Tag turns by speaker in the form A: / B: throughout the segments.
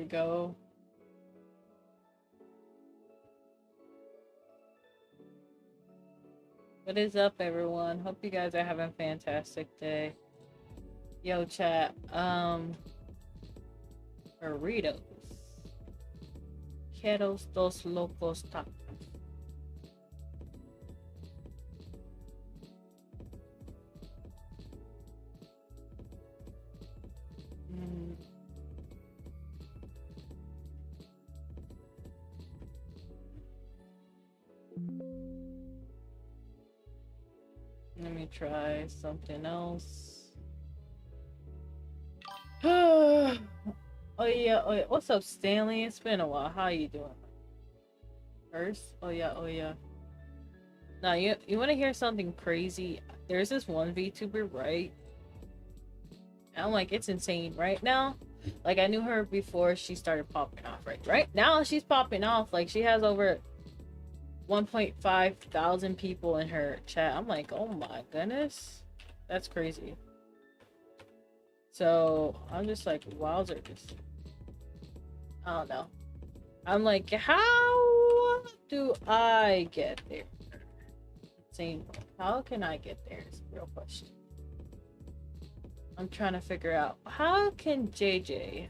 A: go. What is up, everyone? Hope you guys are having a fantastic day. Yo, chat. Burritos. Queros dos locos tacos. Let me try something else. Oh yeah, oh yeah. What's up, Stanley? It's been a while. How you doing? First? Oh yeah. Now you want to hear something crazy? There's this one VTuber, right? And I'm like, it's insane right now. Like, I knew her before she started popping off, right now she's popping off. Like, she has over 1.5 thousand people in her chat. I'm like, oh my goodness, that's crazy. So I'm just like, wowzers. I don't know. I'm like, how do I get there? Insane. How can I get there is a real question. I'm trying to figure out, how can JJ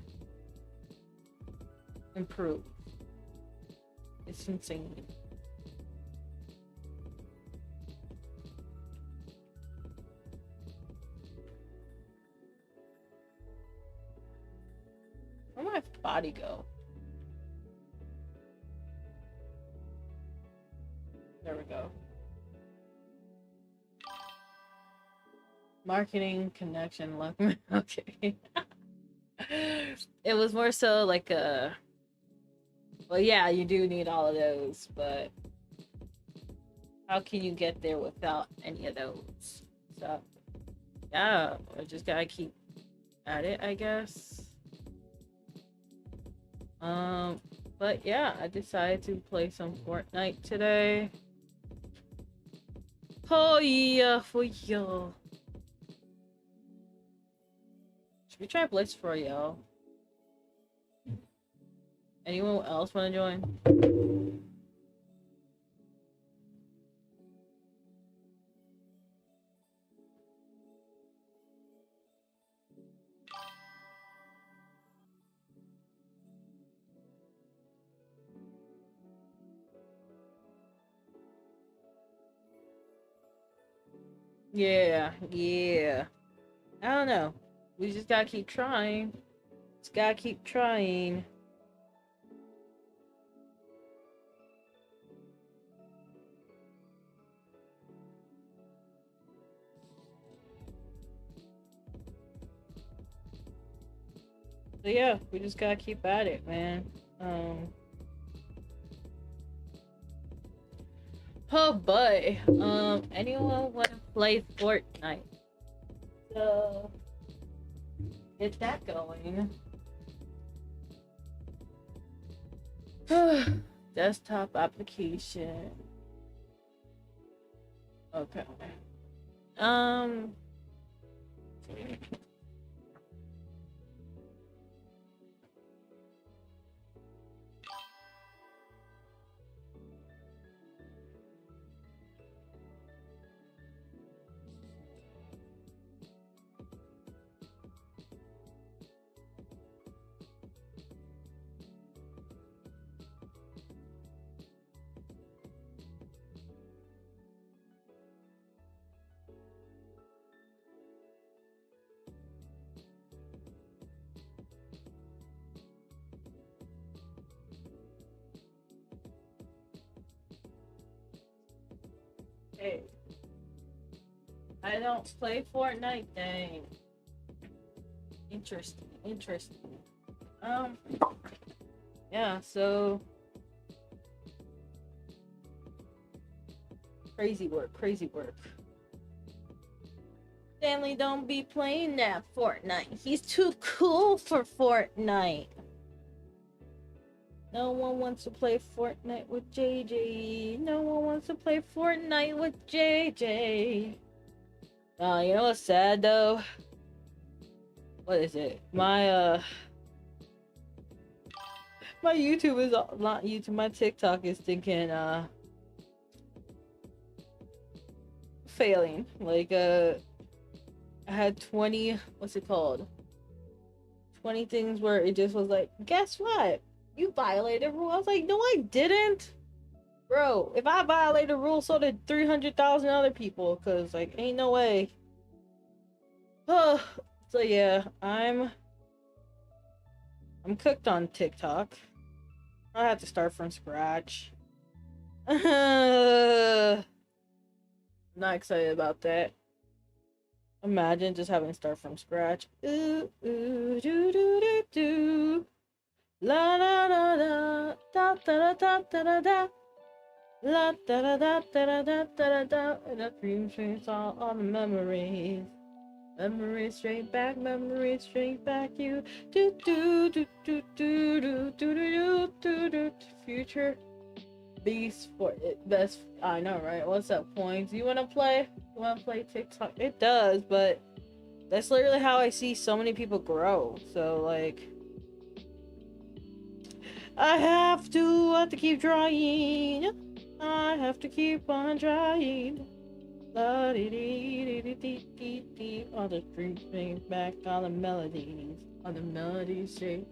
A: improve? It's insane. Where'd my body go? There we go. Marketing, connection, luck. Okay. It was more so like a... Well, yeah, you do need all of those, but how can you get there without any of those? So, yeah, I just gotta keep at it, I guess. But yeah, I decided to play some Fortnite today. Oh yeah, for y'all. Should we try Blitz for y'all? Anyone else want to join? Yeah. I don't know. We just gotta keep trying. Just gotta keep trying. So yeah, we just gotta keep at it, man. Oh boy. Anyone wanna play Fortnite? So get that going. Desktop application. Okay. Hey, I don't play Fortnite. Dang. Interesting. Yeah, so crazy work. Stanley don't be playing that Fortnite. He's too cool for Fortnite. No one wants to play Fortnite with JJ. No one wants to play Fortnite with JJ. You know what's sad though? What is it? My My YouTube is not YouTube. My TikTok is thinking failing. Like I had 20. What's it called? 20 things where it just was like, guess what? You violated a rule. I was like, no, I didn't. Bro, if I violated a rule, so did 300,000 other people. Cause like, ain't no way. So yeah, I'm cooked on TikTok. I have to start from scratch. I'm not excited about that. Imagine just having to start from scratch. Ooh, ooh, do do do do. La la la la, da da da da da da. La da da da da da da da. And the dream trains all the memories. Memories straight back, you. Do do do do do do do do do do. Future beast for it best. I know, right? What's up, Points? You wanna play? You wanna play TikTok? It does, but that's literally how I see so many people grow. So like, I have to keep trying. I have to keep on trying. All the dreams bring back all the melodies straight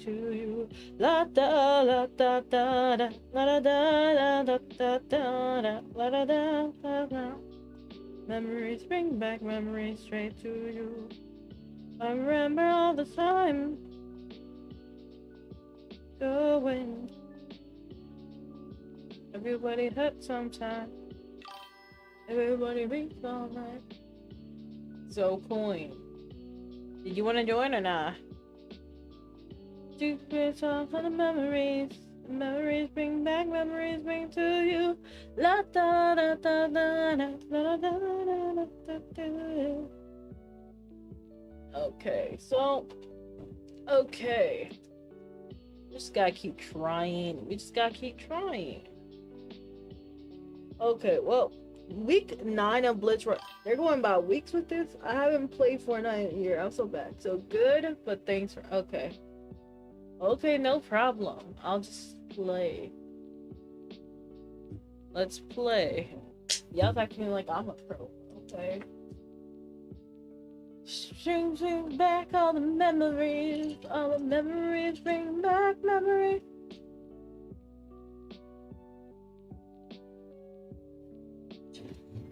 A: to you. La da la da da da la da da da da da la da da da. Memories bring back memories straight to you. I remember all the time going. Everybody hurt sometime. Everybody beats all night. So coin. Did you want to join or not? Secrets all for the memories. The memories bring back memories bring to you. La da da da da da da da da da. Okay, so okay. Just gotta keep trying. We just gotta keep trying. Okay, well. Week 9 of Blitz, they're going by weeks with this. I haven't played Fortnite in a year. I'm so bad. So good, but thanks for okay. Okay, no problem. I'll just play. Let's play. Y'all acting like I'm a pro. Okay. Bring back all the memories. All the memories bring back memories.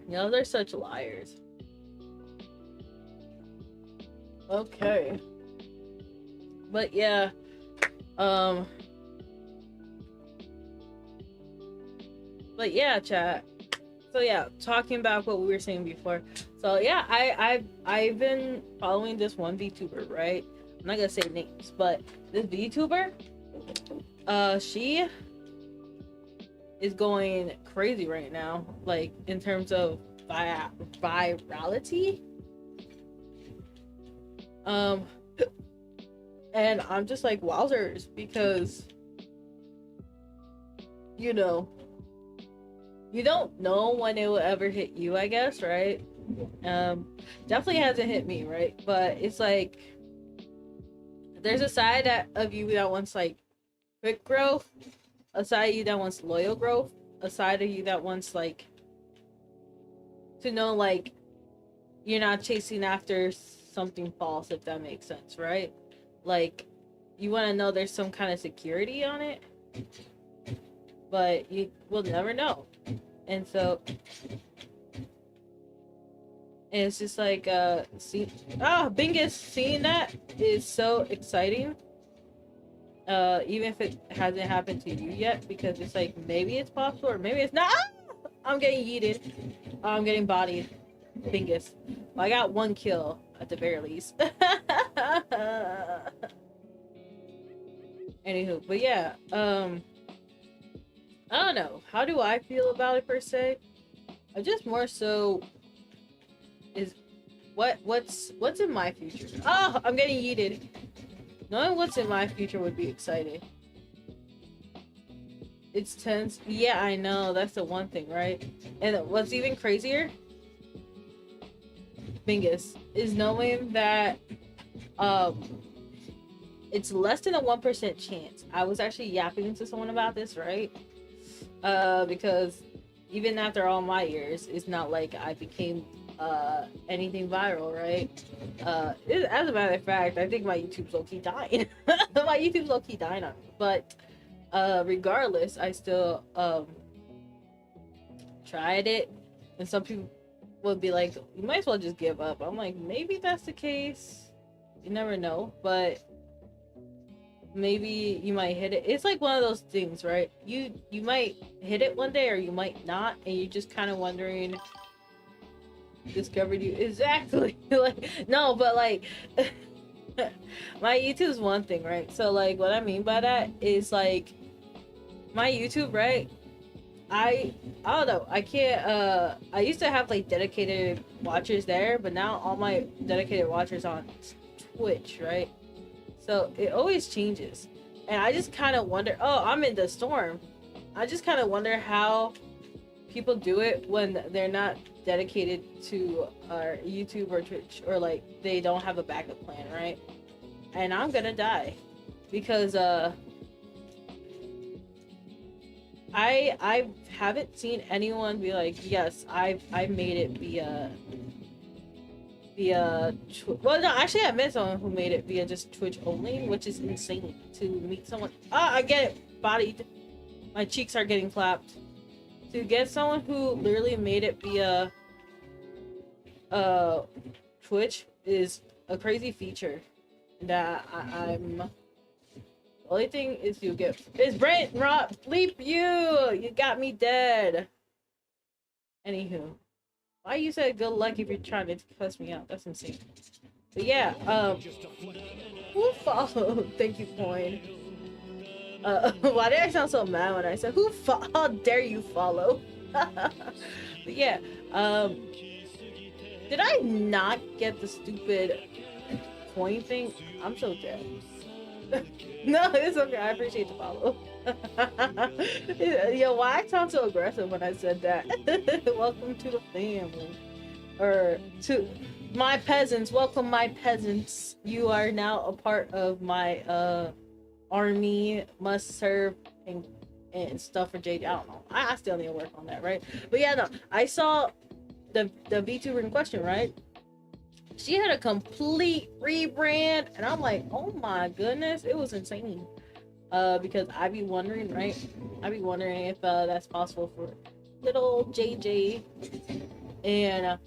A: You know, they're such liars. Okay. But yeah. But yeah, chat. So yeah, talking about what we were saying before. So yeah, I've been following this one VTuber, right? I'm not gonna say names, but this VTuber, she is going crazy right now, like in terms of virality. And I'm just like wowzers, because you know, you don't know when it will ever hit you, I guess, right? Definitely hasn't hit me, right? But it's like there's a side of you that wants like quick growth, a side of you that wants loyal growth, a side of you that wants like to know like you're not chasing after something false, if that makes sense, right? Like you want to know there's some kind of security on it, but you will never know. And so it's just like Bingus, seeing that is so exciting. Even if it hasn't happened to you yet, because it's like maybe it's possible or maybe it's not. I'm getting yeeted. I'm getting bodied. Bingus. Well, I got 1 kill at the very least. Anywho, but yeah, I don't know. How do I feel about it per se? I just more so is what's in my future. Oh, I'm getting yeeted. Knowing what's in my future would be exciting. It's tense. Yeah, I know. That's the one thing, right? And what's even crazier, Bingus, is knowing that it's less than a 1% chance. I was actually yapping to someone about this, right? Because even after all my years, it's not like I became anything viral, right? As a matter of fact, I think my YouTube's low-key dying. My YouTube's low-key dying on me. But regardless, I still tried it, and some people would be like, you might as well just give up. I'm like, maybe that's the case. You never know, but maybe you might hit it. It's like one of those things, right? You might hit it one day, or you might not, and you're just kind of wondering, discovered you exactly. Like, no, but like my YouTube's one thing, right? So like what I mean by that is like my YouTube, right? I don't know, I can't I used to have like dedicated watchers there, but now all my dedicated watchers on Twitch, right? So it always changes, and I just kind of wonder, oh, I'm in the storm. I just kind of wonder how people do it when they're not dedicated to YouTube or Twitch, or like they don't have a backup plan, right? And I'm gonna die because I haven't seen anyone be like, yes, I made it via well, no, actually I met someone who made it via just Twitch only, which is insane to meet someone. Ah, I get it, bodied. My cheeks are getting clapped. To get someone who literally made it via Twitch is a crazy feature that I'm the only thing is you get is Brent Rob bleep you got me dead. Anywho, why you said good luck if you're trying to cuss me out? That's insane. But yeah, who followed? Thank you, Coin. Why did I sound so mad when I said how dare you follow? But yeah, did I not get the stupid coin thing? I'm so dead. No, it's okay. I appreciate the follow. Yo, why I sound so aggressive when I said that? Welcome to the family. Or to my peasants. Welcome, my peasants. You are now a part of my army, must serve and stuff for JJ. I don't know. I still need to work on that, right? But yeah, no. I saw the Vtuber in question, right? She had a complete rebrand, and I'm like, oh my goodness, it was insane. Because I be wondering, right? I be wondering if that's possible for little JJ. And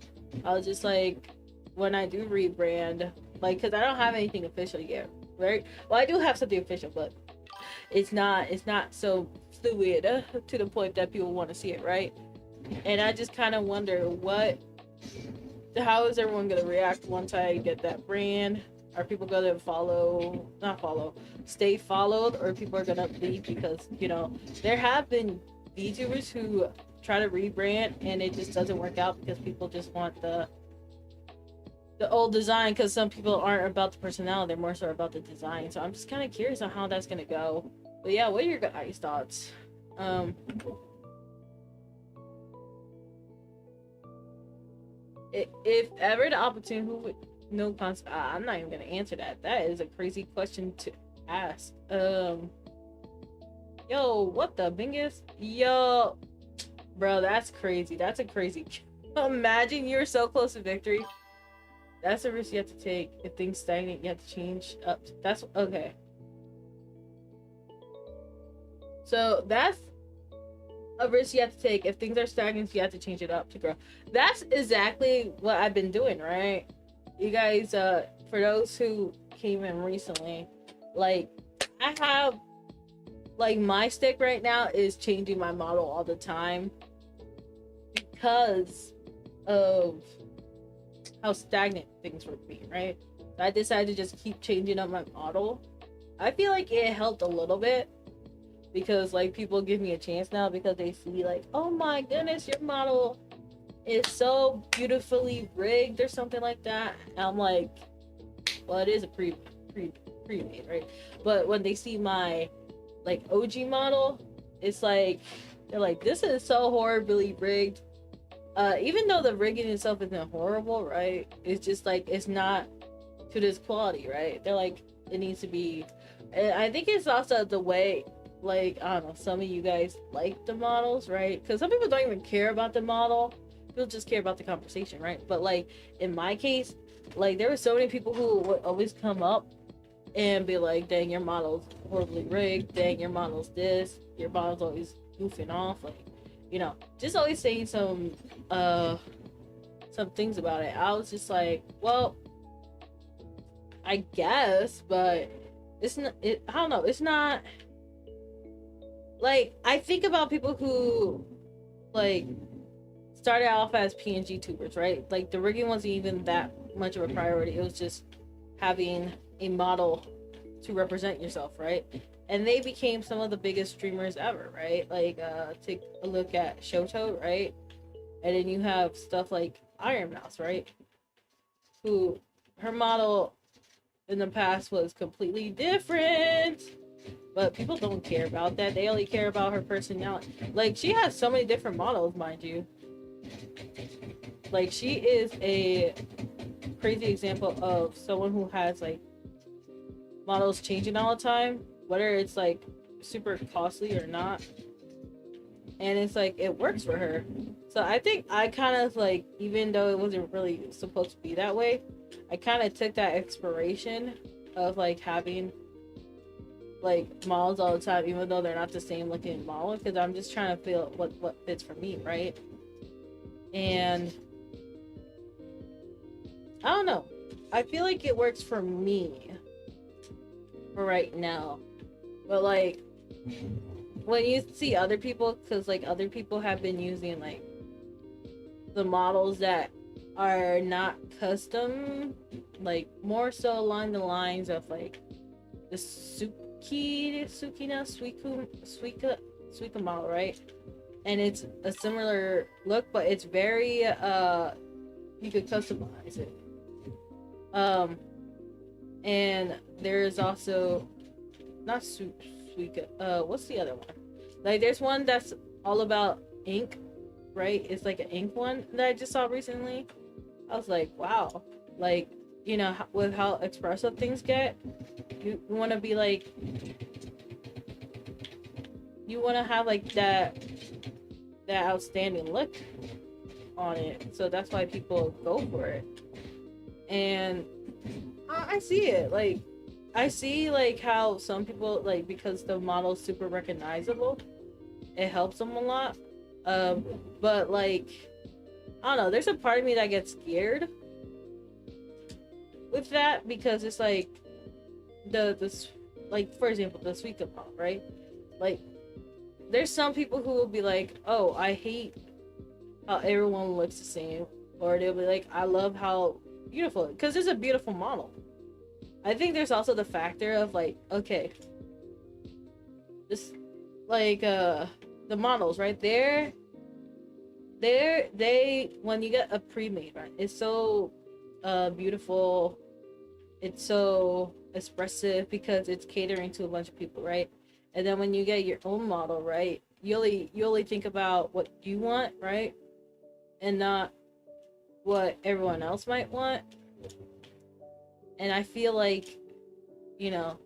A: I was just like, when I do rebrand, like, because I don't have anything official yet, right? Well, I do have something official, but it's not so fluid to the point that people want to see it, right? And I just kind of wonder how is everyone gonna react once I get that brand? Are people gonna stay followed, or people are gonna leave? Because, you know, there have been VTubers who try to rebrand and it just doesn't work out because people just want the old design, because some people aren't about the personality, they're more so about the design. So I'm just kind of curious on how that's gonna go. But yeah, what are your guys' thoughts? If ever the opportunity, who would no concept? I'm not even gonna answer that. That is a crazy question to ask. Yo, what the bingus? Yo, bro, that's crazy. That's a crazy. Imagine you're so close to victory. That's a risk you have to take. If things stagnate, you have to change up. That's okay. So that's a risk you have to take. If things are stagnant, you have to change it up to grow. That's exactly what I've been doing, right? You guys, for those who came in recently, like, I have, like, my stick right now is changing my model all the time because of how stagnant things would be, right? So I decided to just keep changing up my model. I feel like it helped a little bit, because like people give me a chance now because they see like, oh my goodness, your model is so beautifully rigged or something like that. And I'm like, well, it is a pre-made, right? But when they see my like OG model, it's like, they're like, this is so horribly rigged. Even though the rigging itself isn't horrible, right? It's just like, it's not to this quality, right? They're like, it needs to be. And I think it's also the way, like, I don't know, some of you guys like the models, right? Because some people don't even care about the model. People just care about the conversation, right? But like in my case, like there were so many people who would always come up and be like, dang, your model's horribly rigged, dang, your model's this, your model's always goofing off, like, you know, just always saying some things about it. I was just like, well, I guess, but it's not, I don't know, it's not, like, I think about people who, like, started off as PNG tubers, right? Like, the rigging wasn't even that much of a priority. It was just having a model to represent yourself, right? And they became some of the biggest streamers ever, right? Like, take a look at Shoto, right? And then you have stuff like Ironedits, right? Who, her model in the past was completely different, but people don't care about that. They only care about her personality. Like, she has so many different models, mind you. Like, she is a crazy example of someone who has, like, models changing all the time, whether it's, like, super costly or not. And it's like, it works for her. So I think I kind of, like, even though it wasn't really supposed to be that way, I kind of took that inspiration of, like, having, like, models all the time, even though they're not the same looking model, because I'm just trying to feel what fits for me, right? And I don't know. I feel like it works for me for right now. But, like, when you see other people, because, like, other people have been using, like, the models that are not custom, like, more so along the lines of, like, the Suika model, right? And it's a similar look, but it's very, you could customize it. And there's also, not Suika, what's the other one? Like, there's one that's all about ink, right? It's like an ink one that I just saw recently. I was like, wow. Like, you know, with how expressive things get, you want to be like, you want to have like that outstanding look on it. So that's why people go for it. And I see it. Like, I see like how some people, like, because the model's super recognizable, it helps them a lot. But like, I don't know, there's a part of me that gets scared with that, because it's like the like, for example, the Suika model, right? Like, there's some people who will be like, oh, I hate how everyone looks the same, or they'll be like, I love how beautiful, because it's a beautiful model. I think there's also the factor of like, okay, this, like, the models, right? They when you get a pre-made, right, it's so beautiful, it's so expressive because it's catering to a bunch of people, right? And then when you get your own model, right, you only think about what you want, right, and not what everyone else might want. And I feel like, you know,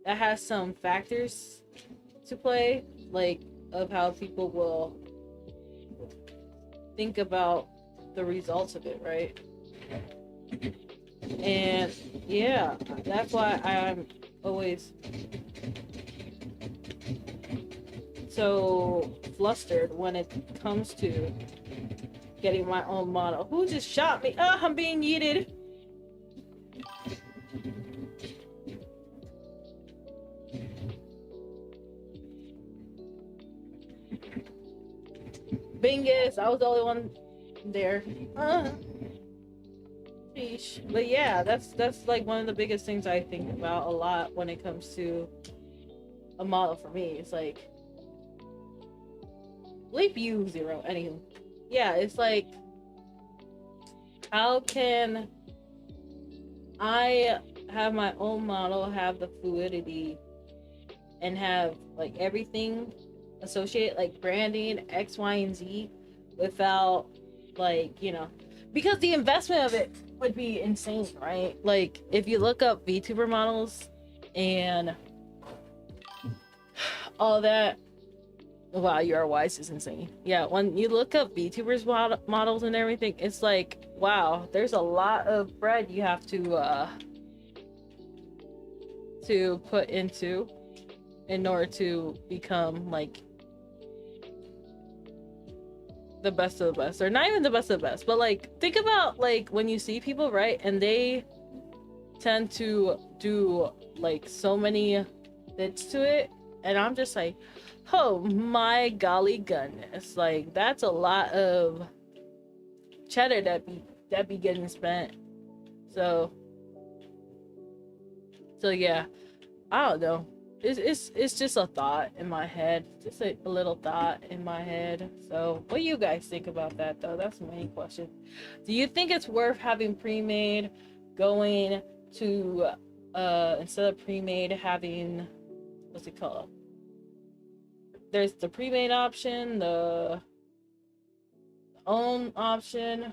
A: that has some factors to play, like, of how people will think about the results of it, right? And yeah, that's why I'm always so flustered when it comes to getting my own model. Who just shot me? Oh, I'm being yeeted. Bingus, I was the only one there. Sheesh. But yeah, that's like one of the biggest things I think about a lot when it comes to a model for me. It's like, bleep you, Zero. Anywho, yeah, it's like, how can I have my own model, have the fluidity, and have like everything associated, like branding, X, Y, and Z, without, like, you know, because the investment of it would be insane, right? Like, if you look up VTuber models, and all that. Wow, you are wise is insane. Yeah, when you look up VTubers models and everything, it's like, wow, there's a lot of bread you have to put into in order to become like the best of the best, or not even the best of the best, but like think about like when you see people, right, and they tend to do like so many bits to it, and I'm just like, oh my golly goodness, like that's a lot of cheddar that be getting spent. So yeah, I don't know. It's just a thought in my head, just a little thought in my head. So what do you guys think about that though? That's the main question. Do you think it's worth having pre-made, going to instead of pre-made having, what's it called, there's the pre-made option, the own option,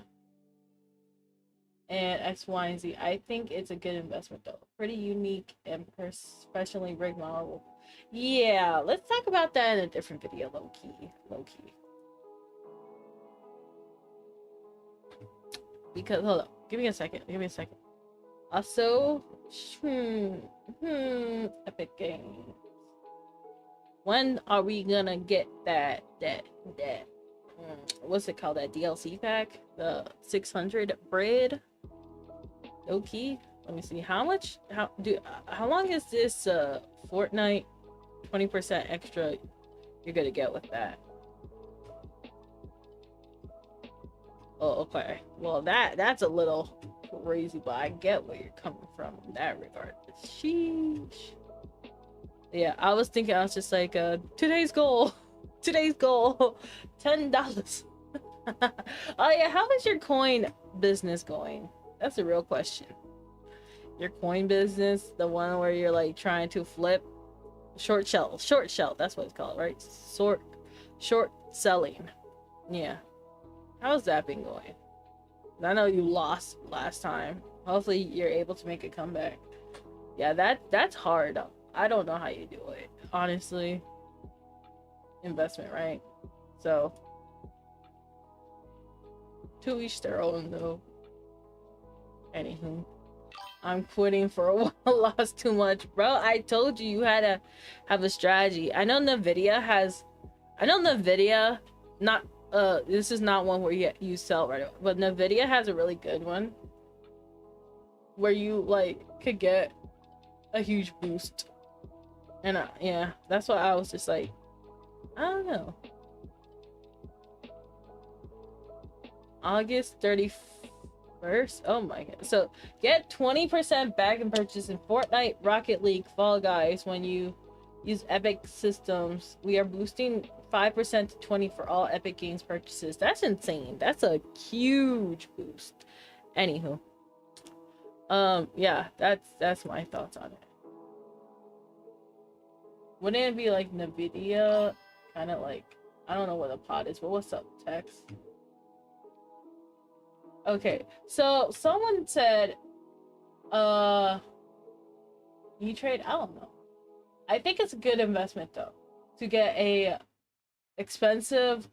A: and X, Y, and Z. I think it's a good investment though. Pretty unique and professionally rigged model. Yeah, let's talk about that in a different video, low key. Because hold up, give me a second. Also, Epic Games. When are we gonna get that what's it called, that DLC pack, the 600 bread? Okay, let me see how long is this Fortnite 20% extra you're gonna get with that? Oh, okay, well that's a little crazy, but I get where you're coming from in that regard. Sheesh. Yeah, I was just like, today's goal $10. Oh yeah, how is your coin business going? That's a real question. Your coin business, the one where you're like trying to flip short shell, that's what it's called, right? Short selling. Yeah, how's that been going? I know you lost last time. Hopefully you're able to make a comeback. Yeah, that's hard. I don't know how you do it, honestly. Investment, right? So to each their own though. Anywho, I'm quitting for a while. Lost too much, bro. I told you had to have a strategy. I know Nvidia, not this is not one where you sell right away, but Nvidia has a really good one where you like could get a huge boost. And yeah, that's why I was just like, I don't know. August 31st. Oh my god. So get 20% back in purchase in Fortnite, Rocket League, Fall Guys when you use Epic systems. We are boosting 5% to 20 for all Epic Games purchases. That's insane. That's a huge boost. Anywho. Yeah, that's my thoughts on it. Wouldn't it be like Nvidia, kind of like, I don't know what a pod is, but what's up, Tex? Okay, so someone said, E-Trade, I don't know. I think it's a good investment though, to get a expensive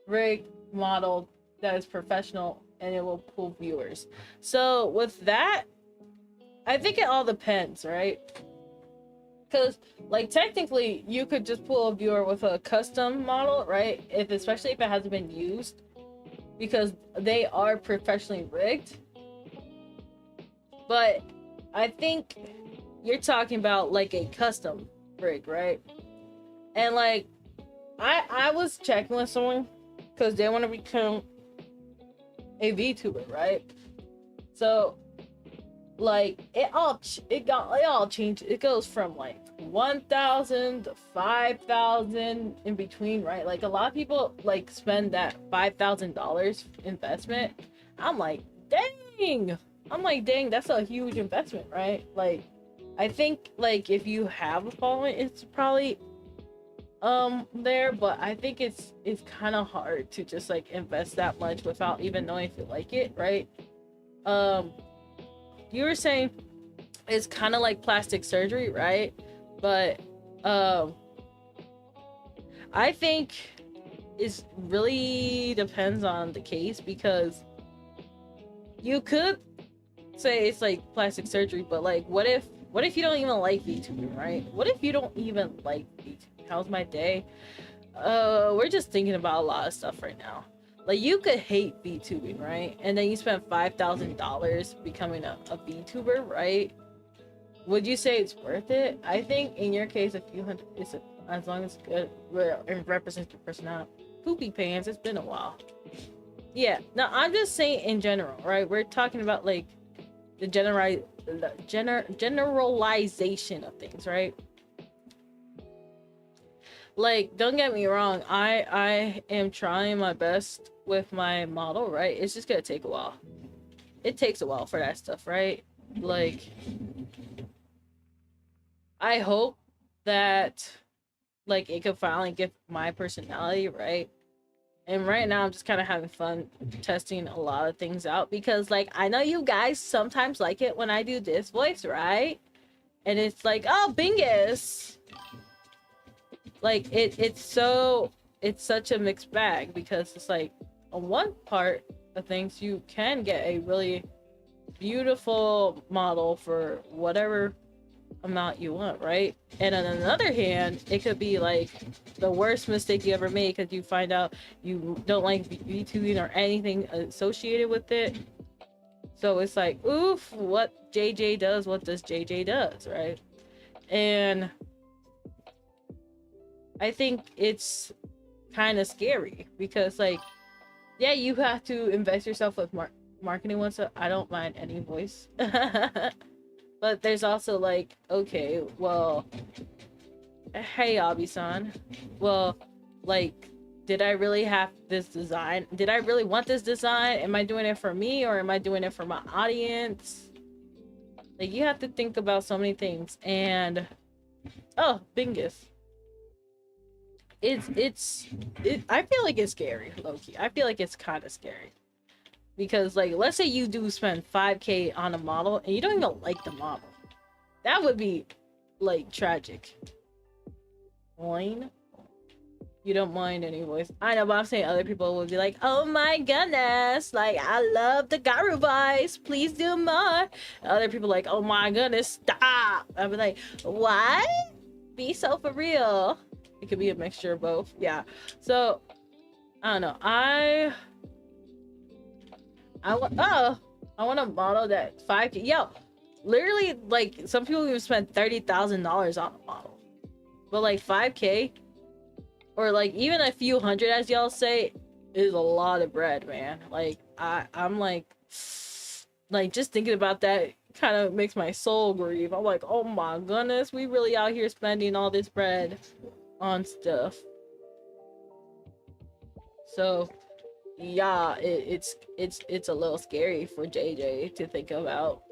A: rig model that is professional and it will pull viewers. So with that, I think it all depends, right? Because like technically you could just pull a viewer with a custom model, right? Especially if it hasn't been used, because they are professionally rigged. But I think you're talking about like a custom rig, right? And like I was checking with someone because they want to become a VTuber, right? So like it all changed. It goes from like 1,000 to 5,000 in between, right? Like a lot of people like spend that $5,000 investment. I'm like, dang, that's a huge investment, right? Like I think like if you have a following, it's probably there, but I think it's kind of hard to just like invest that much without even knowing if you like it, right? You were saying it's kind of like plastic surgery, right? But I think it really depends on the case, because you could say it's like plastic surgery, but like what if you don't even like VTubing, right? What if you don't even like VTubing? How's my day? We're just thinking about a lot of stuff right now. Like, you could hate VTubing, right? And then you spend $5,000 becoming a VTuber, right? Would you say it's worth it? I think in your case, a few hundred, as long as it's good and represents your personality. Poopy pants, it's been a while. Yeah, no, I'm just saying in general, right? We're talking about like the generalization of things, right? Like, don't get me wrong, I am trying my best with my model, right? It's just gonna take a while. It takes a while for that stuff, right? Like, I hope that like it could finally get my personality, right? And right now I'm just kind of having fun testing a lot of things out, because like I know you guys sometimes like it when I do this voice, right? And it's like, oh, Bingus. Like it's such a mixed bag, because it's like on one part of things you can get a really beautiful model for whatever amount you want, right? And on another hand, it could be like the worst mistake you ever made, because you find out you don't like VTubing or anything associated with it. So it's like, oof, what JJ does, what does JJ does, right? And I think it's kind of scary, because like, yeah, you have to invest yourself with marketing once. So I don't mind any voice. But there's also like, okay, well, hey, Aeyvi-san. Well, like, did I really have this design? Did I really want this design? Am I doing it for me, or am I doing it for my audience? Like, you have to think about so many things. And, oh, Bingus. I feel like it's scary, low-key. I feel like it's kind of scary. Because, like, let's say you do spend 5K on a model and you don't even like the model. That would be, like, tragic. Wine? You don't mind any voice. I know, but I'm saying other people would be like, oh my goodness, like, I love the Garu voice. Please do more. And other people like, oh my goodness, stop. I'd be like, what? Be so for real. It could be a mixture of both. Yeah. So, I don't know. I want a model that 5K. Yo, literally, like, some people even spend $30,000 on a model, but like 5K, or like even a few hundred, as y'all say, is a lot of bread, man. Like, I'm like just thinking about that kind of makes my soul grieve. I'm like, oh my goodness, we really out here spending all this bread on stuff. So yeah, it's a little scary for JJ to think about.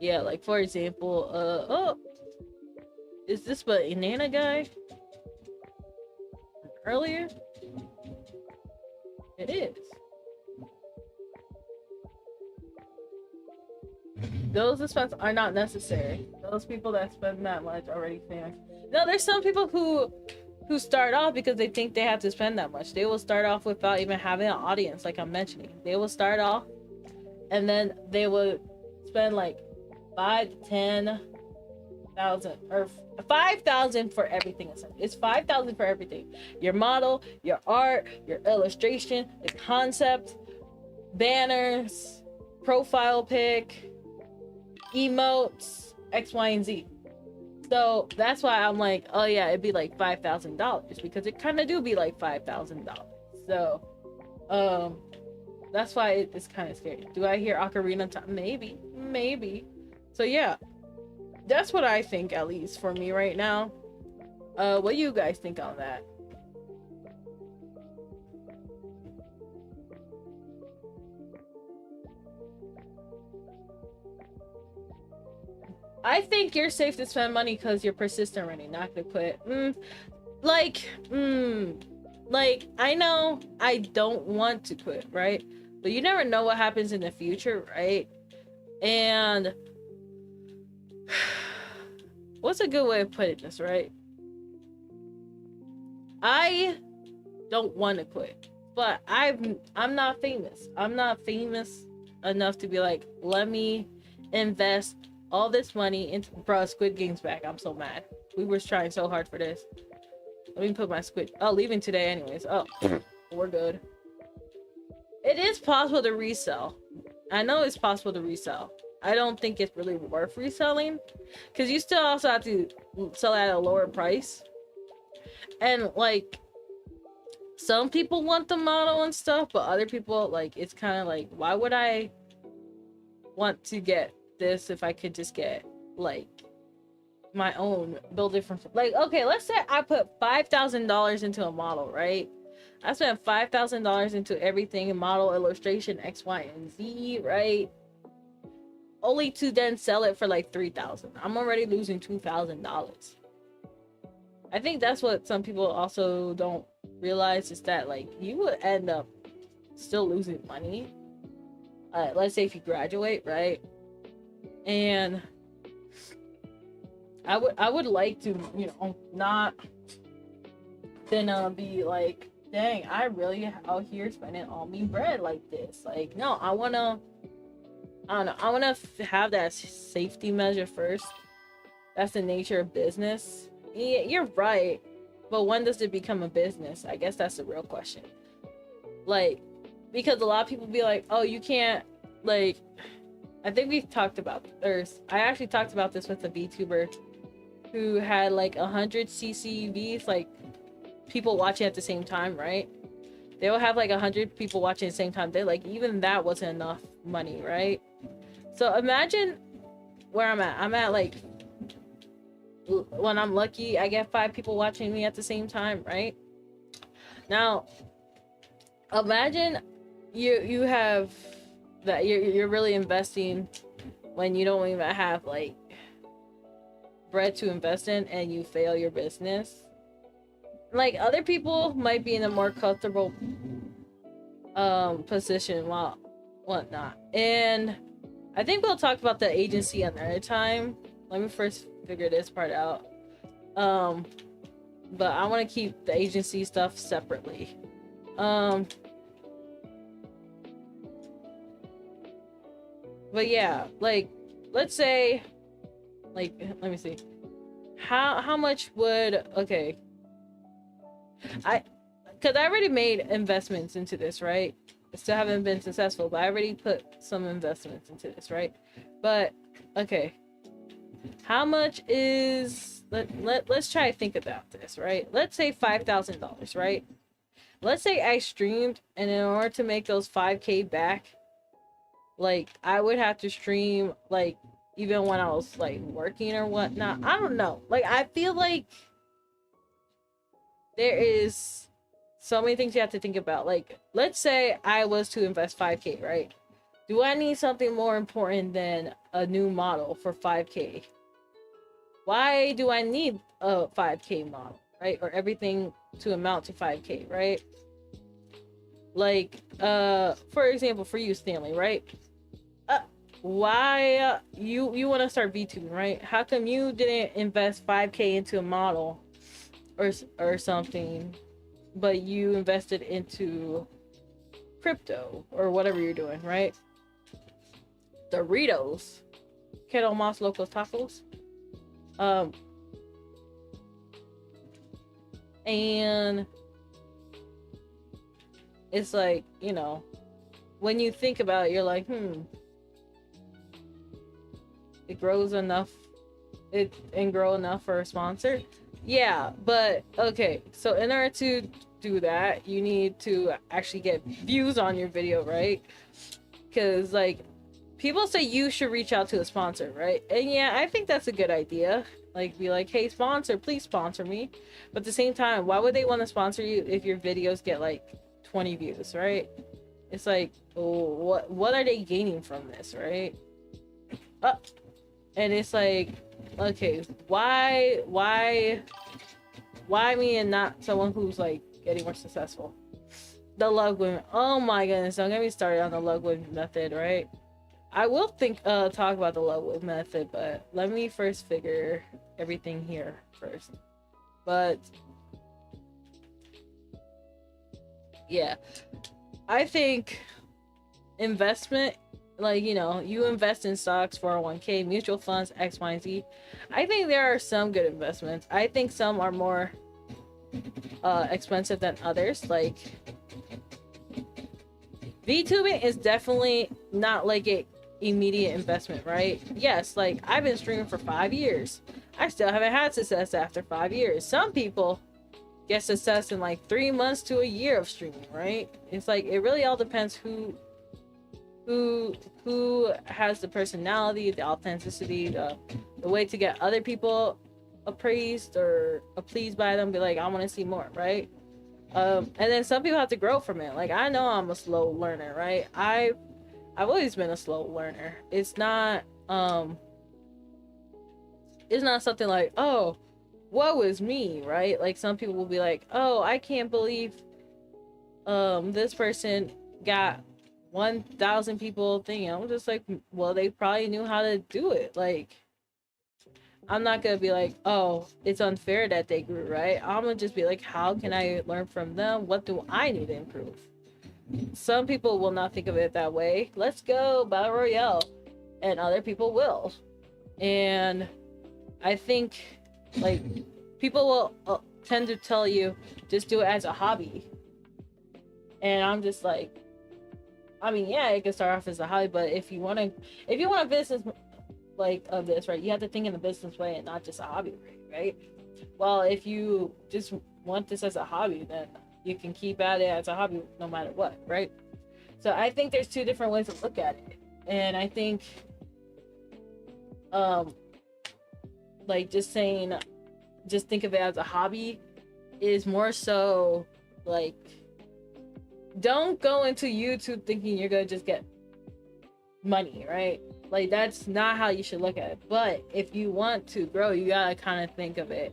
A: Yeah, like for example, oh, is this the Inanna guy earlier? It is. Those expenses are not necessary. Those people that spend that much already famous. No, there's some people who start off because they think they have to spend that much. They will start off without even having an audience, like I'm mentioning. They will start off and then they will spend like 5,000 to 10,000 or 5,000 for everything. It's 5,000 for everything. Your model, your art, your illustration, the concept, banners, profile pic, emotes, X, Y, and Z. So that's why I'm like, oh yeah, it'd be like $5,000, because it kind of do be like $5,000. So, that's why it's kind of scary. Do I hear Ocarina Time? Maybe. So yeah, that's what I think, at least for me right now. What do you guys think on that? I think you're safe to spend money because you're persistent already, not gonna quit. Like, I know I don't want to quit, right? But you never know what happens in the future, right? And what's a good way of putting this, right? I don't want to quit, but I'm not famous. I'm not famous enough to be like, let me invest all this money into, bro, Squid Game's back. I'm so mad. We were trying so hard for this. Let me put my Squid. Oh, leaving today anyways. Oh, we're good. It is possible to resell. I know it's possible to resell. I don't think it's really worth reselling because you still also have to sell at a lower price. And like, some people want the model and stuff, but other people, like, it's kind of like, why would I want to get this if I could just get like my own, build it from, like, okay, let's say I put $5,000 into a model, right? I spent $5,000 into everything, model, illustration, X, Y, and Z, right? Only to then sell it for like $3,000. I'm already losing $2,000. I think that's what some people also don't realize, is that like you would end up still losing money. Let's say if you graduate, right? And I would like to, you know, not then be like, dang, I really out here spending all me bread like this. Like, no, I don't know, I wanna have that safety measure first. That's the nature of business. Yeah, you're right, but when does it become a business? I guess that's the real question. Like, because a lot of people be like, oh, you can't, like, I think we've talked about, or I actually talked about this with a VTuber who had like 100 CCVs, like people watching at the same time, right? They will have like 100 people watching at the same time. They're like, even that wasn't enough money, right? So imagine where I'm at. I'm at like, when I'm lucky, I get 5 people watching me at the same time, right? Now, imagine you have that, you're really investing when you don't even have like bread to invest in, and you fail your business. Like, other people might be in a more comfortable position while whatnot. And I think we'll talk about the agency another time. Let me first figure this part out. But I want to keep the agency stuff separately. But yeah, like, let's say, like, let me see, how much would, okay, because I already made investments into this, right? I still haven't been successful, but I already put some investments into this, right? But okay, how much is, let's try to think about this, right? Let's say $5,000, right? Let's say I streamed, and in order to make those 5K back, like, I would have to stream, like, even when I was like working or whatnot. I don't know, like, I feel like there is so many things you have to think about. Like, let's say I was to invest 5K, right? Do I need something more important than a new model for 5K? Why do I need a 5K model, right? Or everything to amount to 5K, right? Like, for example, for you, Stanley, right? Why you want to start VTubing, right? How come you didn't invest 5K into a model or something, but you invested into crypto or whatever you're doing, right? Doritos, Kettle Moss Locos Tacos, and it's like, you know, when you think about it, you're like, it grows enough, it and grow enough for a sponsor. Yeah, but okay, so in order to do that, you need to actually get views on your video, right? Because like, people say you should reach out to a sponsor, right? And yeah, I think that's a good idea. Like, be like, hey, sponsor, please sponsor me. But at the same time, why would they want to sponsor you if your videos get like 20 views, right? It's like, oh, what are they gaining from this, right? And it's like, okay, why me and not someone who's like getting more successful? The Lugwin, oh my goodness, don't get me started on the Lugwin method, right? I will talk about the level method, but let me first figure everything here first. But yeah, I think investment, like, you know, you invest in stocks, 401k, mutual funds, X, Y, and Z. I think there are some good investments. I think some are more expensive than others. Like, VTubing is definitely not like a immediate investment, right? Yes, like, I've been streaming for 5 years. I still haven't had success after 5 years. Some people get success in like 3 months to a year of streaming, right? It's like, it really all depends who has the personality, the authenticity, the way to get other people appraised or pleased by them, be like, I want to see more, right? And then some people have to grow from it. Like, I know I'm a slow learner, right? I've always been a slow learner. It's not something like, oh, woe is me, right? Like, some people will be like, oh, I can't believe this person got 1,000 people thinking. I'm just like, well, they probably knew how to do it. Like, I'm not gonna be like, oh, it's unfair that they grew, right? I'm gonna just be like, how can I learn from them? What do I need to improve? Some people will not think of it that way. Let's go Battle Royale. And other people will. And I think, like, people will tend to tell you, just do it as a hobby. And I'm just like, I mean, yeah, it can start off as a hobby, but if you want a business like of this, right, you have to think in a business way and not just a hobby, right? Well, if you just want this as a hobby, then you can keep at it as a hobby no matter what, right? So I think there's two different ways to look at it. And I think like, just saying, just think of it as a hobby is more so like, don't go into YouTube thinking you're gonna just get money, right? Like, that's not how you should look at it. But if you want to grow, you gotta kind of think of it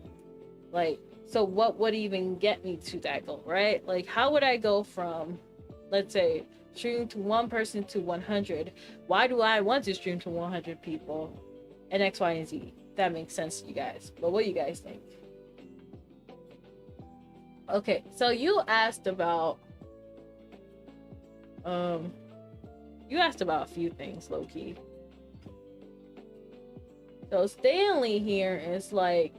A: like, so what would even get me to that goal, right? Like, how would I go from, let's say, streaming to one person to 100? Why do I want to stream to 100 people? And X, Y, and Z. That makes sense to you guys. But what do you guys think? Okay, so you asked about a few things, low-key. So Stanley here is like,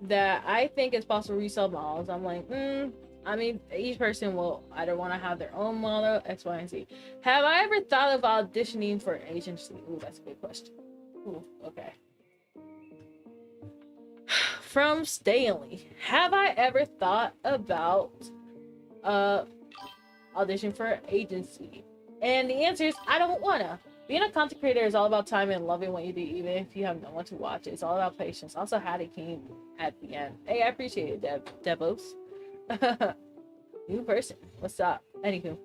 A: that I think it's possible to resell models. I'm like, I mean, each person will either want to have their own model, X, Y, and Z. Have I ever thought of auditioning for an agency? Ooh, that's a good question. Ooh, okay. From Stanley, have I ever thought about audition for an agency? And the answer is, I don't wanna. Being a content creator is all about time and loving what you do, even if you have no one to watch it. It's all about patience. Also, Hattie came at the end. Hey, I appreciate it, Devos. New person. What's up? Anywho.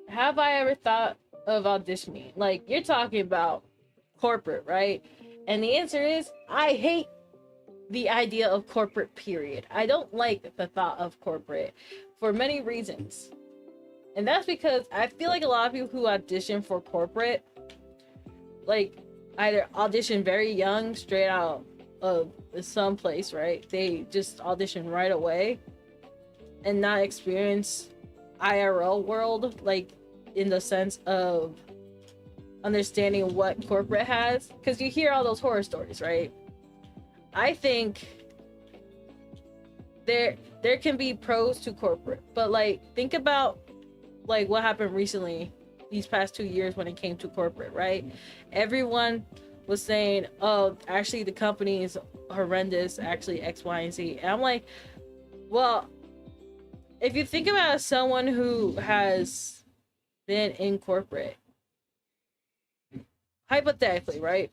A: Have I ever thought of auditioning? Like, you're talking about corporate, right? And the answer is, I hate the idea of corporate, period. I don't like the thought of corporate for many reasons. And that's because I feel like a lot of people who audition for corporate, like, either audition very young, straight out of some place, right? They just audition right away and not experience IRL world, like, in the sense of understanding what corporate has. Because you hear all those horror stories, right? I think there can be pros to corporate, but, like, think about, like, what happened recently these past 2 years when it came to corporate, right? Everyone was saying, oh, actually the company is horrendous, actually X, Y, and Z. And I'm like, well, if you think about someone who has been in corporate, hypothetically, right?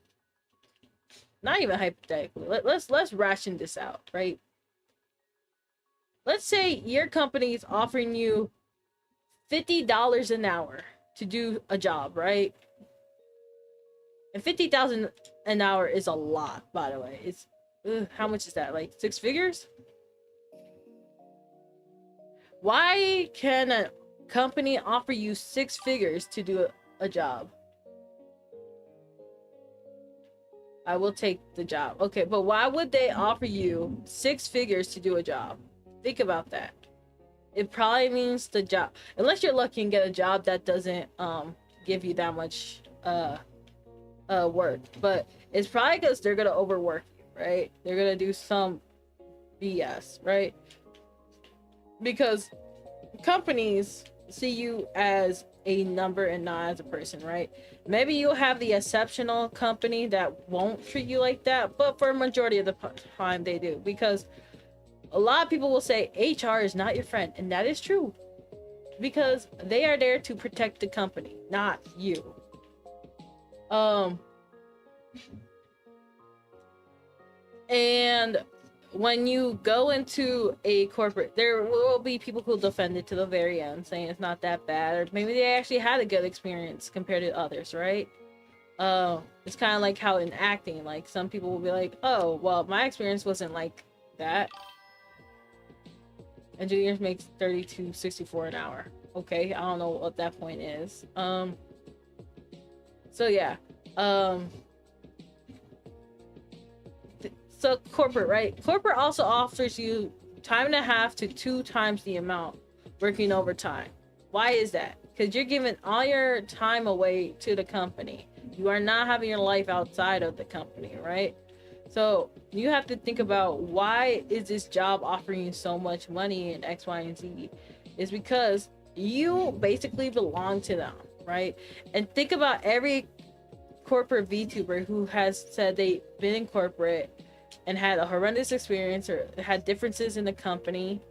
A: Not even hypothetically. Let's ration this out, right? Let's say your company is offering you $50 an hour to do a job, right? And $50,000 an hour is a lot, by the way. It's how much is that? Like 6 figures? Why can a company offer you 6 figures to do a job? I will take the job. Okay, but why would they offer you 6 figures to do a job? Think about that. It probably means the job, unless you're lucky and get a job that doesn't give you that much work, but it's probably because they're gonna overwork you, right? They're gonna do some BS, right? Because companies see you as a number and not as a person, right? Maybe you'll have the exceptional company that won't treat you like that, but for a majority of the time they do, because a lot of people will say HR is not your friend, and that is true, because they are there to protect the company, not you. And when you go into a corporate, there will be people who defend it to the very end, saying it's not that bad, or maybe they actually had a good experience compared to others, right? It's kind of like how in acting, like some people will be like, oh, well, my experience wasn't like that. Engineers make $32.64 an hour. Okay, I don't know what that point is. So yeah. So corporate, right? Corporate also offers you time and a half to 2 times the amount working overtime. Why is that? Because you're giving all your time away to the company. You are not having your life outside of the company, right? So you have to think about, why is this job offering you so much money in X, Y, and Z? It's because you basically belong to them, right? And think about every corporate VTuber who has said they've been in corporate and had a horrendous experience or had differences in the company,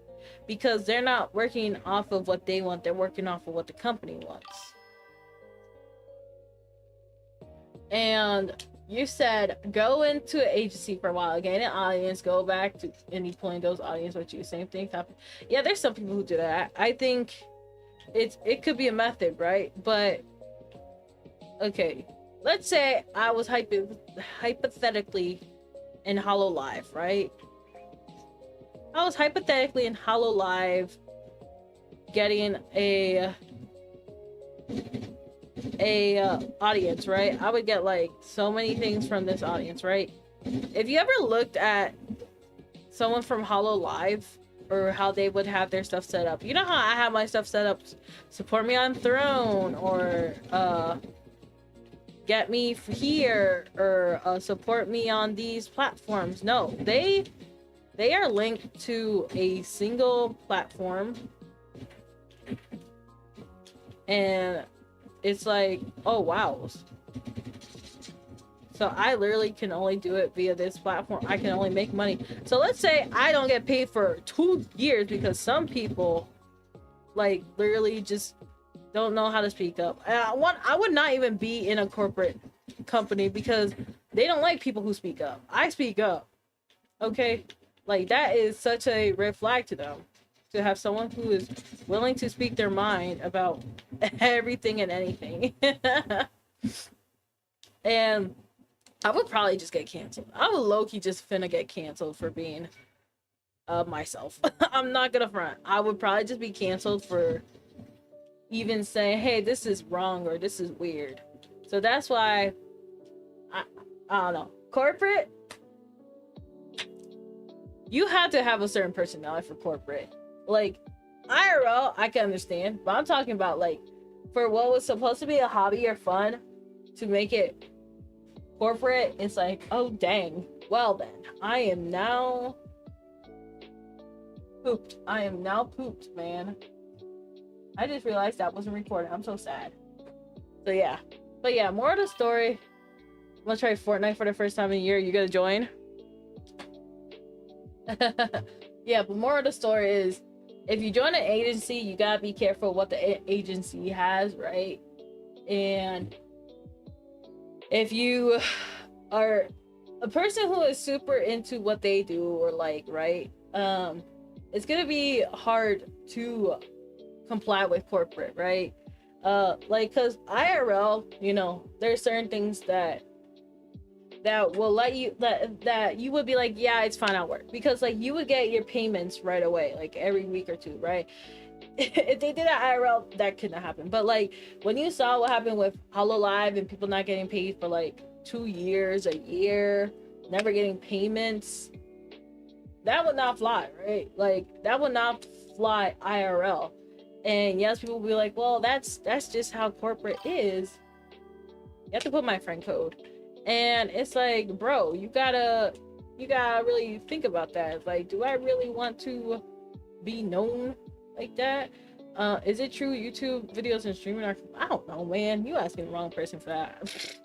A: because they're not working off of what they want, they're working off of what the company wants. And you said go into an agency for a while, gain an audience, go back to any point those audience with you, same thing happen. Yeah, there's some people who do that. I think it could be a method, right? But okay, let's say I was hypothetically in HoloLive, right? I was hypothetically in HoloLive getting a audience, right? I would get like so many things from this audience, right? If you ever looked at someone from HoloLive or how they would have their stuff set up, you know how I have my stuff set up, support me on Throne, or get me here, or support me on these platforms. No, they are linked to a single platform, and it's like, oh wow, so I literally can only do it via this platform. I can only make money. So let's say I don't get paid for 2 years because some people like literally just don't know how to speak up. And I would not even be in a corporate company because they don't like people who speak up. I speak up, okay? Like, that is such a red flag to them, to have someone who is willing to speak their mind about everything and anything. And I would probably just get canceled. I would low-key just finna get canceled for being myself. I'm not gonna front. I would probably just be canceled for even saying, hey, this is wrong or this is weird. So that's why I don't know. Corporate, you have to have a certain personality for corporate. Like IRL, I can understand, but I'm talking about like for what was supposed to be a hobby or fun, to make it corporate, it's like, oh dang. Well then, I am now pooped. I am now pooped, man. I just realized that wasn't recorded. I'm so sad. So yeah. But yeah, more of the story. I'm gonna try Fortnite for the first time in a year. You gonna join? Yeah, but more of the story is, if you join an agency, you gotta be careful what the agency has, right? And if you are a person who is super into what they do or like, right? It's gonna be hard to comply with corporate, right? Like, cause IRL, you know, there's certain things that that will let you that you would be like, yeah, it's fine, I'll work, because like you would get your payments right away, like every week or two, right? If they did that IRL, that couldn't happen. But like when you saw what happened with HoloLive and people not getting paid for like 2 years, a year, never getting payments, that would not fly, right? Like that would not fly IRL. And yes, people will be like, well, that's just how corporate is. You have to put my friend code. And it's like, bro, you gotta really think about that. It's like, do I really want to be known like that? Is it true YouTube videos and streaming are, I don't know, man, you asking the wrong person for that.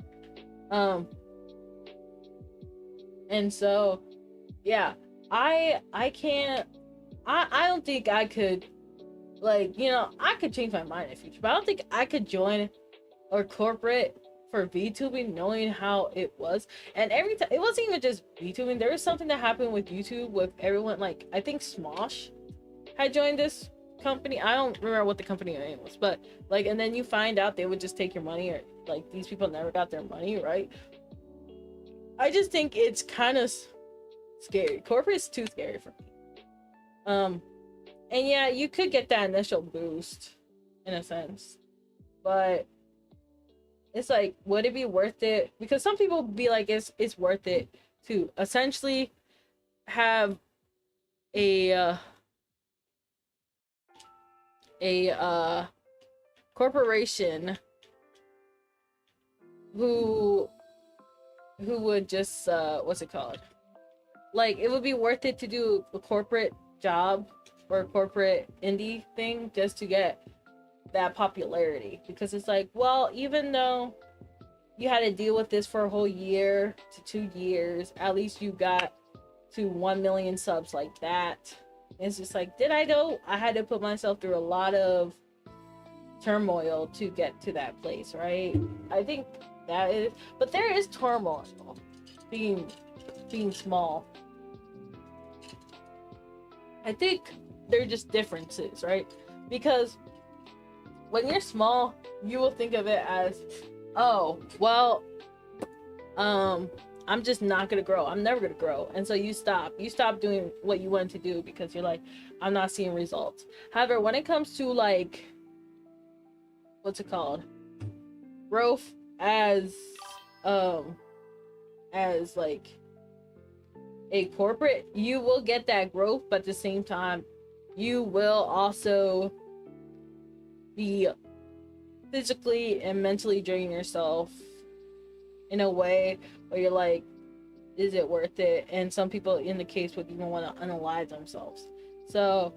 A: And so yeah, I can't, I don't think I could, like, you know, I could change my mind in the future, but I don't think I could join or corporate for VTubing knowing how it was. And every time, it wasn't even just VTubing, there was something that happened with YouTube with everyone, like I think Smosh had joined this company. I don't remember what the company name was, but like, and then you find out they would just take your money, or like these people never got their money, right? I just think it's kind of scary. Corporate's too scary for me. And yeah, you could get that initial boost in a sense, but it's like, would it be worth it? Because some people be like, it's worth it to essentially have a corporation who would just what's it called? Like, it would be worth it to do a corporate job or a corporate indie thing just to get that popularity, because it's like, well, even though you had to deal with this for a whole year to 2 years, at least you got to 1 million subs like that. It's just like, did I know I had to put myself through a lot of turmoil to get to that place, right? I think that is, but there is turmoil being small. I think they're just differences, right? Because when you're small, you will think of it as, oh, well, I'm just not gonna grow. I'm never gonna grow. And so you stop doing what you want to do because you're like, I'm not seeing results. However, when it comes to like, what's it called? Growth as like a corporate, you will get that growth, but at the same time, you will also be physically and mentally draining yourself in a way where you're like, is it worth it? And some people in the case would even want to unalive themselves. So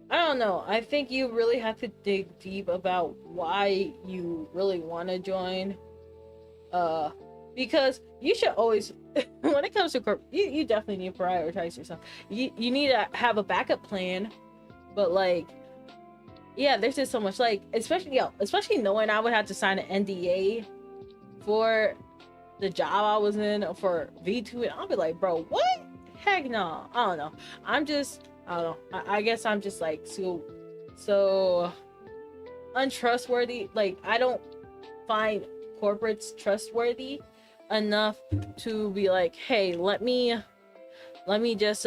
A: I don't know, I think you really have to dig deep about why you really want to join, because you should always when it comes to corporate, you definitely need to prioritize yourself. You need to have a backup plan, but like, yeah, there's just so much, like, especially knowing I would have to sign an NDA for the job I was in for V2, and I'll be like, bro, what? Heck no. I don't know. I don't know. I guess I'm just like so untrustworthy. Like, I don't find corporates trustworthy enough to be like, hey, let me just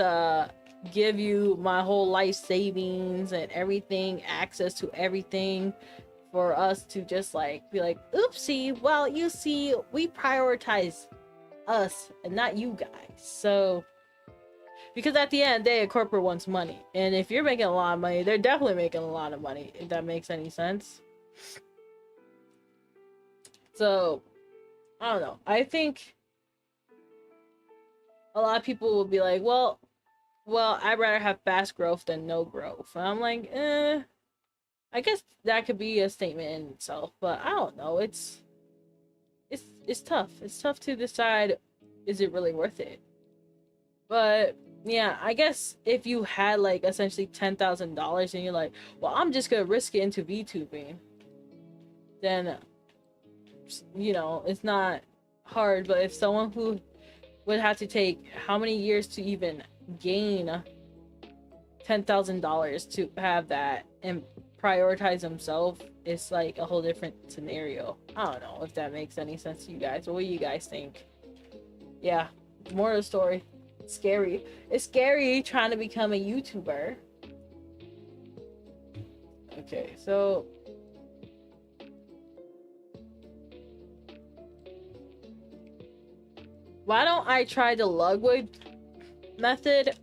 A: give you my whole life savings and everything, access to everything, for us to just like be like, oopsie, well, you see, we prioritize us and not you guys. So, because at the end of the day, a corporate wants money, and if you're making a lot of money, they're definitely making a lot of money, if that makes any sense. So I don't know, I think a lot of people will be like, well, I'd rather have fast growth than no growth. And I'm like, I guess that could be a statement in itself, but I don't know. It's tough. It's tough to decide, is it really worth it? But yeah, I guess if you had like essentially $10,000 and you're like, well, I'm just gonna risk it into VTubing, then, you know, it's not hard. But if someone who would have to take how many years to even gain $10,000 to have that and prioritize themselves, it's like a whole different scenario. I don't know if that makes any sense to you guys. What do you guys think? Yeah, more of the story. It's scary. It's scary trying to become a YouTuber. Okay, so why don't I try the Ludwig method?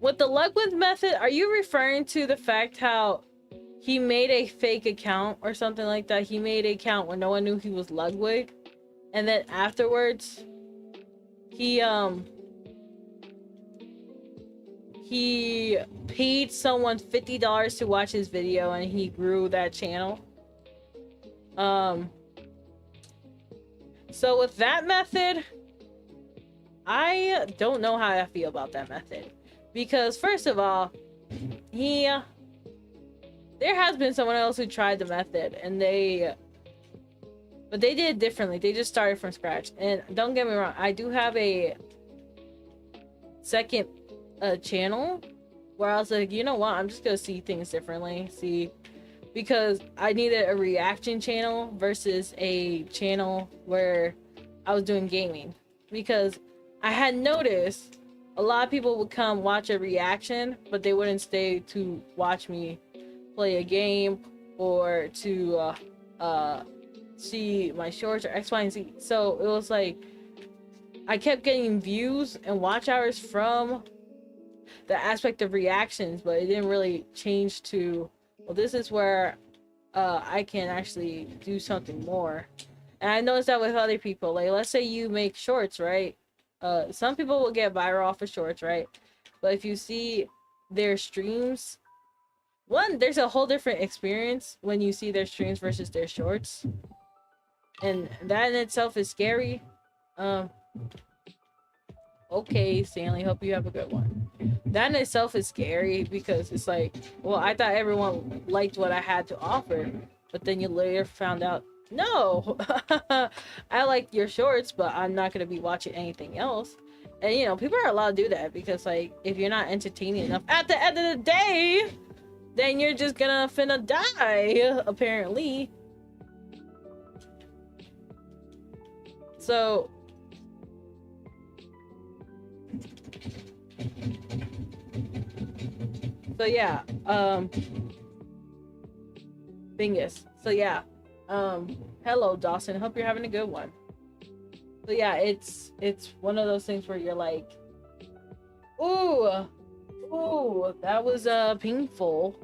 A: With the Ludwig method, are you referring to the fact how he made a fake account or something like that? He made an account when no one knew he was Ludwig, and then afterwards he paid someone $50 to watch his video, and he grew that channel. So with that method, I don't know how I feel about that method, because first of all, there has been someone else who tried the method, and but they did it differently. They just started from scratch. And don't get me wrong, I do have a second channel where I was like, you know what, I'm just gonna see things differently, because I needed a reaction channel versus a channel where I was doing gaming, because I had noticed a lot of people would come watch a reaction, but they wouldn't stay to watch me play a game or to see my shorts or X, Y, and Z. So it was like I kept getting views and watch hours from the aspect of reactions, but it didn't really change to, well, this is where I can actually do something more. And I noticed that with other people. Like, let's say you make shorts, right? Some people will get viral off of shorts, right? But if you see their streams, one, there's a whole different experience when you see their streams versus their shorts. And that in itself is scary. Okay, Stanley, hope you have a good one. That in itself is scary, because it's like, well, I thought everyone liked what I had to offer, but then you later found out, no, I like your shorts, but I'm not going to be watching anything else. And, you know, people are allowed to do that, because, like, if you're not entertaining enough at the end of the day, then you're just gonna finna die, apparently. So yeah, Bingus. So yeah, hello Dawson, hope you're having a good one. So yeah, it's one of those things where you're like, ooh, that was painful.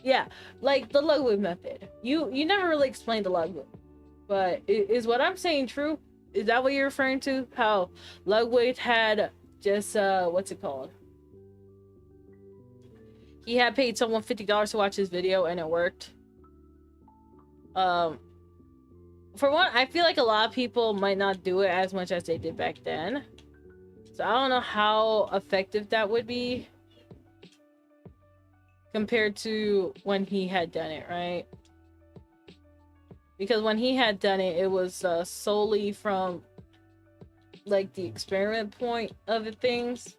A: Yeah, like the Ludwig method. You never really explained the Ludwig, but is what I'm saying true? Is that what you're referring to? How Ludwig had just what's it called? He had paid someone $50 to watch his video, and it worked. For one, I feel like a lot of people might not do it as much as they did back then. So I don't know how effective that would be compared to when he had done it, right? Because when he had done it, it was solely from like the experiment point of the things.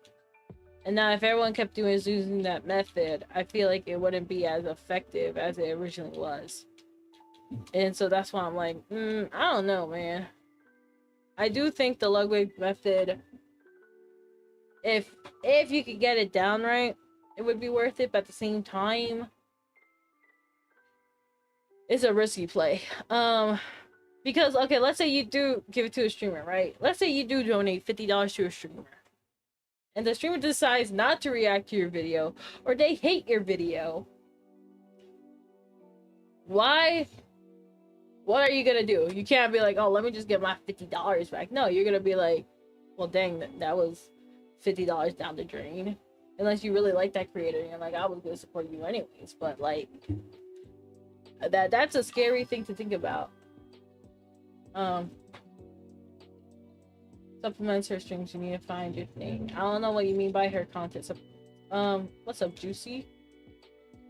A: And now if everyone kept using that method, I feel like it wouldn't be as effective as it originally was. And so that's why I'm like, I don't know, man. I do think the Ludwig method, if you could get it down right, it would be worth it. But at the same time, it's a risky play. Because, okay, let's say you do give it to a streamer, right? Let's say you do donate $50 to a streamer, and the streamer decides not to react to your video, or they hate your video. Why? What are you gonna do? You can't be like, oh, let me just get my $50 back. No, you're gonna be like, well, dang, that was $50 down the drain. Unless you really like that creator, and you're like, I was gonna support you anyways. But like, that's a scary thing to think about. Supplements her streams, you need to find your thing. I don't know what you mean by her content. So, what's up, Juicy?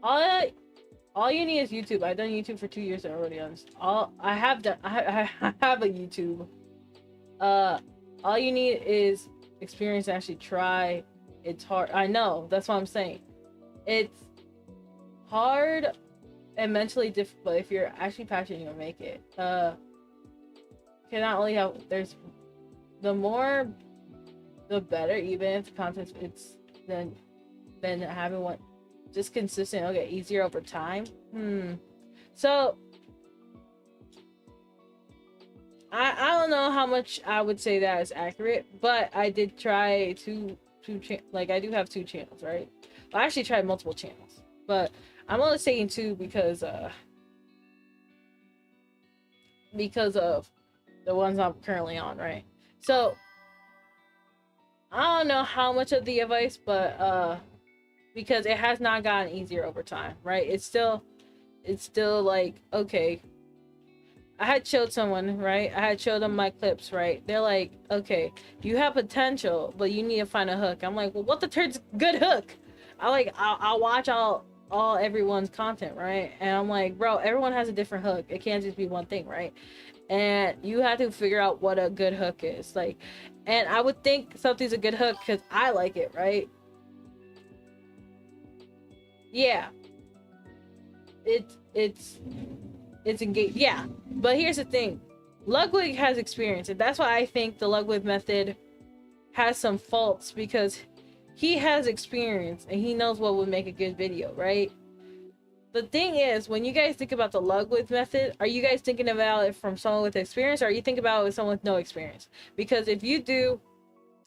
A: All you need is YouTube. I've done YouTube for 2 years already. I have a YouTube. All you need is experience to actually try. It's hard. I know. That's what I'm saying. It's hard and mentally difficult. If you're actually passionate, you'll make it. can not only have, there's the more the better, even if the content it's then having one just consistent, it'll get easier over time. So I don't know how much I would say that is accurate, but I did try like I do have 2 channels, right? Well, I actually tried multiple channels, but I'm only saying 2 because of the ones I'm currently on, right? So I don't know how much of the advice, but because it has not gotten easier over time, right? It's still like, okay, I had showed someone, right? I had showed them my clips, right? They're like, okay, you have potential, but you need to find a hook. I'm like, well, what the turd's good hook? I'll watch all everyone's content, right? And I'm like, bro, everyone has a different hook. It can't just be one thing, right? And you have to figure out what a good hook is, like. And I would think something's a good hook because I like it, right? Yeah, it's engaged, yeah. But here's the thing, Ludwig has experience, and that's why I think the Ludwig method has some faults, because he has experience and he knows what would make a good video, right? The thing is, when you guys think about the Ludwig method, are you guys thinking about it from someone with experience, or are you thinking about it with someone with no experience? Because if you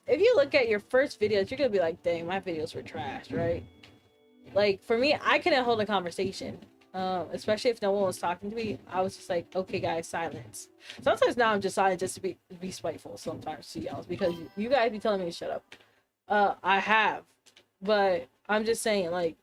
A: look at your first videos, you're gonna be like, dang, my videos were trash, right? Like, for me, I couldn't hold a conversation, especially if no one was talking to me. I was just like, okay, guys, silence. Sometimes now I'm just silent just to be spiteful sometimes to y'all, because you guys be telling me to shut up. I have, but I'm just saying, like,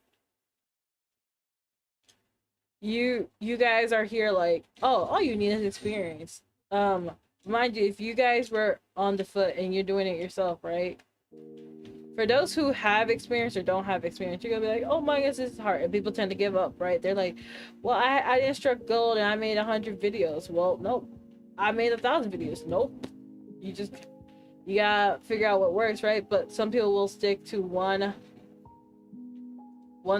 A: you guys are here like, oh, all you need is experience. Mind you, if you guys were on the foot and you're doing it yourself, right? For those who have experience or don't have experience, you're gonna be like, oh my goodness, this is hard. And people tend to give up, right? They're like, well, I didn't struck gold and I made 100 videos. Well, nope. I made 1,000 videos. Nope. You gotta figure out what works, right? But some people will stick to one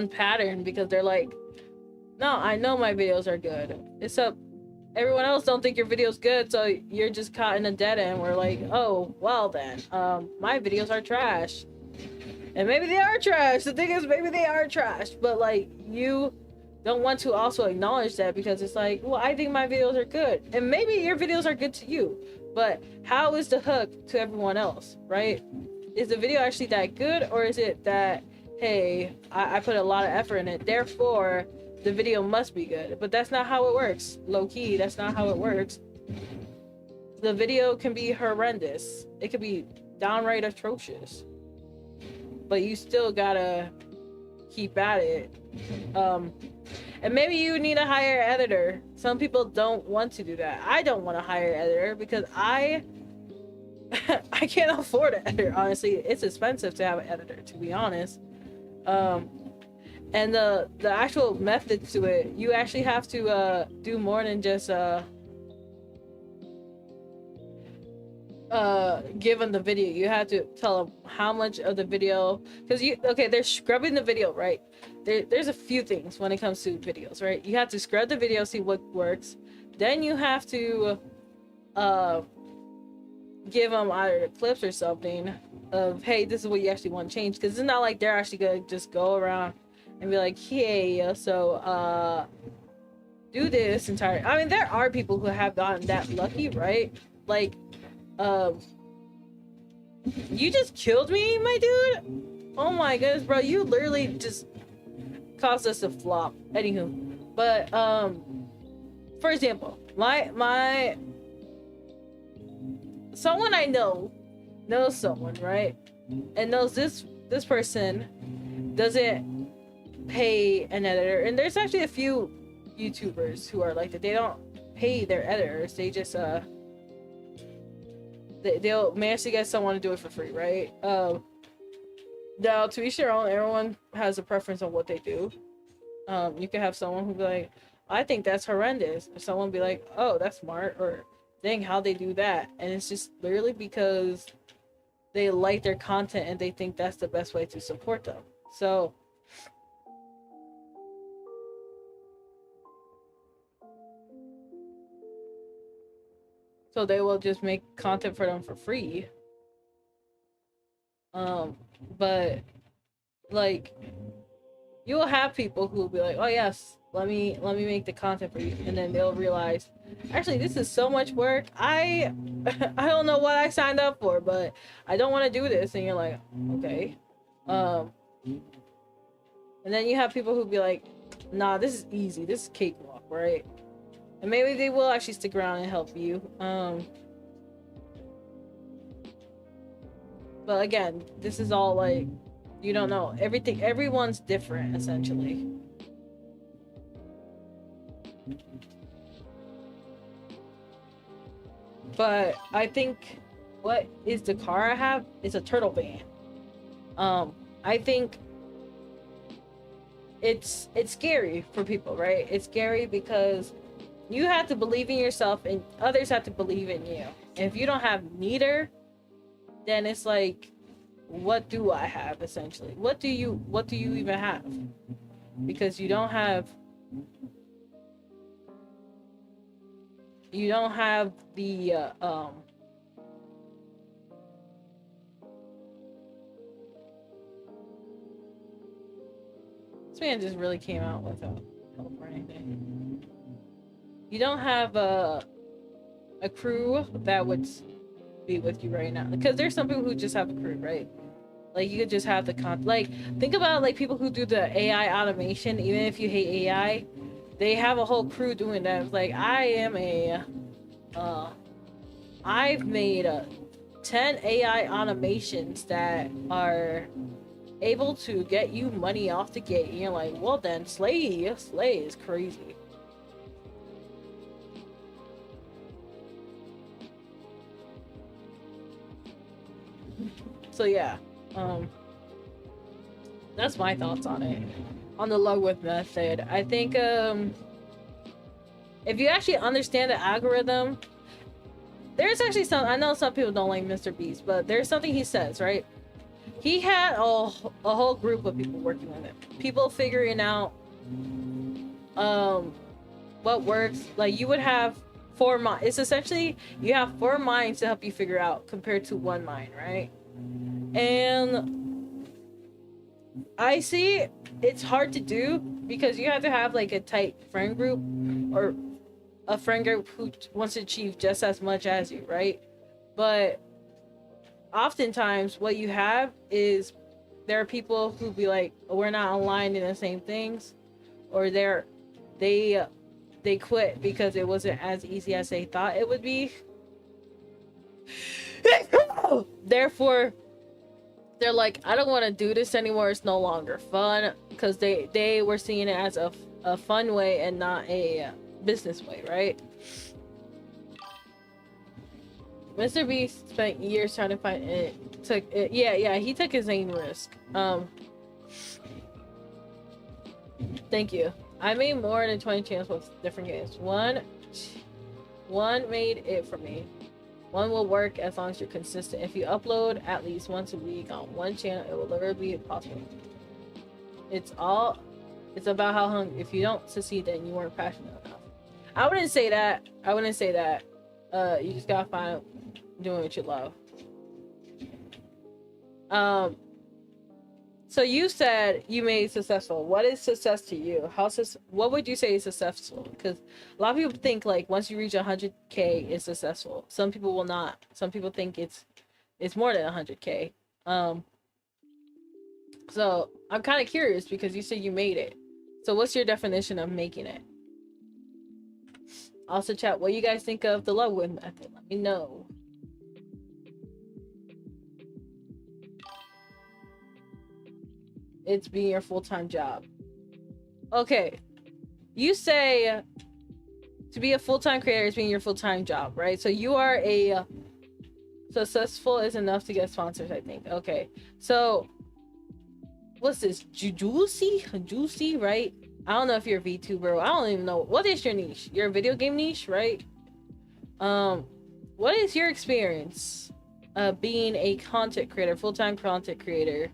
A: pattern because they're like, no, I know my videos are good. Except everyone else don't think your video's good, so you're just caught in a dead end. We're like, oh, well then, my videos are trash. And maybe they are trash. The thing is, maybe they are trash, but like, you don't want to also acknowledge that, because it's like, well, I think my videos are good, and maybe your videos are good to you, but how is the hook to everyone else, right? Is the video actually that good, or is it that, hey, I put a lot of effort in it, therefore the video must be good? But that's not how it works. Low-key, that's not how it works. The video can be horrendous. It could be downright atrocious, but you still gotta keep at it. And maybe you need a higher editor. Some people don't want to do that. I don't want a higher editor because I can't afford an editor, honestly. It's expensive to have an editor, to be honest. And the actual method to it, you actually have to do more than just give them the video. You have to tell them how much of the video, because they're scrubbing the video, right? There's a few things when it comes to videos, right? You have to scrub the video, see what works, then you have to give them either clips or something of, hey, this is what you actually want to change, because it's not like they're actually gonna just go around and be like, hey, so do this entire, I mean, there are people who have gotten that lucky, right? Like, you just killed me, my dude. Oh my goodness, bro, you literally just caused us to flop. Anywho, but for example, my someone I know knows someone, right? And knows this person doesn't pay an editor, and there's actually a few YouTubers who are like that. They don't pay their editors. They just they'll manage to get someone to do it for free, right? Now, to each their own, everyone has a preference on what they do. You can have someone who be like, I think that's horrendous, or someone be like, oh, that's smart, or dang, how they do that. And it's just literally because they like their content and they think that's the best way to support them. So so they will just make content for them for free. But like, you will have people who will be like, oh yes, let me make the content for you, and then they'll realize, actually, this is so much work. I don't know what I signed up for, but I don't want to do this. And you're like, okay. And then you have people who be like, nah, this is easy, this is cakewalk, right? And maybe they will actually stick around and help you. But again, this is all like, you don't know. Everyone's different, essentially. But I think what is the car I have is a turtle van. I think it's scary for people, right? It's scary because you have to believe in yourself and others have to believe in you. And if you don't have neither, then it's like, what do I have, essentially? What do you even have? Because you don't have the this man just really came out without help or anything. You don't have a crew that would be with you right now, because there's some people who just have a crew, right? Like, you could just have the like, think about like people who do the AI automation. Even if you hate AI, they have a whole crew doing that. It's like, I've made 10 AI automations that are able to get you money off the gate. And you're like, well then, slay is crazy. So yeah, that's my thoughts on it. On the logarithm method, I think if you actually understand the algorithm, there's actually some, I know some people don't like Mr. Beast, but there's something he says, right? He had a whole group of people working with it. People figuring out what works. Like, you would have 4 minds. It's essentially, you have 4 minds to help you figure out compared to 1 mind, right? And I see it's hard to do because you have to have like a tight friend group, or a friend group who wants to achieve just as much as you, right? But oftentimes what you have is there are people who be like, oh, we're not aligned in the same things, or they quit because it wasn't as easy as they thought it would be. Therefore, they're like, I don't want to do this anymore, it's no longer fun, because they were seeing it as a fun way and not a business way, right? Mr. Beast spent years trying to find it. He took his own risk. Thank you. I made more than 20 channels with different games. One made it for me. One will work as long as you're consistent. If you upload at least once a week on one channel, it will literally be possible. It's about how hungry. If you don't succeed, then you weren't passionate enough. I wouldn't say that. You just gotta find doing what you love. So you said you made it successful. What is success to you? What would you say is successful? Because a lot of people think like once you reach 100K it's successful. Some people will not. Some people think it's more than 100K. So I'm kind of curious because you said you made it. So what's your definition of making it? Also chat, what you guys think of the logarithm method? Let me know. It's being your full-time job. Okay, you say to be a full-time creator is being your full-time job, right? So you are a successful is enough to get sponsors, I think. Okay, so what's this? Juicy, right? I don't know if you're a VTuber. I don't even know. What is your niche? You're a video game niche, right? What is your experience being a content creator, full-time content creator?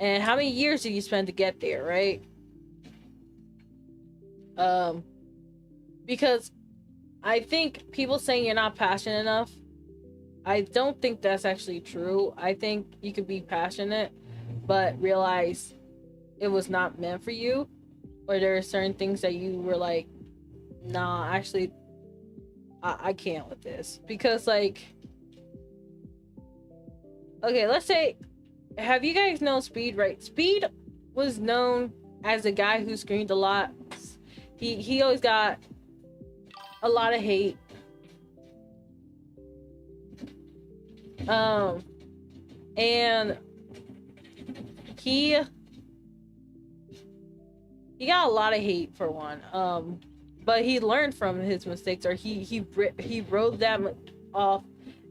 A: And how many years did you spend to get there, right? Because I think people saying you're not passionate enough, I don't think that's actually true. I think you could be passionate, but realize it was not meant for you, or there are certain things that you were like, nah, actually, I can't with this. Because, like, okay, let's say, have you guys known Speed, right? Speed was known as a guy who screamed a lot. He always got a lot of hate. And he got a lot of hate for one. But he learned from his mistakes, or he rode them off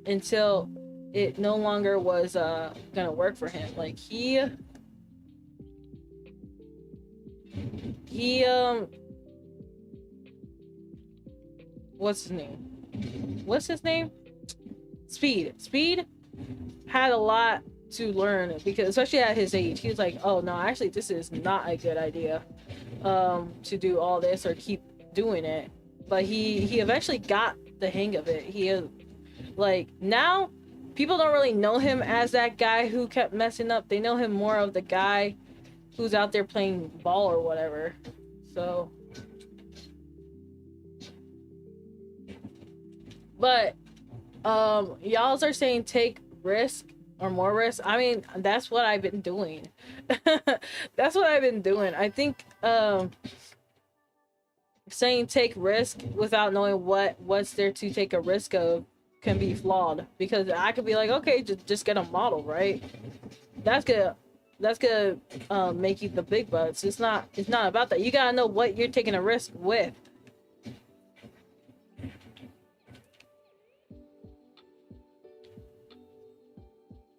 A: until it no longer was gonna work for him. Like he what's his name? Speed had a lot to learn, because especially at his age, he was like, oh no, actually this is not a good idea to do all this or keep doing it. But he eventually got the hang of it. He like, now people don't really know him as that guy who kept messing up. They know him more of the guy who's out there playing ball or whatever. So, but y'all are saying take risk or more risk. I mean, that's what I've been doing. That's what I've been doing. I think saying take risk without knowing what's there to take a risk of can be flawed, because I could be like, okay, just get a model, right? That's gonna make you the big bucks. It's not about that. You gotta know what you're taking a risk with.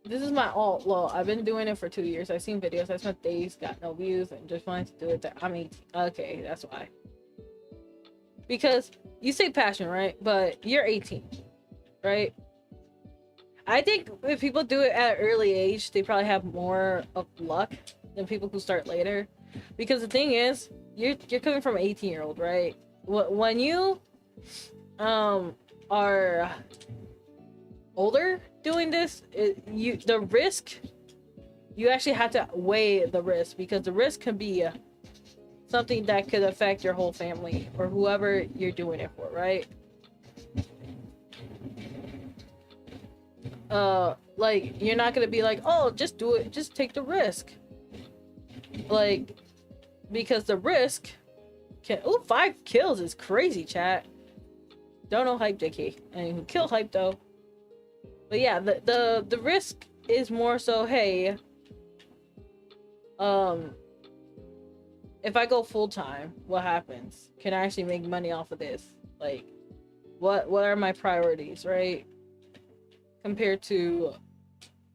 A: This is my alt low. I've been doing it for 2 years. I've seen videos. I spent days, got no views, and just wanted to do it. I mean, okay, that's why. Because you say passion, right? But you're 18, right? I think if people do it at an early age, they probably have more of luck than people who start later. Because the thing is, you're coming from an 18-year-old, right? When you are older doing this, the risk, you actually have to weigh the risk, because the risk can be something that could affect your whole family or whoever you're doing it for, right? Like, you're not gonna be like, oh, just do it, just take the risk, like, because the risk can— oh, 5 kills is crazy, chat. Don't know hype, JK, and who kill hype though. But yeah, the risk is more so, hey, if I go full time, what happens? Can I actually make money off of this? Like, what are my priorities, right? Compared to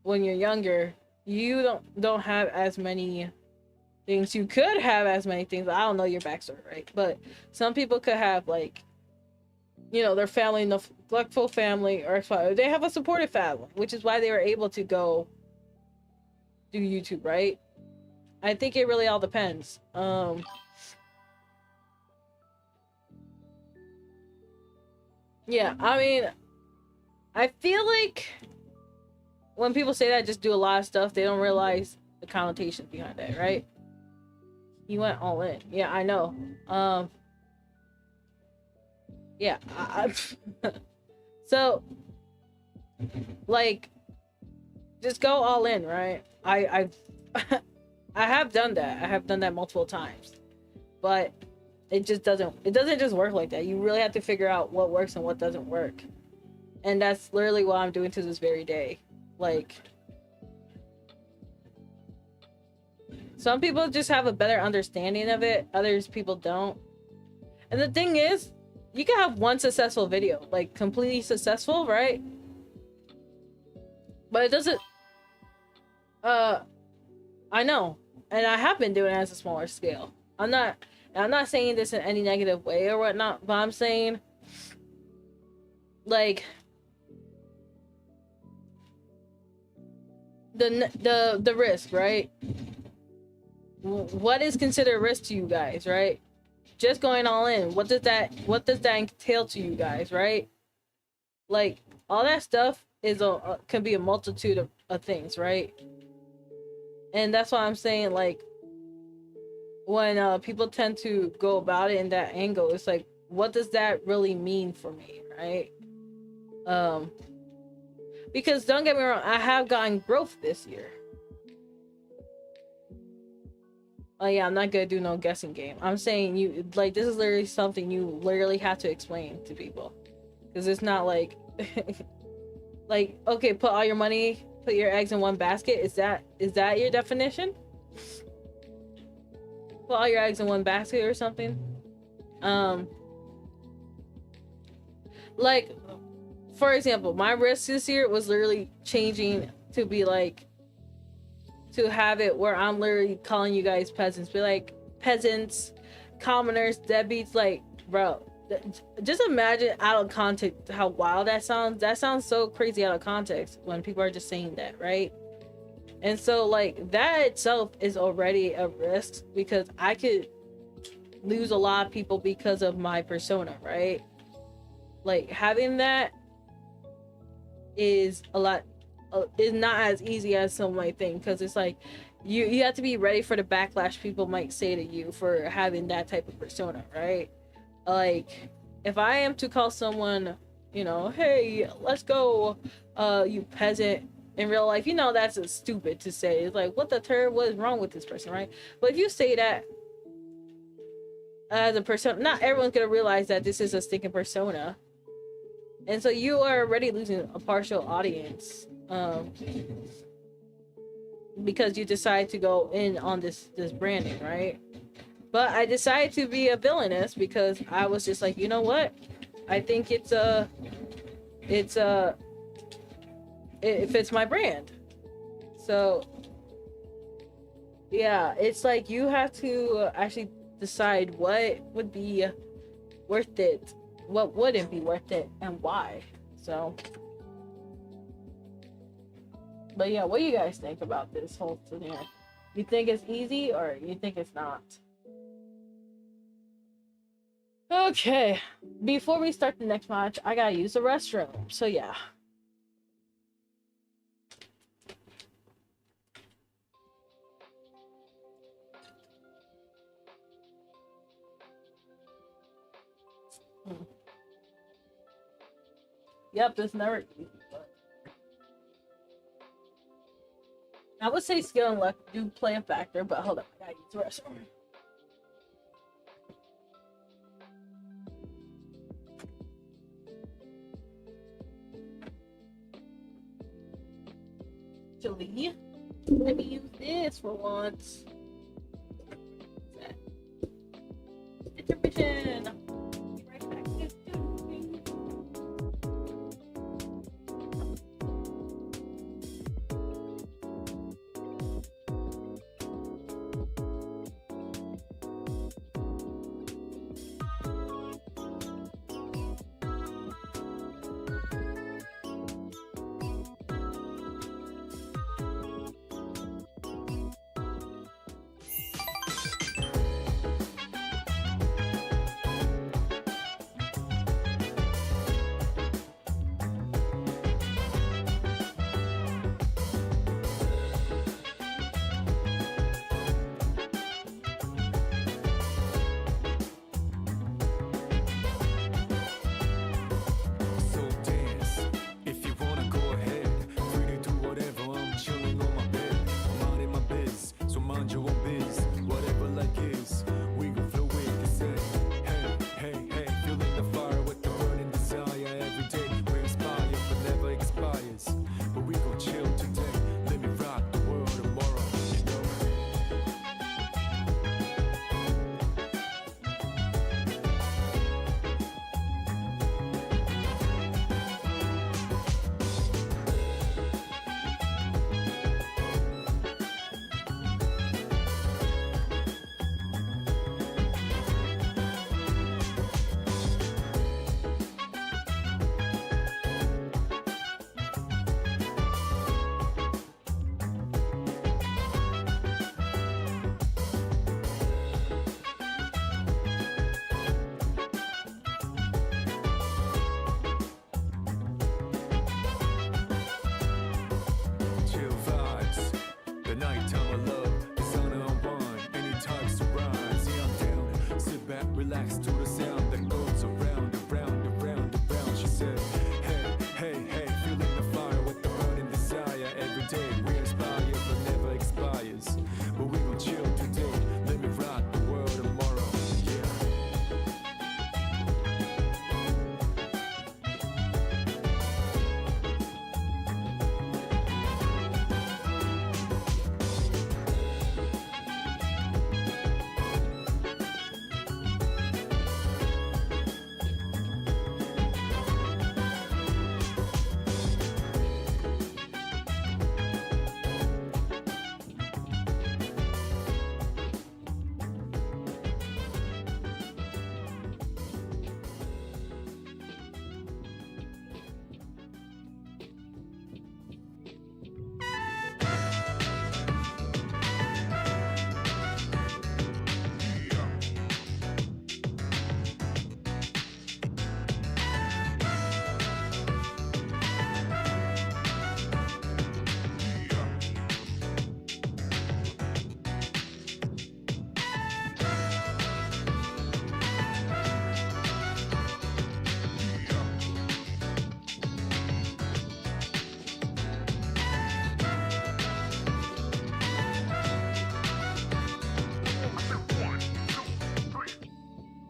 A: when you're younger, you don't have as many things. You could have as many things. I don't know your backstory, right? But some people could have, like, you know, their family, neglectful family, or they have a supportive family, which is why they were able to go do YouTube, right? I think it really all depends. Yeah, I mean, I feel like when people say that, just do a lot of stuff, they don't realize the connotations behind that, right? You went all in. Yeah, I know. Yeah, so, like, just go all in, right? I have done that. I have done that multiple times, but it doesn't just work like that. You really have to figure out what works and what doesn't work, and that's literally what I'm doing to this very day. Like, some people just have a better understanding of it, others people don't. And the thing is, you can have one successful video, like completely successful, right? But it doesn't, I know, and I have been doing it at a smaller scale. I'm not saying this in any negative way or whatnot, but I'm saying, like, the risk, right? What is considered risk to you guys, right? just going all in. What does that entail to you guys, right? Like all that stuff is can be a multitude of things, right? And that's why I'm saying, like, when people tend to go about it in that angle, it's like, what does that really mean for me, right? Because don't get me wrong, I have gotten growth this year. Oh yeah, I'm not gonna do no guessing game. I'm saying, you like, this is literally something you literally have to explain to people, because it's not like like, okay, put all your money, put your eggs in one basket. Is that your definition? Put all your eggs in one basket or something? Like, for example, my risk this year was literally changing to be like, to have it where I'm literally calling you guys peasants. Be like, peasants, commoners, deadbeats. Like, bro, just imagine out of context how wild that sounds. That sounds so crazy out of context when people are just saying that, right? And so, like, that itself is already a risk, because I could lose a lot of people because of my persona, right? Like, having that is a lot, is not as easy as some might think, because it's like you have to be ready for the backlash people might say to you for having that type of persona, right? Like, if I am to call someone, you know, hey, let's go, you peasant, in real life, you know, that's a stupid to say. It's like, what the turd, what is wrong with this person, right? But if you say that as a persona, not everyone's gonna realize that this is a stinking persona, and so you are already losing a partial audience, because you decide to go in on this branding, right? But I decided to be a villainess because I was just like, you know what, I think it fits my brand. So yeah, it's like you have to actually decide what would be worth it, what wouldn't be worth it, and why. So, but yeah, what do you guys think about this whole scenario? You think it's easy, or you think it's not? Okay, before we start the next match, I gotta use the restroom. So yeah. Yep, it's never easy, but I would say skill and luck do play a factor, but hold up, I gotta use the restroom. Actually, let me use this for once. Intermission. Be right back.
B: relax to the sound that goes around, around, around, around. She said, hey, hey, hey, feeling the fire with the burning desire. Every day we inspire, but never expires. But we will chill today, let me rock the world tomorrow. Yeah.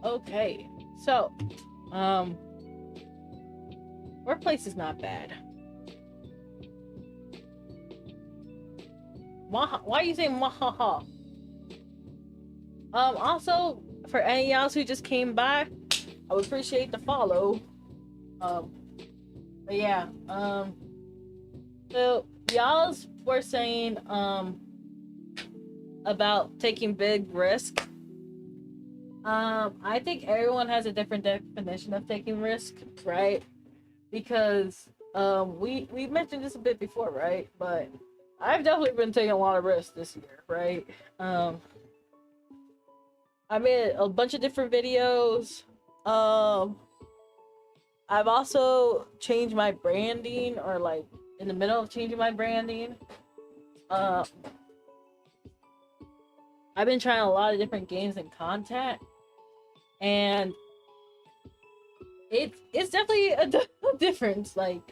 A: Okay, so, workplace is not bad. Why are you saying wahaha? Also, for any y'all who just came by, I would appreciate the follow. But yeah, so y'all were saying, about taking big risk. I think everyone has a different definition of taking risk, right? Because we mentioned this a bit before, right? But I've definitely been taking a lot of risks this year, right? I made a bunch of different videos. I've also changed my branding, or like in the middle of changing my branding. I've been trying a lot of different games and content. And it's definitely a difference. Like,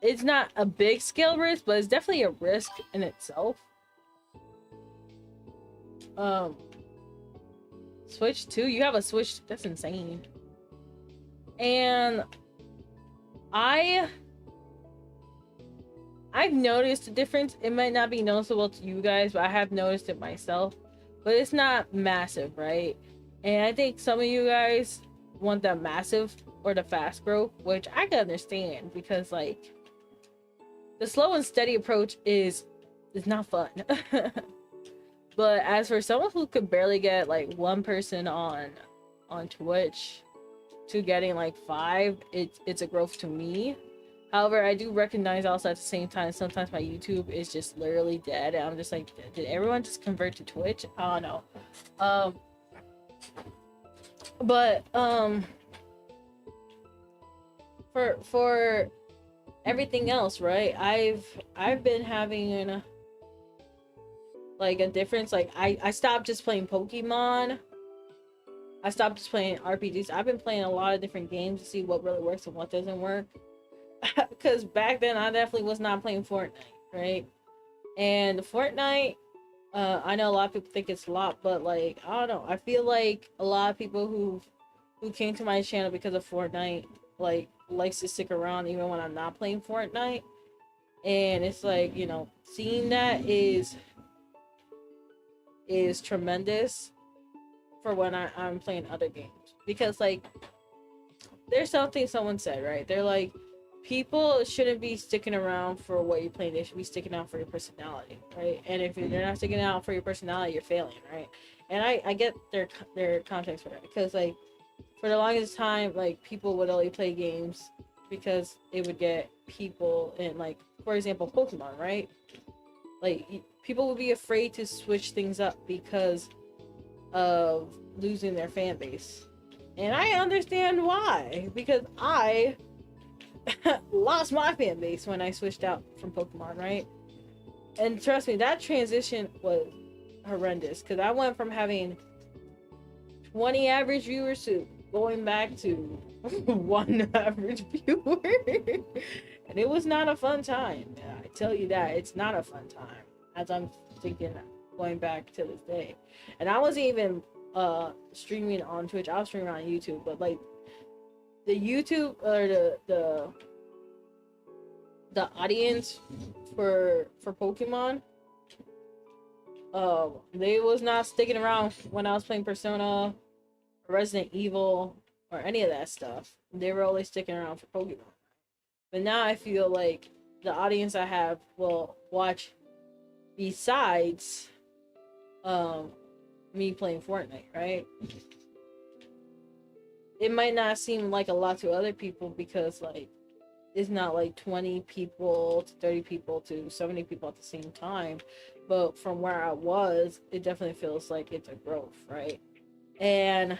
A: it's not a big scale risk, but it's definitely a risk in itself. Switch 2, you have a Switch, that's insane. And I've noticed a difference. It might not be noticeable to you guys, but I have noticed it myself. But it's not massive, right? And I think some of you guys want the massive or the fast growth, which I can understand, because like the slow and steady approach is not fun. But as for someone who could barely get like one person on Twitch to getting like 5, it's a growth to me. However, I do recognize also at the same time, sometimes my YouTube is just literally dead. And I'm just like, did everyone just convert to Twitch? I don't know. But for everything else, right? I've been having like a difference. Like I stopped just playing Pokemon. I stopped just playing RPGs. I've been playing a lot of different games to see what really works and what doesn't work. Because back then I definitely was not playing Fortnite, right? And Fortnite, I know a lot of people think it's a lot, but like, I don't know, I feel like a lot of people who came to my channel because of Fortnite like likes to stick around even when I'm not playing Fortnite. And it's like, you know, seeing that is tremendous for when I'm playing other games. Because like, there's something someone said, right? They're like, people shouldn't be sticking around for what you're playing. They should be sticking out for your personality, right? And if they're not sticking out for your personality, you're failing, right? And I get their context for that, because like for the longest time, like people would only play games because it would get people in, like, for example, Pokemon, right? Like people would be afraid to switch things up because of losing their fan base. And I understand why, because I lost my fan base when I switched out from Pokemon, right? And trust me, that transition was horrendous, because I went from having 20 average viewers to going back to one average viewer. And it was not a fun time. I tell you that, it's not a fun time. As I'm thinking, going back to this day. And I wasn't even streaming on Twitch, I was streaming on YouTube, but like the YouTube or the audience for Pokemon, they was not sticking around when I was playing Persona, Resident Evil, or any of that stuff. They were always sticking around for Pokemon. But now I feel like the audience I have will watch besides me playing Fortnite, right? It might not seem like a lot to other people because like it's not like 20 people to 30 people to 70 people at the same time, but from where I was, it definitely feels like it's a growth, right? And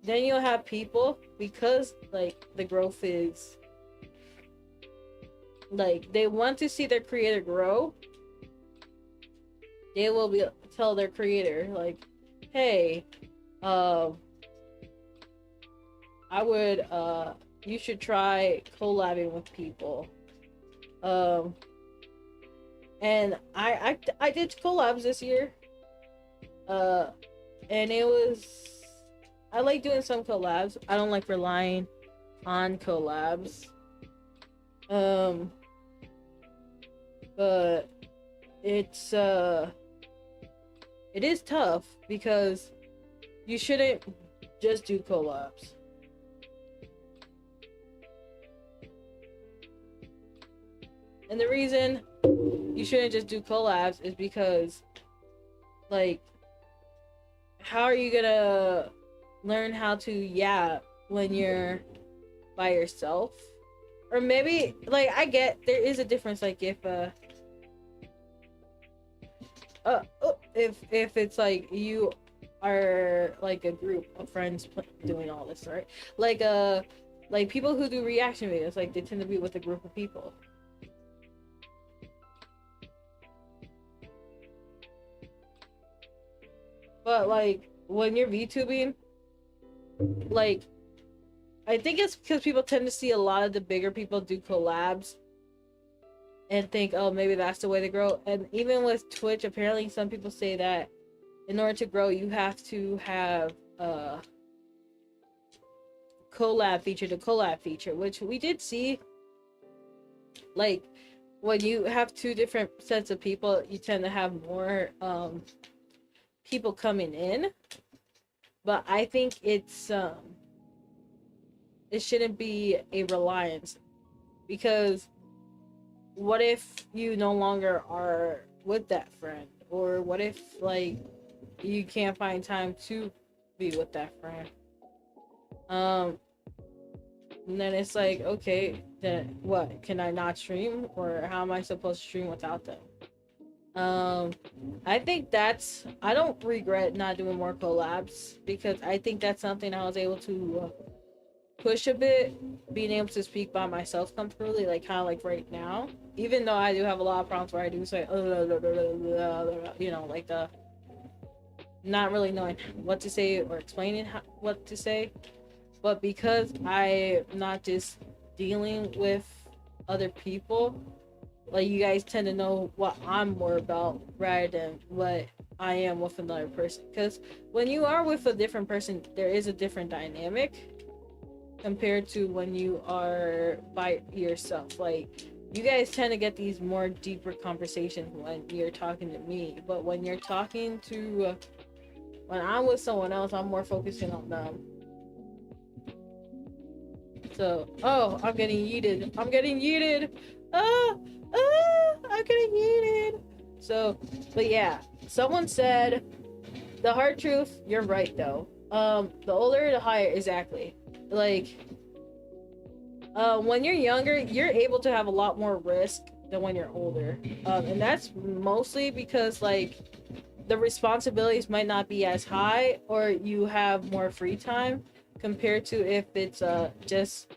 A: then you'll have people, because like the growth is like they want to see their creator grow, they will be tell their creator like, hey, I would you should try collabing with people. And I did collabs this year. And it was, I like doing some collabs. I don't like relying on collabs. But it's it is tough because you shouldn't just do collabs. And the reason you shouldn't just do collabs is because, like, how are you gonna learn how to yap when you're by yourself? Or maybe, like, I get there is a difference, like, if it's like you are like a group of friends doing all this, right? Like people who do reaction videos, like they tend to be with a group of people. But like when you're VTubing, like I think it's because people tend to see a lot of the bigger people do collabs and think, oh, maybe that's the way to grow. And even with Twitch, apparently some people say that in order to grow, you have to have a collab feature, the collab feature, which we did see. Like when you have two different sets of people, you tend to have more people coming in. But I think it's it shouldn't be a reliance, because what if you no longer are with that friend, or what if like you can't find time to be with that friend? And then it's like, okay, then what, can I not stream, or how am I supposed to stream without them? I think that's, I don't regret not doing more collabs, because I think that's something I was able to push a bit, being able to speak by myself comfortably, like kind of like right now, even though I do have a lot of problems where I do say you know, like the not really knowing what to say or explaining what to say. But because I'm not just dealing with other people, like you guys tend to know what I'm more about rather than what I am with another person. Because when you are with a different person, there is a different dynamic compared to when you are by yourself. Like you guys tend to get these more deeper conversations when you're talking to me, but when you're talking to when I'm with someone else, I'm more focusing on them. So, oh, I'm getting yeeted. I'm getting yeeted. I'm getting yeeted. So, but yeah, someone said the hard truth. You're right though. The older the higher, exactly. Like, when you're younger, you're able to have a lot more risk than when you're older. And that's mostly because like the responsibilities might not be as high, or you have more free time compared to if it's just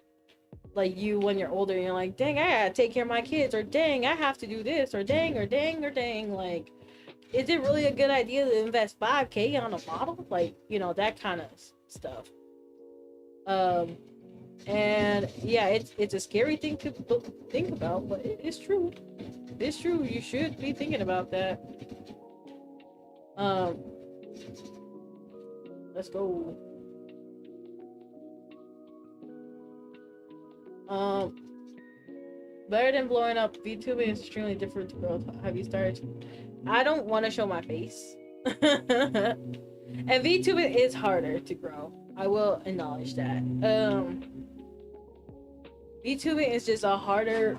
A: like you when you're older and you're like, dang, I gotta take care of my kids, or dang, I have to do this, or dang, or dang, or dang. Like is it really a good idea to invest 5K on a model? Like, you know, that kind of stuff. And yeah, it's a scary thing to think about, but it is true. It's true. You should be thinking about that. Let's go. Better than blowing up. VTuber is extremely different to growth. Have you started? I don't want to show my face. And VTuber is harder to grow. I will acknowledge that. VTuber is just a harder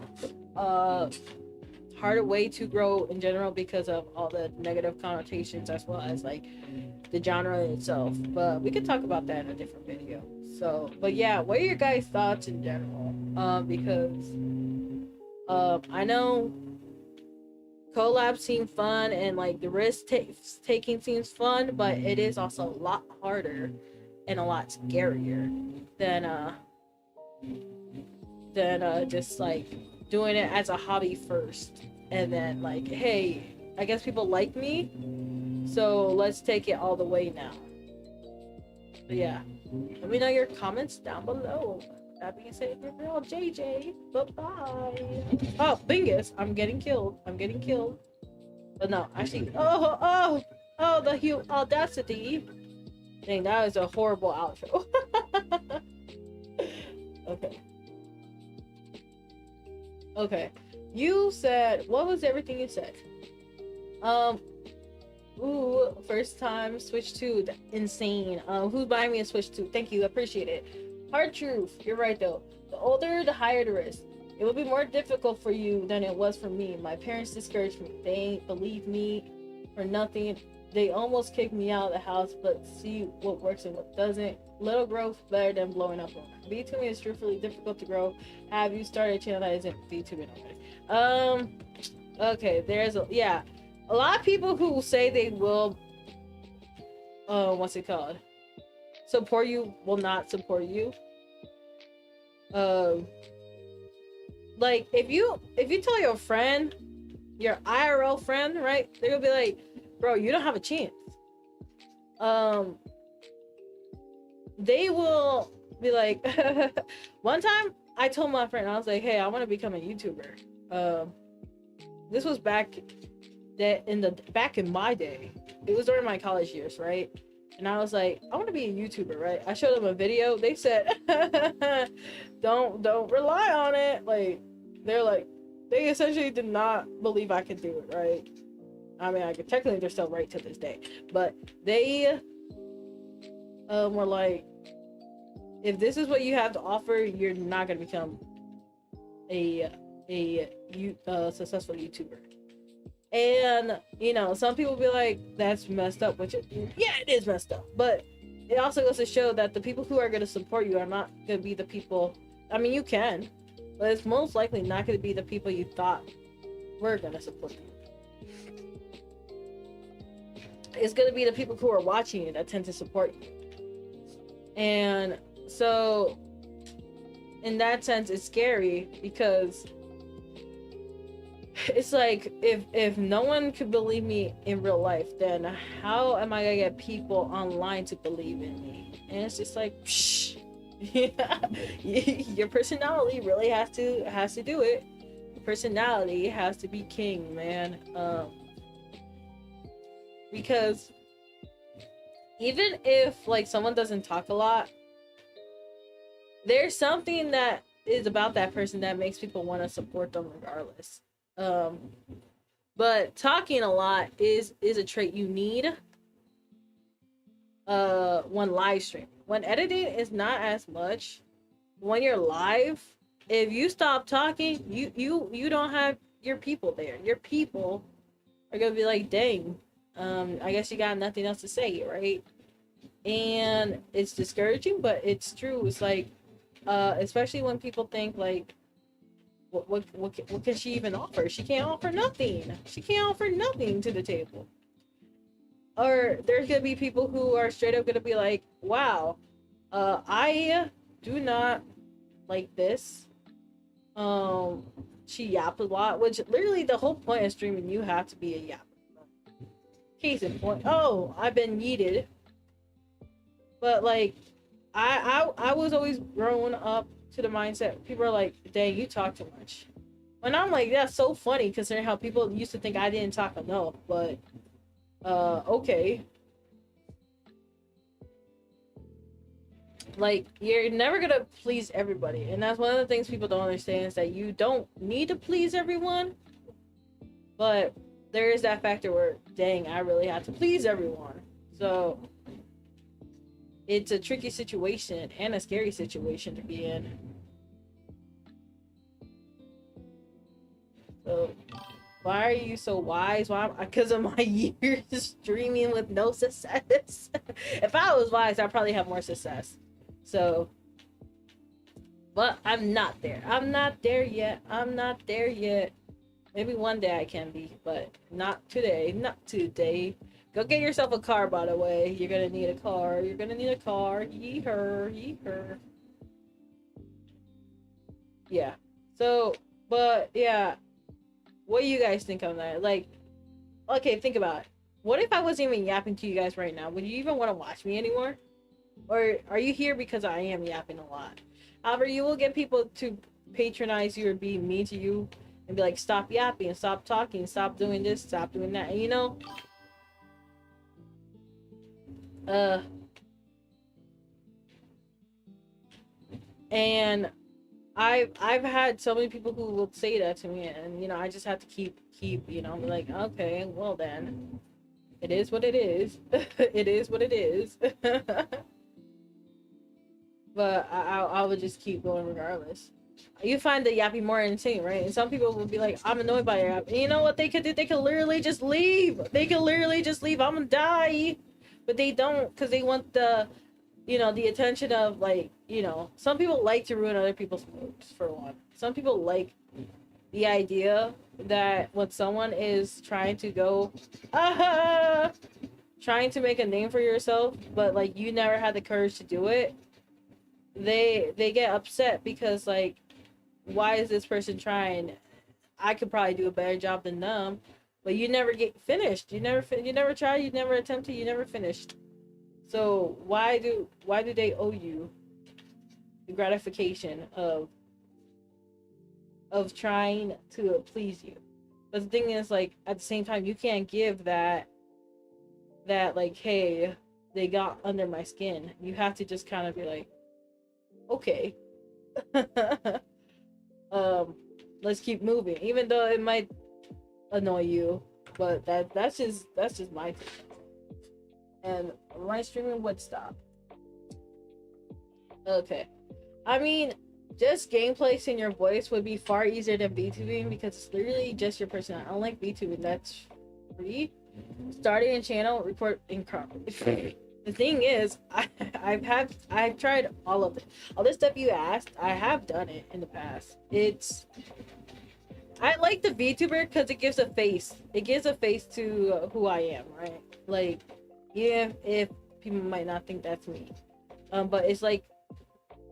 A: way to grow in general because of all the negative connotations as well as like the genre itself. But we could talk about that in a different video. So, but yeah, what are your guys' thoughts in general? Because I know collabs seem fun and like the risk taking seems fun, but it is also a lot harder and a lot scarier than just like doing it as a hobby first and then like, hey, I guess people like me, so let's take it all the way now. But yeah, let me know your comments down below. That being said, your girl JJ, bye-bye. Oh, Bingus, I'm getting killed. But no, actually, the audacity. Dang, that was a horrible outro. Okay. You said, what was everything you said? Ooh, first time Switch 2, insane. Who's buying me a Switch 2? Thank you, appreciate it. Hard truth, you're right though. The older, the higher the risk. It will be more difficult for you than it was for me. My parents discouraged me. They ain't believe me for nothing. They almost kicked me out of the house, but see what works and what doesn't. Little growth better than blowing up. VTubing is truthfully difficult to grow. Have you started a channel that isn't VTubing already? Okay, there's a lot of people who say they will what's it called? Support you will not support you. Like if you tell your friend, your IRL friend, right? They're gonna be like, bro, you don't have a chance. They will be like, one time I told my friend, I was like, hey, I want to become a YouTuber. This was back in my day. It was during my college years, right? And I was like, I want to be a YouTuber, right? I showed them a video. They said, don't rely on it. Like, they're like, they essentially did not believe I could do it, right? I mean, technically they're still right to this day, but they were like, if this is what you have to offer, you're not gonna become a successful YouTuber. And you know, some people be like, that's messed up, which yeah, it is messed up, but it also goes to show that the people who are going to support you are not going to be the people. I mean, you can, but it's most likely not going to be the people you thought were going to support you. It's going to be the people who are watching you that tend to support you. And so in that sense, it's scary because it's like, if no one could believe me in real life, then how am I gonna get people online to believe in me? And it's just like, psh, yeah, your personality really has to do it. Your personality has to be king, man. Because even if like someone doesn't talk a lot, there's something that is about that person that makes people want to support them regardless. But talking a lot is a trait you need when live streaming. When editing is not as much. When you're live, if you stop talking, you don't have your people there. Your people are gonna be like, dang, I guess you got nothing else to say, right? And it's discouraging, but it's true. It's like, especially when people think like, what can she even offer? She can't offer nothing. She can't offer nothing to the table. Or there's gonna be people who are straight up gonna be like, wow, I do not like this. She yapped a lot, which literally the whole point of streaming, you have to be a yapper. Case in point. Oh, I've been yeeted. But like, I was always grown up to the mindset. People are like, "Dang, you talk too much." And I'm like, that's so funny considering how people used to think I didn't talk enough. But okay. Like, you're never gonna please everybody, and that's one of the things people don't understand is that you don't need to please everyone. But there is that factor where, dang, I really have to please everyone. So it's a tricky situation and a scary situation to be in. So why are you so wise? Why? Because of my years streaming with no success. If I was wise, I'd probably have more success. So, but I'm not there. I'm not there yet. I'm not there yet. Maybe one day I can be, but not today. Not today. Go get yourself a car, by the way. You're gonna need a car. You're gonna need a car. Yee her. Yee her. Yeah. So, but yeah. What do you guys think on that? Like, okay, think about it. What if I wasn't even yapping to you guys right now? Would you even want to watch me anymore? Or are you here because I am yapping a lot? However, you will get people to patronize you or be mean to you and be like, stop yapping, stop talking, stop doing this, stop doing that. And you know, and I've had so many people who will say that to me, and you know, I just have to keep you know, I'm like, okay, well then, it is what it is. It is what it is. But I would just keep going regardless. You find the yapping more insane, right? And some people will be like, I'm annoyed by your yap. And you know what they could do? They could literally just leave. They could literally just leave. I'm gonna die. But they don't, because they want the, you know, the attention of, like, you know, some people like to ruin other people's moods, for one. Some people like the idea that when someone is trying to go, trying to make a name for yourself, but, like, you never had the courage to do it, they get upset because, like, why is this person trying? I could probably do a better job than them, but you never get finished. You never try, you never attempted, you never finished. So why do they owe you the gratification of trying to please you? But the thing is, like, at the same time, you can't give that like, hey, they got under my skin. You have to just kind of be like, okay. Let's keep moving, even though it might annoy you, but that's just my take. And my streaming would stop. Okay, I mean, just gameplay in your voice would be far easier than VTubing because it's literally just your personality. Unlike VTubing, that's free. Starting a channel, report in The thing is, I've tried all of it. All this stuff you asked, I have done it in the past. I like the VTuber because it gives a face. It gives a face to who I am, right? Like, even if people might not think that's me. But it's like,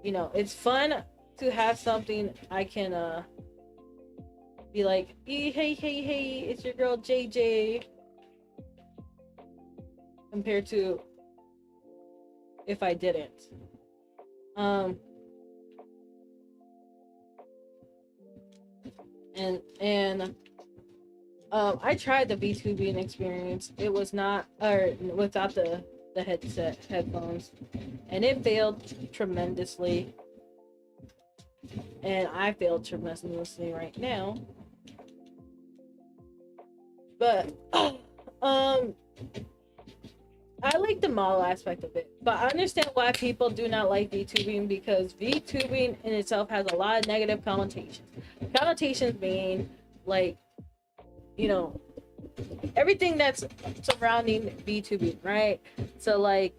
A: you know, it's fun to have something I can be like, hey, it's your girl JJ. Compared to if I didn't. I tried the VTubing experience. It was not, or without the headphones, and it failed tremendously. And I failed tremendously right now. But I like the model aspect of it, but I understand why people do not like VTubing, because VTubing in itself has a lot of negative connotations. Connotations being, like, you know, everything that's surrounding VTubing, right? So, like,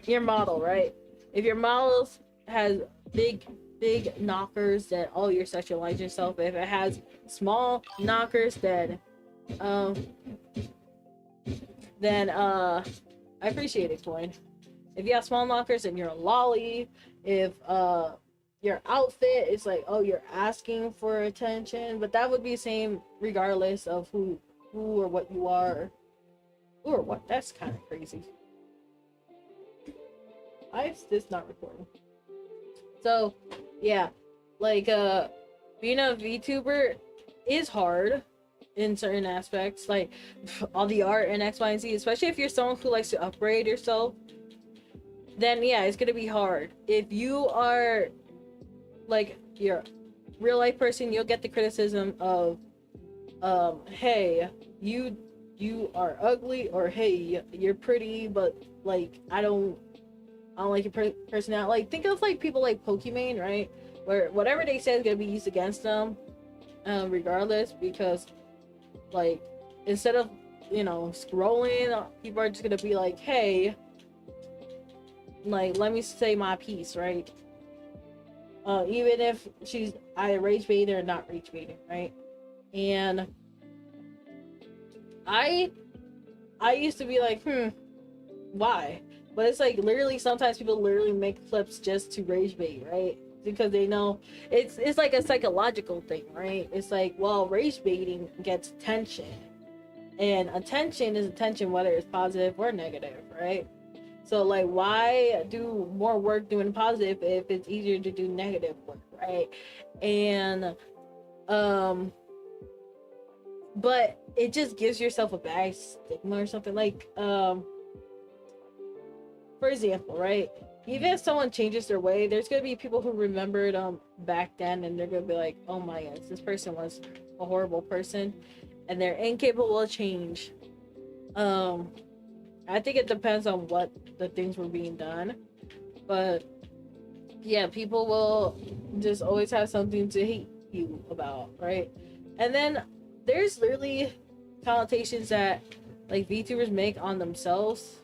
A: your model, right? If your model has big knockers, then, oh, you're sexualizing yourself. If it has small knockers, then I appreciate it, coin. If you have small knockers, then you're a lolly. If your outfit is like, oh, you're asking for attention, but that would be the same regardless of who or what you are. Or what? That's kind of crazy. Why is this not recording? So, yeah, like being a VTuber is hard in certain aspects, like all the art and X, Y, and Z. Especially if you're someone who likes to upgrade yourself, then yeah, it's gonna be hard. If you are like you're a real life person, you'll get the criticism of, hey, you are ugly, or hey, you're pretty, but like I don't like your personality. Like, think of like people like Pokimane, right? Where whatever they say is gonna be used against them, regardless, because like instead of, you know, scrolling, people are just gonna be like, hey, like, let me say my piece, right? Even if she's either rage baiting or not rage baiting, right? And I used to be like, why? But it's like literally sometimes people literally make clips just to rage bait, right? Because they know it's like a psychological thing, right? It's like, well, rage baiting gets attention, and attention is attention whether it's positive or negative, right? So like, why do more work doing positive if it's easier to do negative work, right? And but it just gives yourself a bad stigma or something. Like for example, right, even if someone changes their way, there's gonna be people who remembered back then, and they're gonna be like, oh my goodness, this person was a horrible person, and they're incapable of change. I think it depends on what the things were being done, but yeah, people will just always have something to hate you about, right? And then there's literally connotations that like VTubers make on themselves,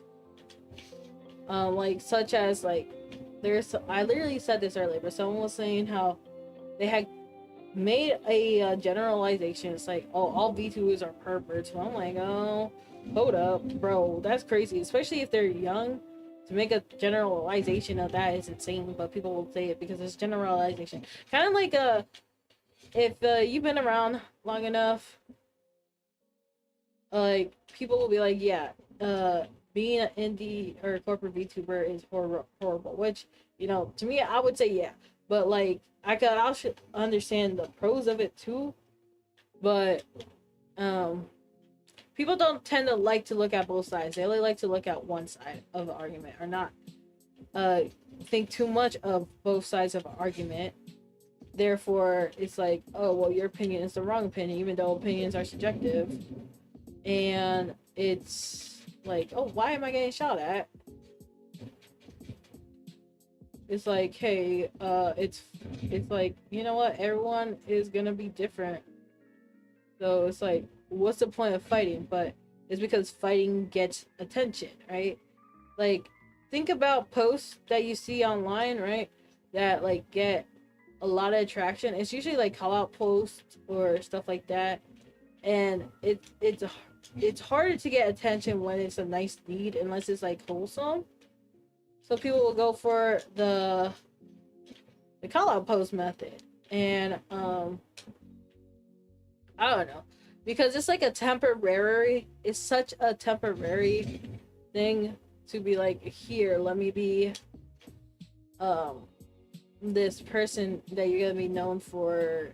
A: like such as like I literally said this earlier, but someone was saying how they had made a generalization. It's like, oh, all VTubers are perverts. So I'm like, oh, hold up, bro, that's crazy. Especially if they're young, to make a generalization of that is insane. But people will say it because it's generalization. Kind of like if you've been around long enough, like people will be like, yeah, being an indie or corporate VTuber is horrible. Which, you know, to me, I would say yeah. But like, I could also understand the pros of it too. But people don't tend to like to look at both sides. They only like to look at one side of the argument, or not think too much of both sides of an argument. Therefore, it's like, oh, well, your opinion is the wrong opinion, even though opinions are subjective. And it's like, oh, why am I getting shot at? It's like, hey, it's like, you know what? Everyone is gonna be different. So it's like, what's the point of fighting? But it's because fighting gets attention, right? Like, think about posts that you see online, right? That like get a lot of attraction. It's usually like call out posts or stuff like that. And it's harder to get attention when it's a nice deed, unless it's like wholesome. So people will go for the call out post method. And I don't know, because it's like it's such a temporary thing to be like, here, let me be this person that you're gonna be known for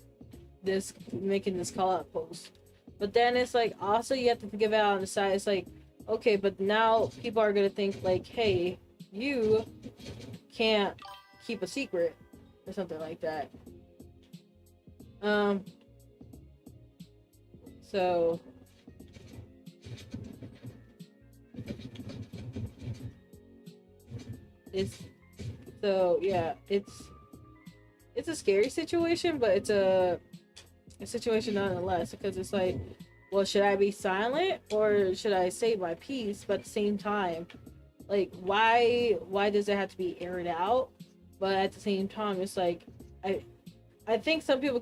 A: this, making this call out post. But then it's like, also you have to think about it on the side. It's like, okay, but now people are gonna think like, hey, you can't keep a secret or something like that. So it's a scary situation, but it's a situation nonetheless, because it's like, well, should I be silent or should I say my piece? But at the same time, like, why does it have to be aired out? But at the same time, it's like, I think some people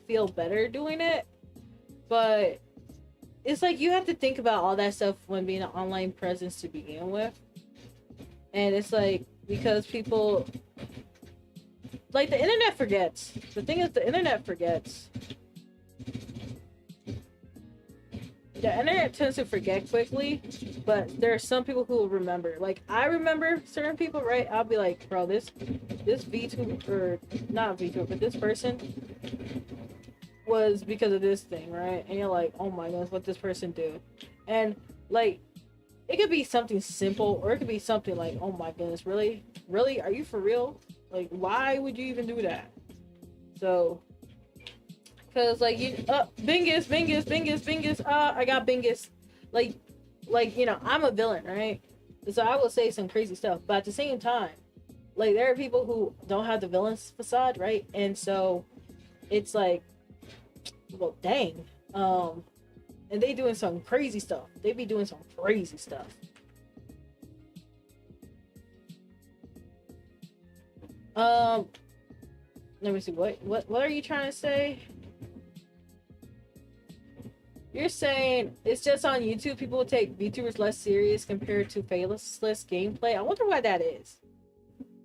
A: feel better doing it, but it's like, you have to think about all that stuff when being an online presence to begin with. And it's like, because people, like, the internet forgets. The thing is, the internet forgets. the internet tends to forget quickly, but there are some people who will remember. Like, I remember certain people, right? I'll be like, bro, this VTuber, or not VTuber, but this person was because of this thing, right? And you're like, oh my goodness, what this person do? And like, it could be something simple, or it could be something like, oh my goodness, really? Really? Are you for real? Like, why would you even do that? So, cause like you, Bingus, I got Bingus. Like, you know, I'm a villain, right? So I will say some crazy stuff, but at the same time, like, there are people who don't have the villain's facade, right? And so, it's like, well, dang, and they doing some crazy stuff. They be doing some crazy stuff. Let me see, what are you trying to say? You're saying it's just on YouTube people take VTubers less serious compared to faceless gameplay. I wonder why that is.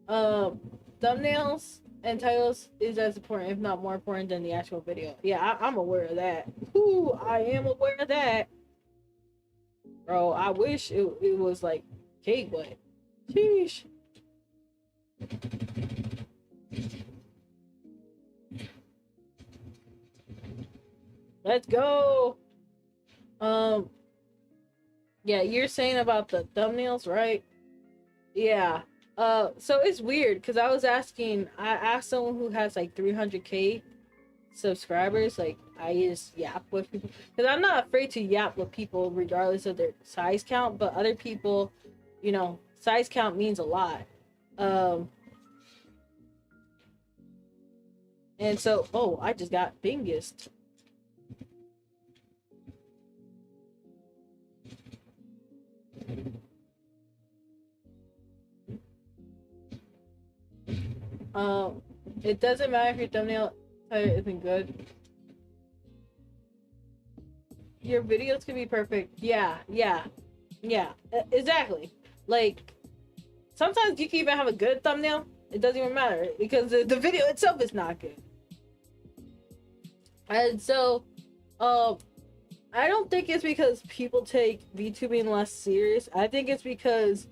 A: Thumbnails and titles is as important, if not more important, than the actual video. Yeah, I'm aware of that. Ooh, I am aware of that. Bro, I wish it was like cake, but sheesh. Let's go. Yeah, you're saying about the thumbnails, right? Yeah. So it's weird because I asked someone who has like 300k subscribers, like, I just yap with people because I'm not afraid to yap with people regardless of their size count, but other people, you know, size count means a lot. And so, oh, I just got Bingest. It doesn't matter if your thumbnail title isn't good. Your videos can be perfect. Yeah, exactly. Like, sometimes you can even have a good thumbnail. It doesn't even matter because the video itself is not good. And so, I don't think it's because people take VTubing less serious. I think it's because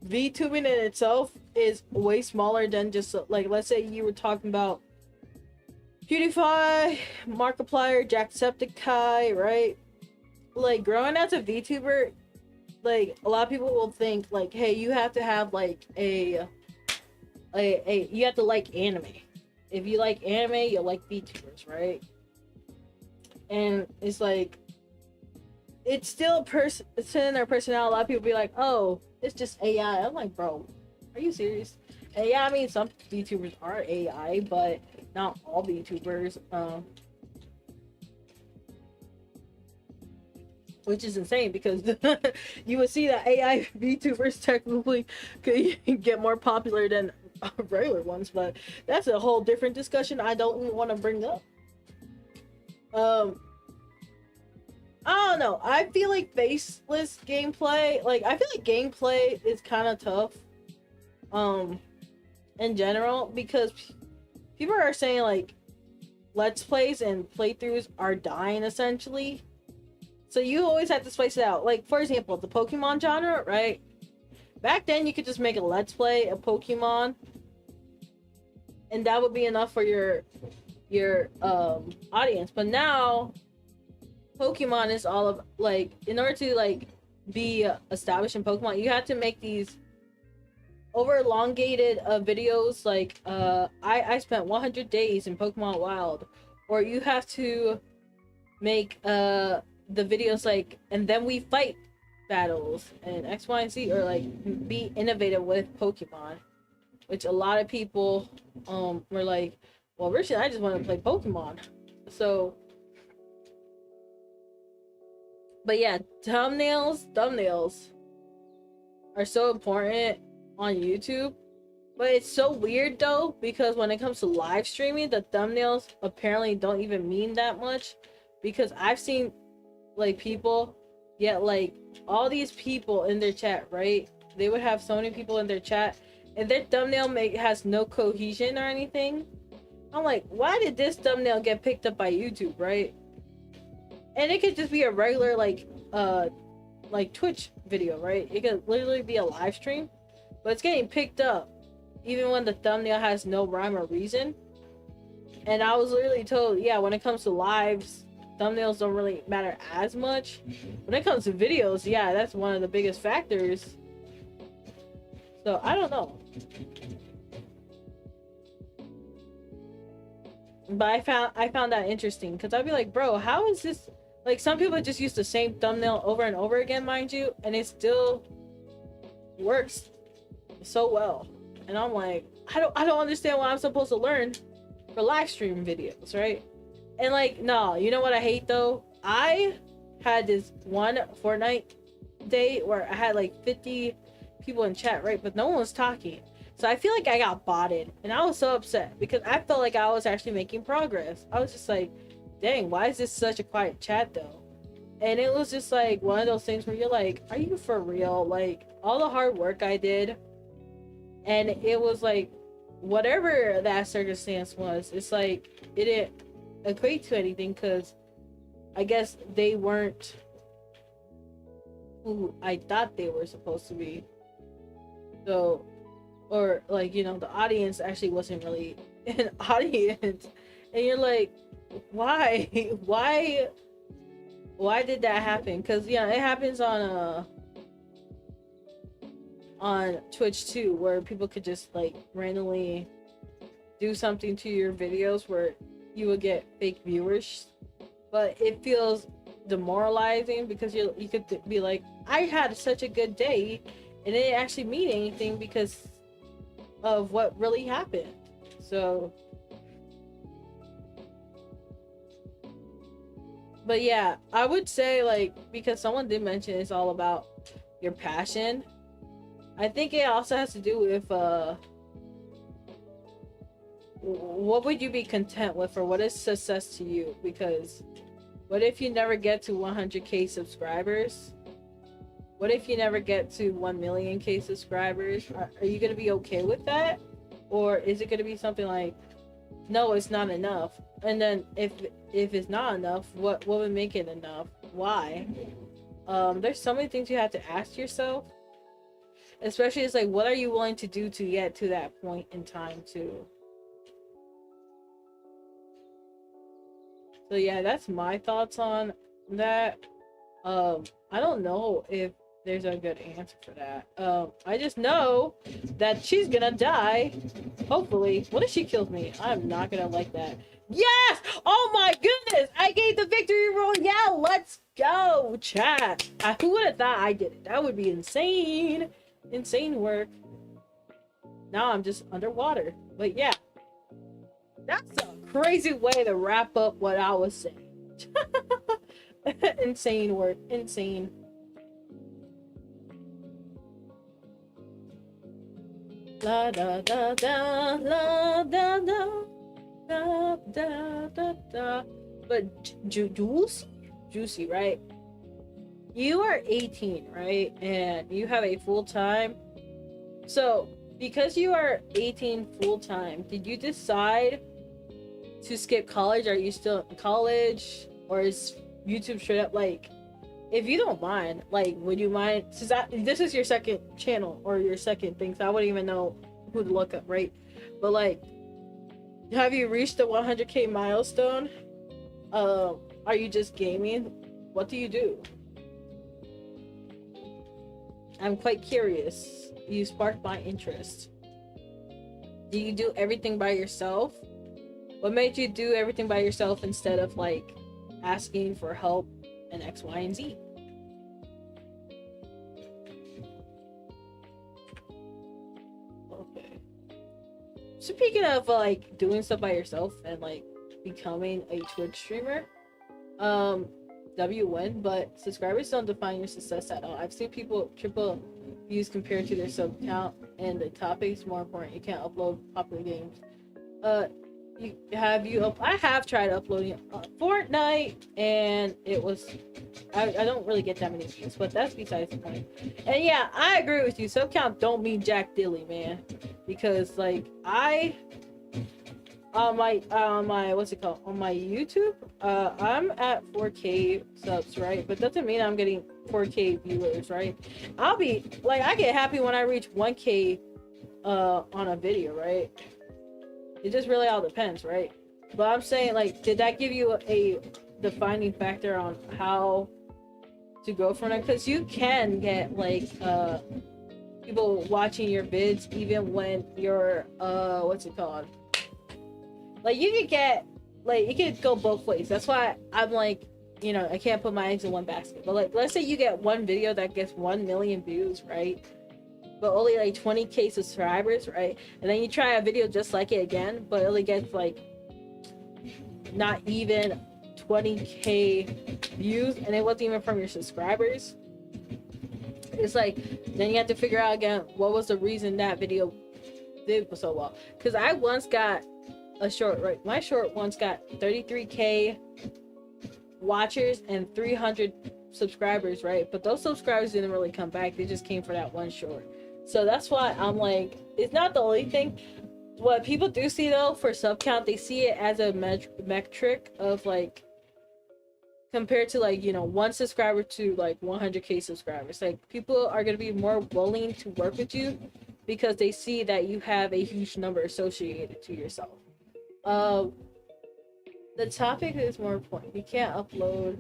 A: VTubing in itself is way smaller than just, like, let's say you were talking about PewDiePie, Markiplier, Jacksepticeye, right? Like, growing as a VTuber, like, a lot of people will think, like, hey, you have to have, like, you have to like anime. If you like anime, you'll like VTubers, right? And it's like, it's still a person or personality. A lot of people be like, oh, it's just AI. I'm like, bro, are you serious? And yeah, I mean, some VTubers are AI, but not all VTubers. Which is insane because you would see that AI VTubers technically could get more popular than regular ones, but that's a whole different discussion I don't even want to bring up. I don't know. I feel like faceless gameplay, like, I feel like gameplay is kind of tough, in general, because people are saying, like, let's plays and playthroughs are dying, essentially. So you always have to spice it out. Like, for example, the Pokemon genre, right? Back then, you could just make a let's play of Pokemon, and that would be enough for your audience. But now, Pokemon is all of, like, in order to, like, be established in Pokemon, you have to make these over elongated videos. Like, I spent 100 days in Pokemon Wild, or you have to make the videos like, and then we fight battles and X, Y, and Z, or like be innovative with Pokemon, which a lot of people were like, well, Richard, I just want to play Pokemon. So, but yeah, thumbnails are so important on YouTube. But it's so weird though, because when it comes to live streaming, the thumbnails apparently don't even mean that much, because I've seen, like, people get, like, all these people in their chat, right? They would have so many people in their chat, and their thumbnail has no cohesion or anything. I'm like, why did this thumbnail get picked up by YouTube, right? And it could just be a regular like Twitch video, right? It could literally be a live stream, but it's getting picked up even when the thumbnail has no rhyme or reason. And I was literally told, yeah, when it comes to lives, thumbnails don't really matter as much. When it comes to videos, yeah, that's one of the biggest factors. So I don't know. But I found that interesting, because I'd be like, bro, how is this? Like, some people just use the same thumbnail over and over again, mind you, and it still works so well. And I'm like, I don't understand what I'm supposed to learn for live stream videos, right? And like, no, you know what I hate though? I had this one Fortnite day where I had like 50 people in chat, right? But no one was talking. So I feel like I got botted, and I was so upset because I felt like I was actually making progress. I was just like, dang, why is this such a quiet chat though? And it was just like one of those things where you're like, are you for real? Like, all the hard work I did, and it was like, whatever that circumstance was, it's like it didn't equate to anything, because I guess they weren't who I thought they were supposed to be. So, or like, you know, the audience actually wasn't really an audience, and you're like, why why did that happen? Because yeah, it happens on Twitch too, where people could just like randomly do something to your videos where you would get fake viewers, but it feels demoralizing because you could be like, I had such a good day, and it didn't actually mean anything because of what really happened. So, but yeah, I would say, like, because someone did mention it's all about your passion, I think it also has to do with what would you be content with, or what is success to you? Because what if you never get to 100k subscribers? What if you never get to 1 million k subscribers? Are you gonna be okay with that? Or is it gonna be something like, no, it's not enough? And then if it's not enough, what would make it enough? Why? There's so many things you have to ask yourself. Especially, it's like, what are you willing to do to get to that point in time too? So yeah, that's my thoughts on that. I don't know if there's a good answer for that. I just know that she's gonna die. Hopefully. What if she kills me? I'm not gonna like that. Yes! Oh my goodness! I gave the victory roll. Yeah, let's go, chat. Who would have thought I did it? That would be insane. Insane work. Now I'm just underwater. But yeah, that's a crazy way to wrap up what I was saying. Insane work. Insane. La da da da la da da da da da da. But juicy, right? You are 18, right? And you have a full-time. So, because you are 18 full-time, did you decide to skip college? Are you still in college? Or is YouTube straight up like, if you don't mind, like, would you mind, since this is your second channel or your second thing, so I wouldn't even know who to look up, right? But like, have you reached the 100k milestone? Are you just gaming? What do you do? I'm quite curious. You sparked my interest. Do you do everything by yourself? What made you do everything by yourself instead of like asking for help and X, Y, and Z? Okay. Speaking of like doing stuff by yourself and like becoming a Twitch streamer, WN, but subscribers don't define your success at all. I've seen people triple views compared to their sub count, and the topic's more important. You can't upload popular games. I have tried uploading Fortnite, and it was I don't really get that many views, but that's besides the point. And yeah, I agree with you. Sub count don't mean jack dilly, man, because like my what's it called, on my YouTube, I'm at 4K subs, right? But doesn't mean I'm getting 4K viewers, right? I'll be like, I get happy when I reach 1K on a video, right? It just really all depends, right? But I'm saying, like, did that give you a defining factor on how to go from it? Because you can get like people watching your vids even when you're what's it called, like, you could get, like, it could go both ways. That's why I'm like, you know, I can't put my eggs in one basket. But like, let's say you get one video that gets 1 million views, right? But only like 20K subscribers, right? And then you try a video just like it again, but it only gets like not even 20K views, and it wasn't even from your subscribers. It's like, then you have to figure out again, what was the reason that video did so well. Because I once got a short, right? My short once got 33K watchers and 300 subscribers, right? But those subscribers didn't really come back. They just came for that one short. So that's why I'm like, it's not the only thing. What people do see though for sub count, they see it as a metric of like, compared to like, you know, 1 subscriber to like 100K subscribers. Like, people are going to be more willing to work with you because they see that you have a huge number associated to yourself. The topic is more important. You can't upload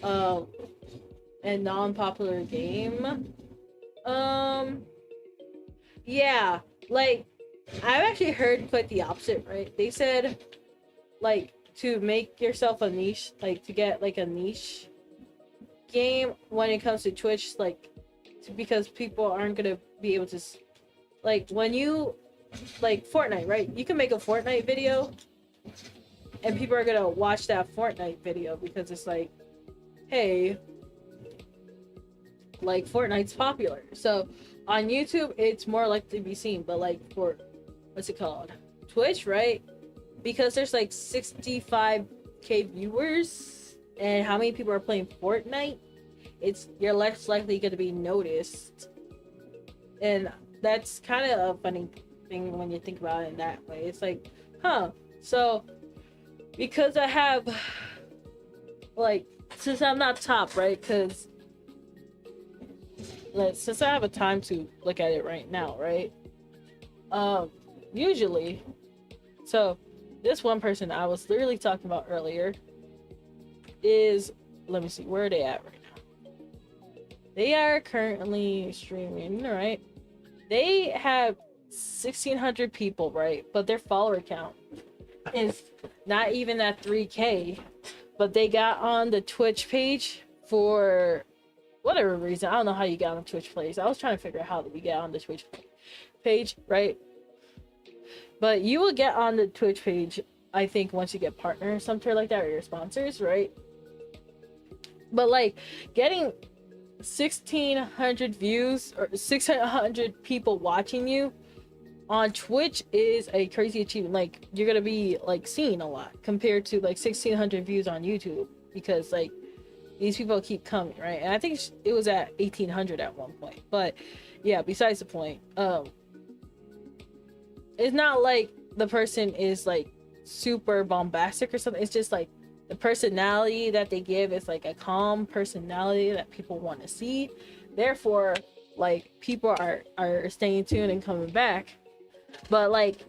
A: a non-popular game. Yeah, like, I've actually heard quite the opposite, right? They said, like, to make yourself a niche, like, to get like a niche game when it comes to Twitch, like, because people aren't gonna be able to, like, when you, like, Fortnite, right? You can make a Fortnite video and people are gonna watch that Fortnite video because it's like, hey, like, Fortnite's popular. So on YouTube it's more likely to be seen. But like, for what's it called, Twitch, right? Because there's like 65K viewers and how many people are playing Fortnite, you're less likely going to be noticed. And that's kind of a funny thing when you think about it in that way. It's like, huh, so because I have, like, since I'm not top, right? Because since I have a time to look at it right now, right? Usually, so this one person I was literally talking about earlier is, let me see, where are they at right now? They are currently streaming, right? They have 1,600 people, right? But their follower count is not even at 3K. But they got on the Twitch page for whatever reason. I don't know how you got on Twitch page. I was trying to figure out how we get on the Twitch page, right? But you will get on the Twitch page, I think, once you get partner or something like that, or your sponsors, right? But like, getting 1,600 views or 600 people watching you on Twitch is a crazy achievement. Like, you're gonna be like seen a lot compared to like 1,600 views on YouTube, because like, these people keep coming, right? And I think it was at 1,800 at one point. But yeah, besides the point, it's not like the person is like super bombastic or something. It's just like the personality that they give is like a calm personality that people want to see. Therefore, like, people are staying tuned and coming back. But like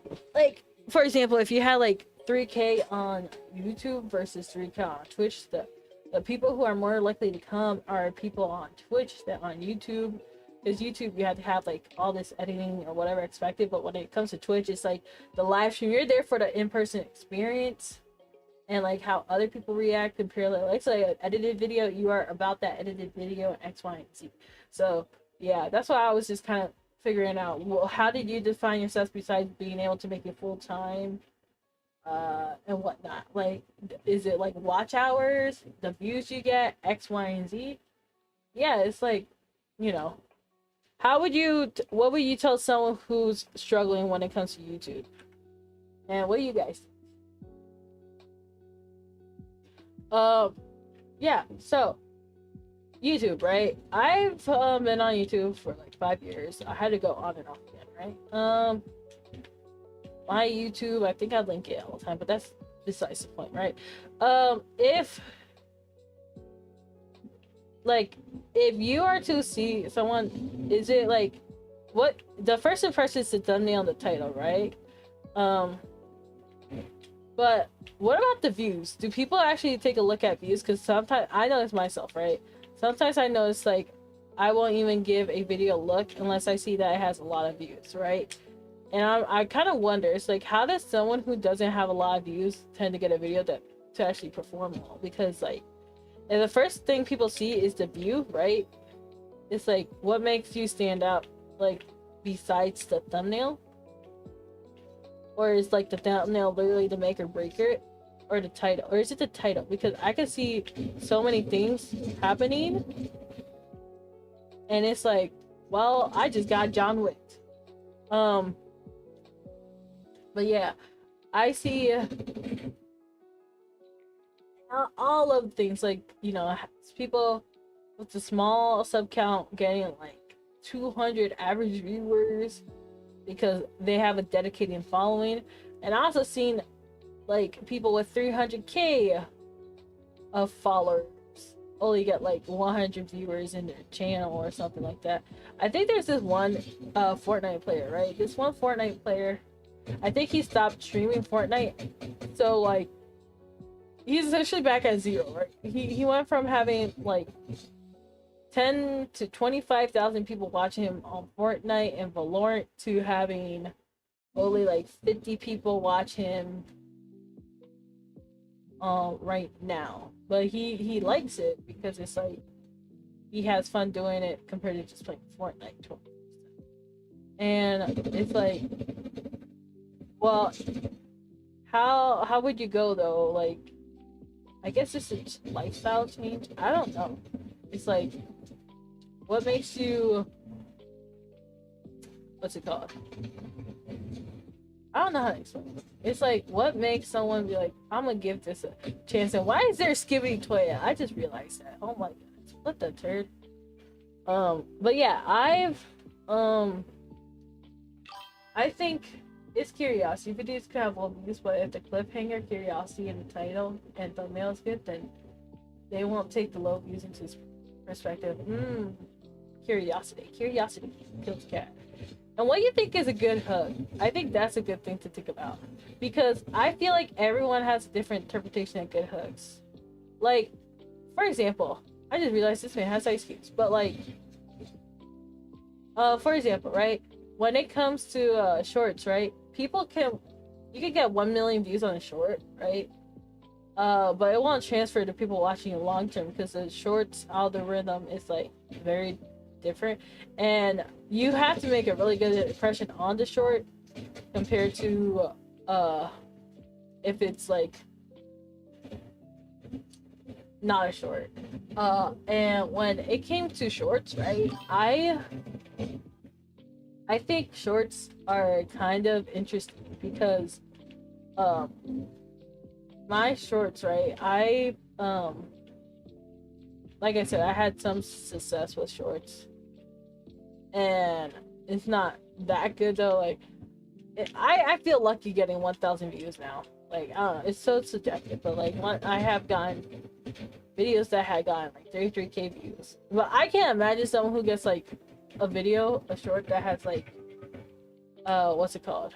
A: for example, if you had like 3K on YouTube versus 3K on Twitch, the people who are more likely to come are people on Twitch than on YouTube. Because YouTube, you have to have like all this editing or whatever expected, but when it comes to Twitch, it's like the live stream, you're there for the in-person experience and like how other people react compared to like an edited video. You are about that edited video and X, Y, and Z. So yeah, that's why I was just kind of figuring out, well, how did you define yourself besides being able to make it full time and whatnot? Like, is it like watch hours, the views you get, X, Y, and Z? Yeah, it's like, you know, what would you tell someone who's struggling when it comes to YouTube? And what do you guys think? Yeah, so YouTube, right? I've been on YouTube for like 5 years. I had to go on and off again, right? my YouTube, I think I link it all the time, but that's besides the point, right? If like if you are to see someone, is it like what the first impression is the thumbnail and the title, right? But what about the views? Do people actually take a look at views? Because sometimes I notice myself, right? Sometimes I notice like I won't even give a video a look unless I see that it has a lot of views, right? And I kind of wonder, it's like, how does someone who doesn't have a lot of views tend to get a video to actually perform well? Because like, and the first thing people see is the view, right? It's like, what makes you stand out, like, besides the thumbnail? Or is like the thumbnail literally the make or break it? Or the title? Or is it the title? Because I can see so many things happening, and it's like, well, I just got John Wick. But yeah, I see all of things, like, you know, people with a small sub count getting like 200 average viewers because they have a dedicated following. And I also seen like people with 300k of followers only get like 100 viewers in their channel or something like that. I think there's this one Fortnite player, right? This one Fortnite player, I think he stopped streaming Fortnite, so like he's essentially back at zero, right? He went from having like 10 to 25,000 people watching him on Fortnite and Valorant to having only like 50 people watch him right now. But he likes it because it's like he has fun doing it compared to just playing Fortnite 20%. And it's like, well, how would you go though? Like, I guess it's a lifestyle change. I don't know. It's like, what makes you, what's it called? I don't know how to explain it. It's like, what makes someone be like, I'm gonna give this a chance? And why is there a Skibidi Toya? I just realized that. Oh my god, what the turd? But yeah, I think it's curiosity. Videos can have low views, but if the cliffhanger, curiosity, and the title and thumbnail is good, then they won't take the low views into perspective. Curiosity kills cat. And what do you think is a good hug? I think that's a good thing to think about, because I feel like everyone has a different interpretation of good hugs. Like, for example, I just realized this man has ice cubes, but like, for example, right? When it comes to shorts, right? You can get 1 million views on a short, right? But it won't transfer to people watching it long term because the shorts algorithm is like very different, and you have to make a really good impression on the short compared to if it's like not a short. And when it came to shorts, right, I think shorts are kind of interesting because my shorts, right, like I said, I had some success with shorts, and it's not that good though. Like, I feel lucky getting 1,000 views now. Like, I don't know, it's so subjective, but like, I have gotten videos that had gotten like 33k views, but I can't imagine someone who gets like a short that has like what's it called,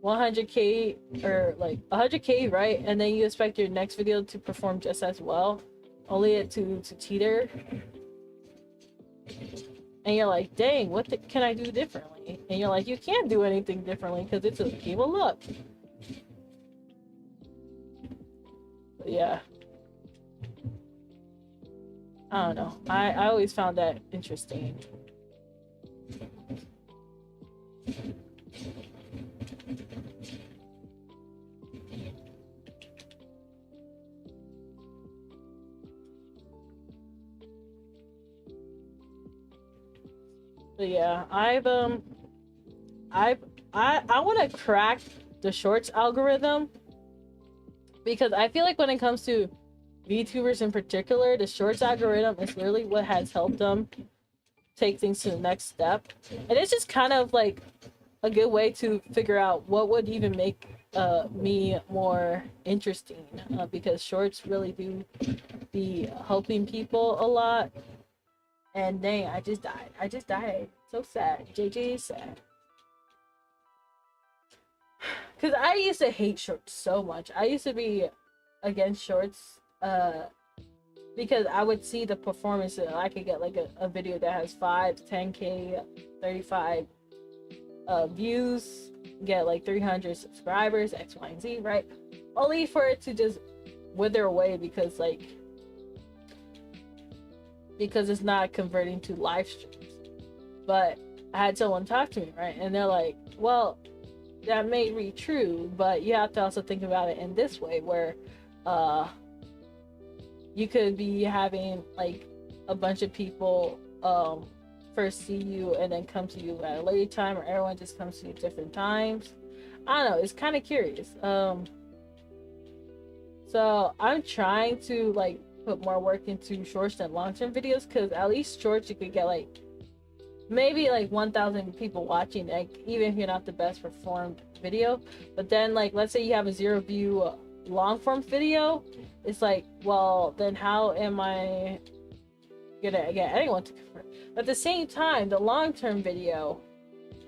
A: 100k or like 100k, right? And then you expect your next video to perform just as well, only to teeter, and you're like, dang, what can I do differently? And you're like, you can't do anything differently because it's a game of luck. But yeah, I don't know, I always found that interesting. But yeah, I want to crack the shorts algorithm, because I feel like when it comes to VTubers in particular, the shorts algorithm is really what has helped them take things to the next step. And it's just kind of like a good way to figure out what would even make me more interesting, because shorts really do be helping people a lot. And dang, I just died. I just died. So sad. JJ is sad. Because I used to hate shorts so much. I used to be against shorts because I would see the performance and I could get like a video that has 5, 10K, 35 views, get like 300 subscribers, X, Y, and Z, right? Only for it to just wither away because it's not converting to live streams. But I had someone talk to me, right? And they're like, well, that may be true, but you have to also think about it in this way where you could be having like a bunch of people first see you and then come to you at a later time, or everyone just comes to you at different times. I don't know, it's kind of curious. So I'm trying to like put more work into shorts than long-term videos, because at least shorts you could get like maybe like 1,000 people watching, like even if you're not the best performed video. But then like let's say you have a 0 view long form video, it's like, well then how am I gonna get anyone to convert? But at the same time, the long-term video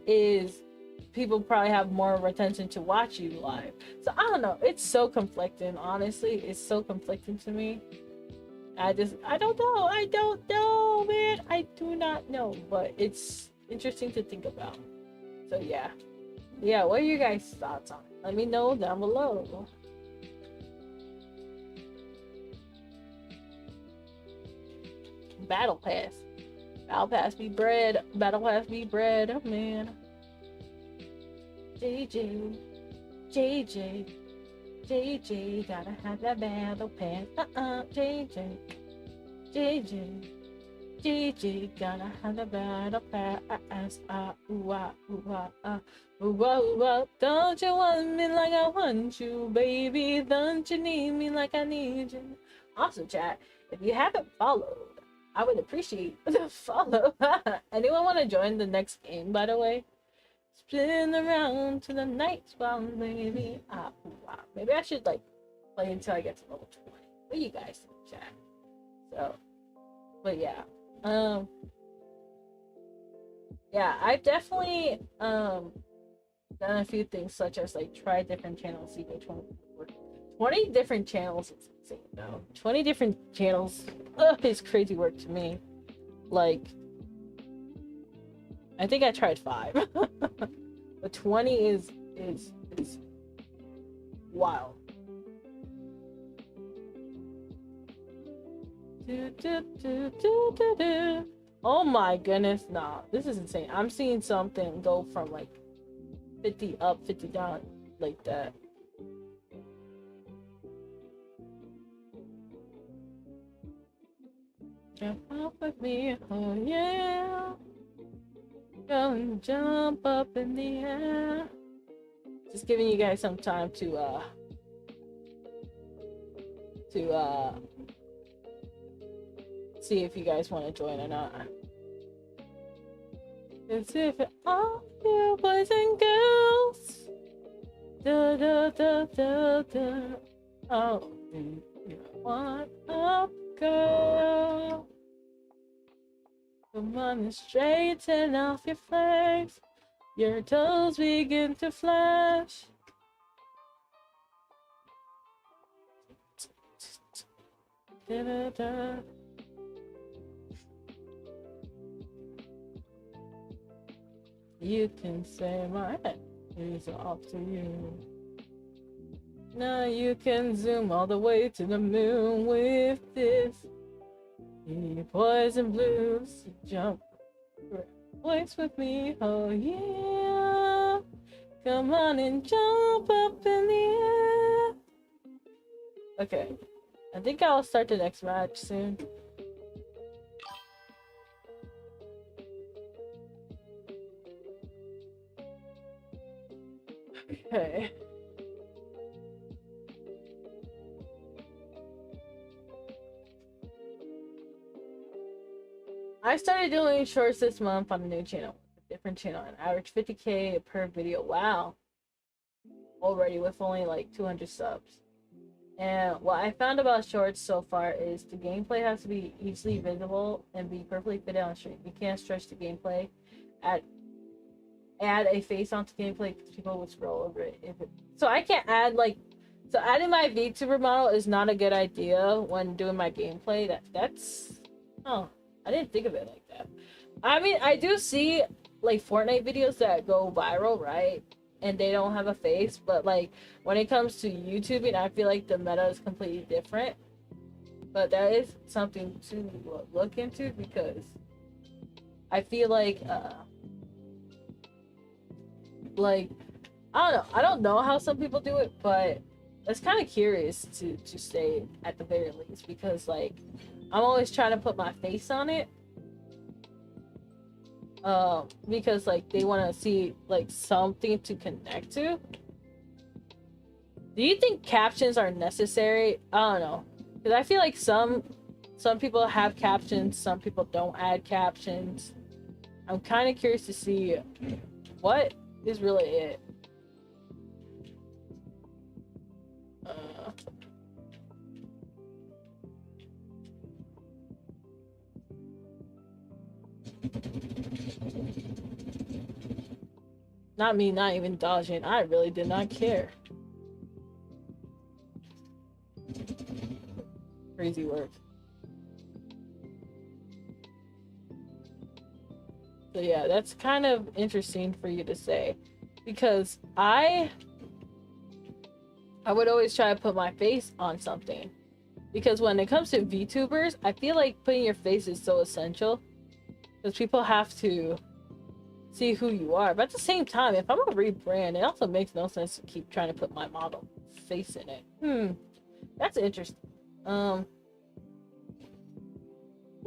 A: is people probably have more retention to watch you live. So I don't know, it's so conflicting. Honestly, it's so conflicting to me. I don't know, man. I do not know, but it's interesting to think about. So yeah, what are you guys' thoughts on it? Let me know down below. Battle pass be bread, oh man. JJ, gotta have that battle pass. JJ, gotta have the battle pass. Don't you want me like I want you, baby? Don't you need me like I need you? Also, chat, if you haven't followed, I would appreciate the follow. Anyone want to join the next game, by the way? Spin around to the night while maybe maybe I should like play until I get to level 20. What do you guys think, chat? So, but yeah, I've definitely done a few things, such as like try different channels, see which one would work. 20 different channels is insane though. 20 different channels is crazy work to me. Like, I think I tried 5. But 20 is wild. Oh my goodness, nah, this is insane. I'm seeing something go from like 50 up, 50 down, like that. Jump up with me, oh yeah. Go and jump up in the air. Just giving you guys some time to see if you guys want to join or not. It's if it all you boys and girls. Da da da da da. Oh, do you want a girl? Come on and straighten off your flags. Your toes begin to flash. Da, da, da. You can say my head is off to you. Now you can zoom all the way to the moon with this. You boys and blues, jump voice with me, oh yeah. Come on and jump up in the air. Okay, I think I'll start the next match soon. Okay. I started doing shorts this month on the new channel with different channel and average 50K per video. Wow. Already with only like 200 subs. And what I found about shorts so far is the gameplay has to be easily visible and be perfectly fitted on stream. You can't stretch the gameplay. Add a face onto gameplay because people would scroll over it. So I can't add like, so adding my VTuber model is not a good idea when doing my gameplay. That's oh, I didn't think of it like that. I mean, I do see like Fortnite videos that go viral, right? And they don't have a face, but like when it comes to YouTubing, I feel like the meta is completely different. But that is something to look into because I feel like I don't know how some people do it, but it's kind of curious to say at the very least because like I'm always trying to put my face on it. Because like they want to see like something to connect to. Do you think captions are necessary? I don't know, because I feel like some people have captions, some people don't add captions. I'm kind of curious to see what is really it. Not me, not even dodging. I really did not care. Crazy work. So yeah, that's kind of interesting for you to say, because I would always try to put my face on something, because when it comes to VTubers, I feel like putting your face is so essential, because people have to see who you are. But at the same time, if I'm gonna rebrand, it also makes no sense to keep trying to put my model face in it. That's interesting. What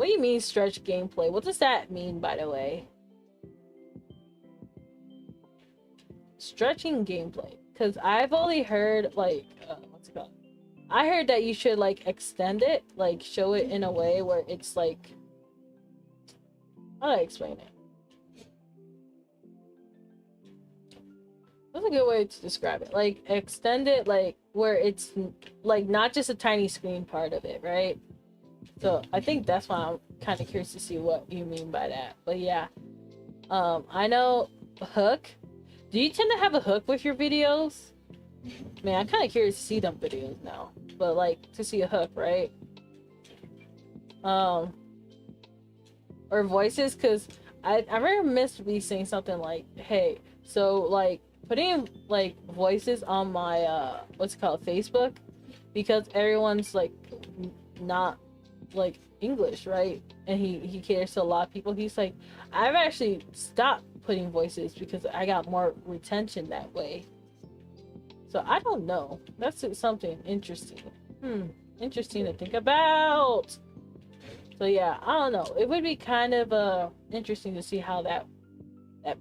A: do you mean stretch gameplay? What does that mean, by the way? Stretching gameplay, because I've only heard like what's it called? I heard that you should like extend it, like show it in a way where it's like, how do I explain it? That's a good way to describe it. Like extend it, like where it's like not just a tiny screen part of it, right? So I think that's why I'm kind of curious to see what you mean by that. But yeah, I know hook. Do you tend to have a hook with your videos? Man, I'm kind of curious to see them videos now. But like to see a hook, right? Or voices, because I remember Miss B saying something like, hey, so like putting like voices on my what's it called, Facebook, because everyone's like not like English, right? And he caters to a lot of people. He's like, I've actually stopped putting voices because I got more retention that way. So I don't know, that's something interesting. Interesting to think about. So yeah, I don't know, it would be kind of interesting to see how that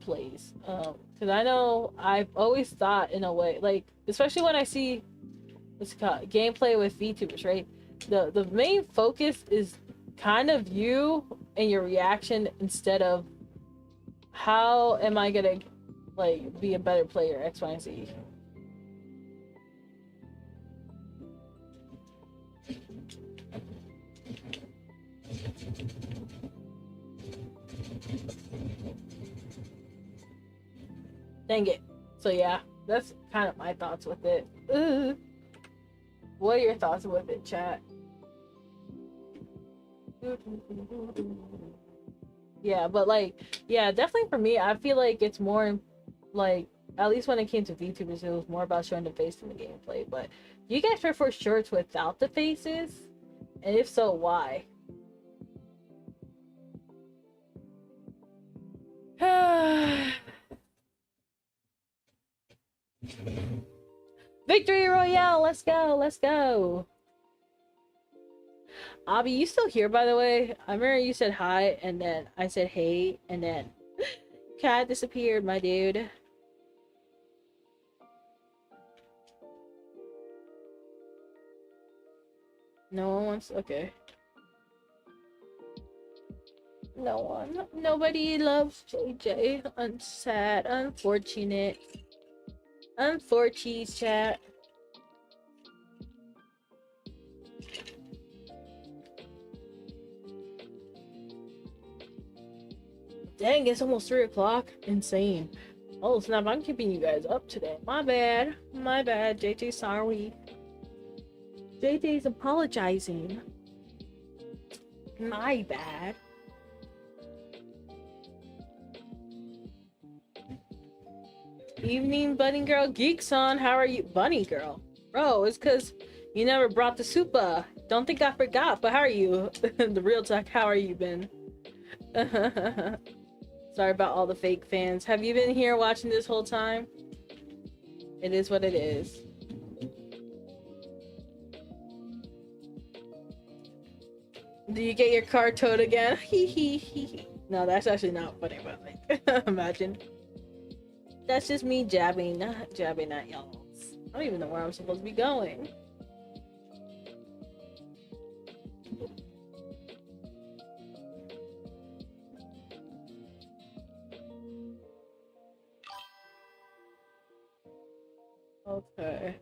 A: plays, because I know I've always thought in a way, like especially when I see what's it called, gameplay with VTubers, right? The main focus is kind of you and your reaction instead of how am I gonna like be a better player, X, Y, and Z. Dang it. So yeah, that's kind of my thoughts with it. Ugh. What are your thoughts with it, chat? Yeah, but like, yeah, definitely for me, I feel like it's more like, at least when it came to VTubers, it was more about showing the face in the gameplay. But do you guys prefer shorts without the faces? And if so, why? Victory Royale, let's go, let's go. Abby, you still here, by the way? I remember you said hi, and then I said hey, and then cat disappeared, my dude. No one wants. Okay. No one. Nobody loves JJ. Unsad. Unfortunate. Unfortunate chat. Dang, it's almost 3 o'clock. Insane. Oh snap, I'm keeping you guys up today. My bad. My bad. JJ, sorry. JJ's apologizing. My bad. Evening, bunny girl. Geeks on. How are you? Bunny girl. Bro, it's because you never brought the super. Don't think I forgot, but how are you? The real talk, how are you been? Sorry about all the fake fans. Have you been here watching this whole time? It is what it is. Do you get your car towed again? Hee hee hee. No, that's actually not funny, but like, imagine. That's just me jabbing at y'all. I don't even know where I'm supposed to be going. Okay.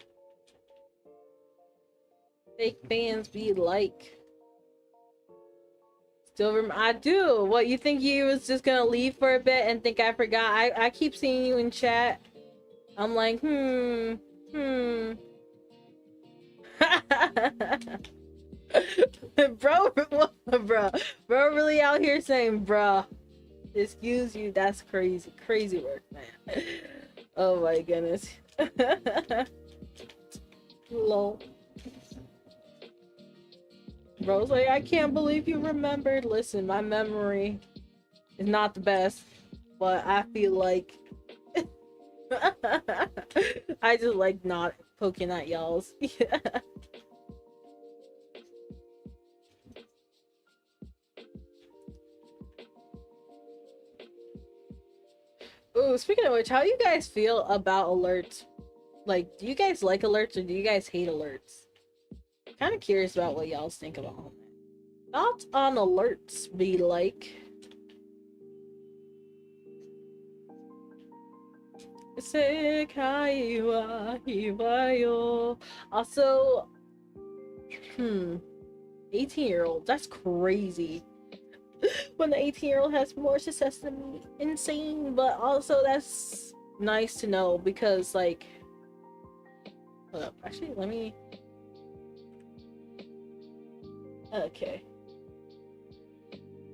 A: Fake fans be like. Still I do. What, you think you was just gonna leave for a bit and think I forgot? I keep seeing you in chat. I'm like, bro, bro really out here saying bruh. Excuse you, that's crazy. Crazy work, man. Oh my goodness. Lol. Bro's like, I can't believe you remembered. Listen, my memory is not the best, but I feel like I just like not poking at y'all's. Yeah. Ooh, speaking of which, how do you guys feel about alerts? Like, do you guys like alerts or do you guys hate alerts? Kind of curious about what y'all think about all that. Thoughts on alerts be like? Also, 18-year-old, that's crazy. When the 18-year-old has more success than me, insane. But also that's nice to know because, like, hold up, actually let me, okay,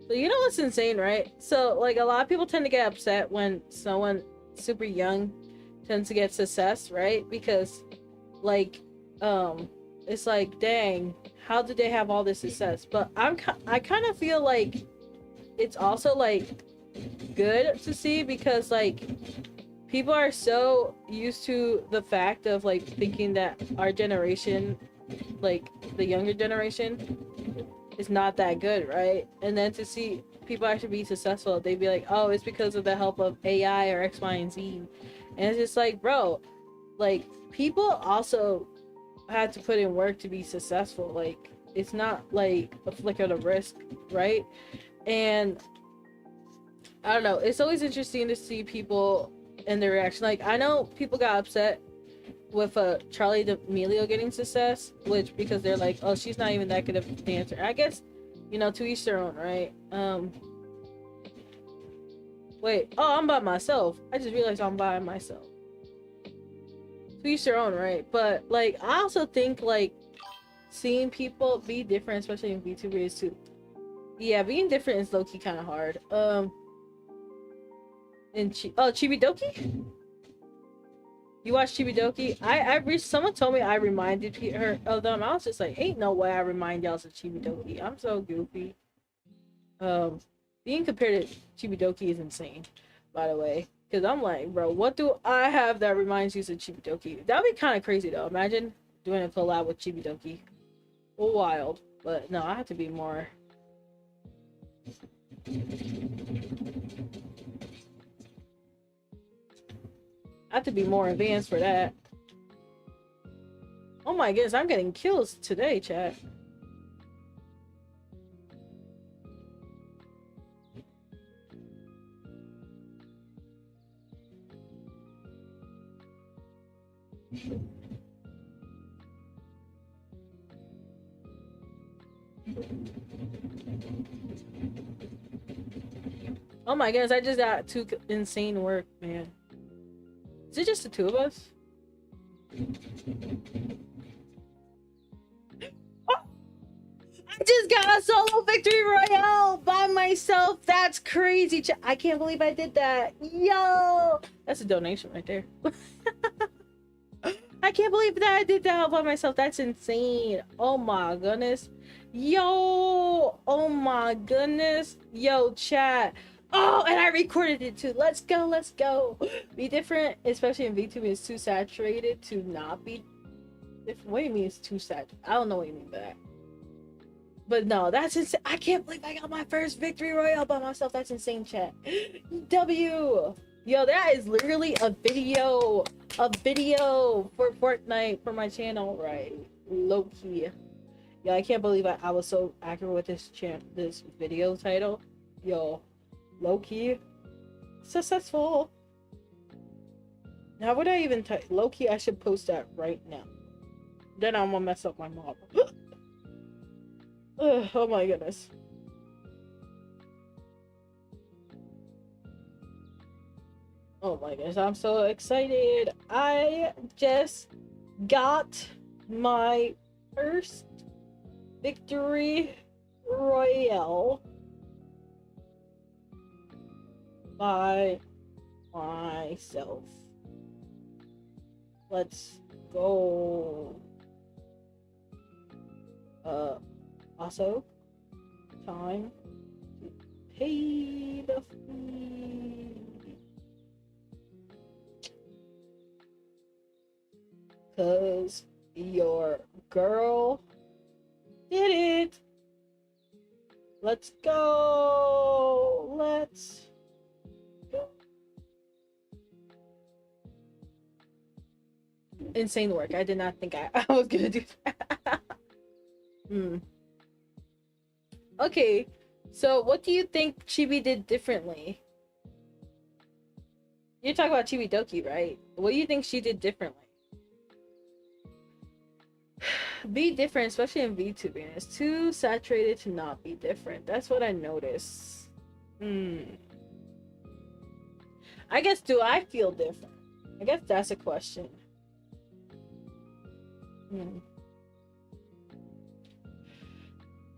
A: so you know what's insane, right? So like a lot of people tend to get upset when someone super young tends to get success, right? Because like it's like, dang, how did they have all this success? But I kind of feel like it's also like good to see because like people are so used to the fact of like thinking that our generation, like the younger generation, is not that good, right? And then to see people actually be successful, they'd be like, oh, it's because of the help of AI or X, Y, and Z. And it's just like, bro, like people also had to put in work to be successful. Like it's not like a flick of the wrist, right? And I don't know, it's always interesting to see people and their reaction. Like I know people got upset with Charlie D'Amelio getting success, which because they're like, oh, she's not even that good of a dancer. I guess, you know, to each their own, right? Wait, oh, I'm by myself. I just realized I'm by myself. To each their own, right? But like I also think like seeing people be different, especially in Vtubers too. Yeah, being different is low-key kind of hard. And Chibidoki? You watch Chibidoki? Someone told me I reminded her of them. I was just like, ain't no way I remind y'all of Chibidoki. I'm so goofy. Being compared to Chibidoki is insane, by the way. Because I'm like, bro, what do I have that reminds you of Chibidoki? That would be kind of crazy, though. Imagine doing a collab with Chibidoki. Wild. But no, I have to be more... I have to be more advanced for that. Oh my goodness, I'm getting kills today, chat. Oh my goodness, I just got two insane work, man. Is it just the two of us? Oh, I just got a solo victory royale by myself. That's crazy. I can't believe I did that. Yo, that's a donation right there. I can't believe that I did that all by myself. That's insane. Oh my goodness. Yo, oh my goodness. Yo, chat. Oh, and I recorded it too. Let's go, let's go. Be different, especially in VTuber, is too saturated to not be different. What do you mean it's too saturated? I don't know what you mean by that. But no, that's insane. I can't believe I got my first victory royale by myself. That's insane, chat. W. Yo, that is literally a video for Fortnite for my channel, right? Low key. Yo, I can't believe I was so accurate with this video title. Yo, low key successful. How would I even type low key? I should post that right now. Then I'm gonna mess up my model. Oh my goodness. Oh my goodness, I'm so excited. I just got my first victory royale by myself. Let's go. Also, time to pay the fee. Cause your girl did it. Let's go. Let's go. Insane work. I did not think I was gonna do that. Okay, so what do you think Chibi did differently? You're talking about Chibi Doki, right? What do you think she did differently? Be different, especially in VTubing. It's too saturated to not be different. That's what I noticed. I guess, do I feel different? I guess that's a question.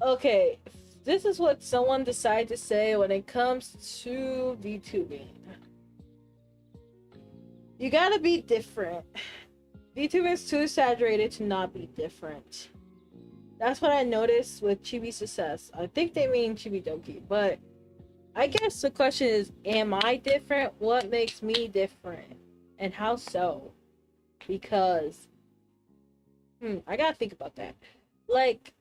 A: Okay, this is what someone decided to say when it comes to VTubing. You gotta be different. VTubing is too saturated to not be different. That's what I noticed with Chibi Success. I think they mean Chibi Doki, but I guess the question is, am I different? What makes me different? And how so? Because I gotta think about that. Like,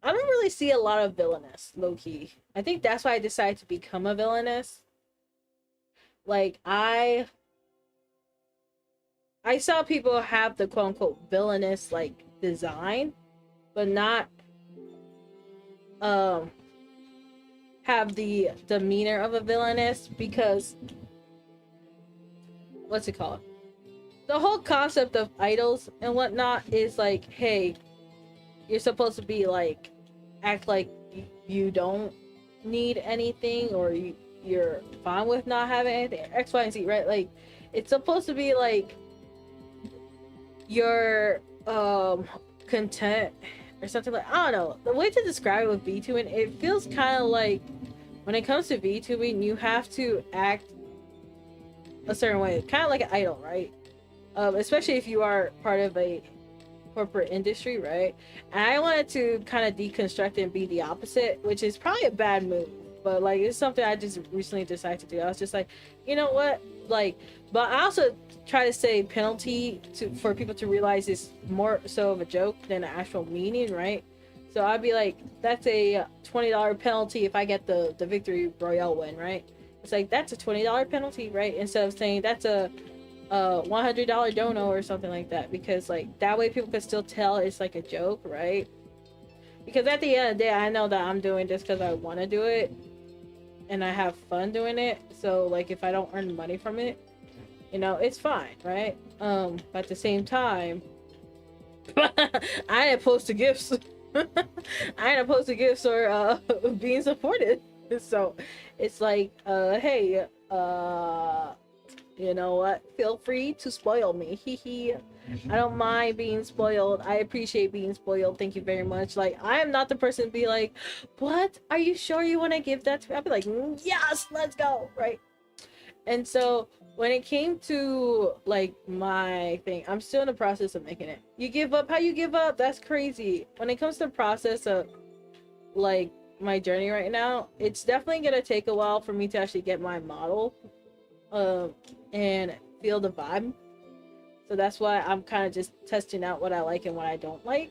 A: I don't really see a lot of villainous, low-key. I think that's why I decided to become a villainous. Like, I saw people have the quote-unquote villainous, like, design, but not have the demeanor of a villainous, because what's it called? The whole concept of idols and whatnot is like, hey, you're supposed to be like, act like you don't need anything, or you're fine with not having anything, X, Y, and Z, right? Like, it's supposed to be like you're content or something. Like, I don't know, the way to describe it with VTubing, it feels kind of like when it comes to VTubing, you have to act a certain way, kind of like an idol, right? Especially if you are part of a corporate industry, right? And I wanted to kind of deconstruct and be the opposite, which is probably a bad move, but like, it's something I just recently decided to do. I was just like, you know what, like, but I also try to say penalty for people to realize it's more so of a joke than an actual meaning, right? So I'd be like, that's a $20 penalty if I get the victory royale win, right? It's like, that's a $20 penalty, right? Instead of saying that's a $100 dono or something like that, because like that way people can still tell it's like a joke, right? Because at the end of the day, I know that I'm doing this because I want to do it and I have fun doing it. So like, if I don't earn money from it, you know, it's fine, right? But at the same time, I ain't opposed to gifts. I ain't opposed to gifts or being supported. So it's like, hey, you know what? Feel free to spoil me. Hee. I don't mind being spoiled. I appreciate being spoiled. Thank you very much. Like, I am not the person to be like, what? Are you sure you want to give that to me? I'll be like, yes, let's go, right? And so when it came to like my thing, I'm still in the process of making it. You give up? How you give up? That's crazy. When it comes to the process of like my journey right now, it's definitely gonna take a while for me to actually get my model and feel the vibe. So that's why I'm kind of just testing out what I like and what I don't like.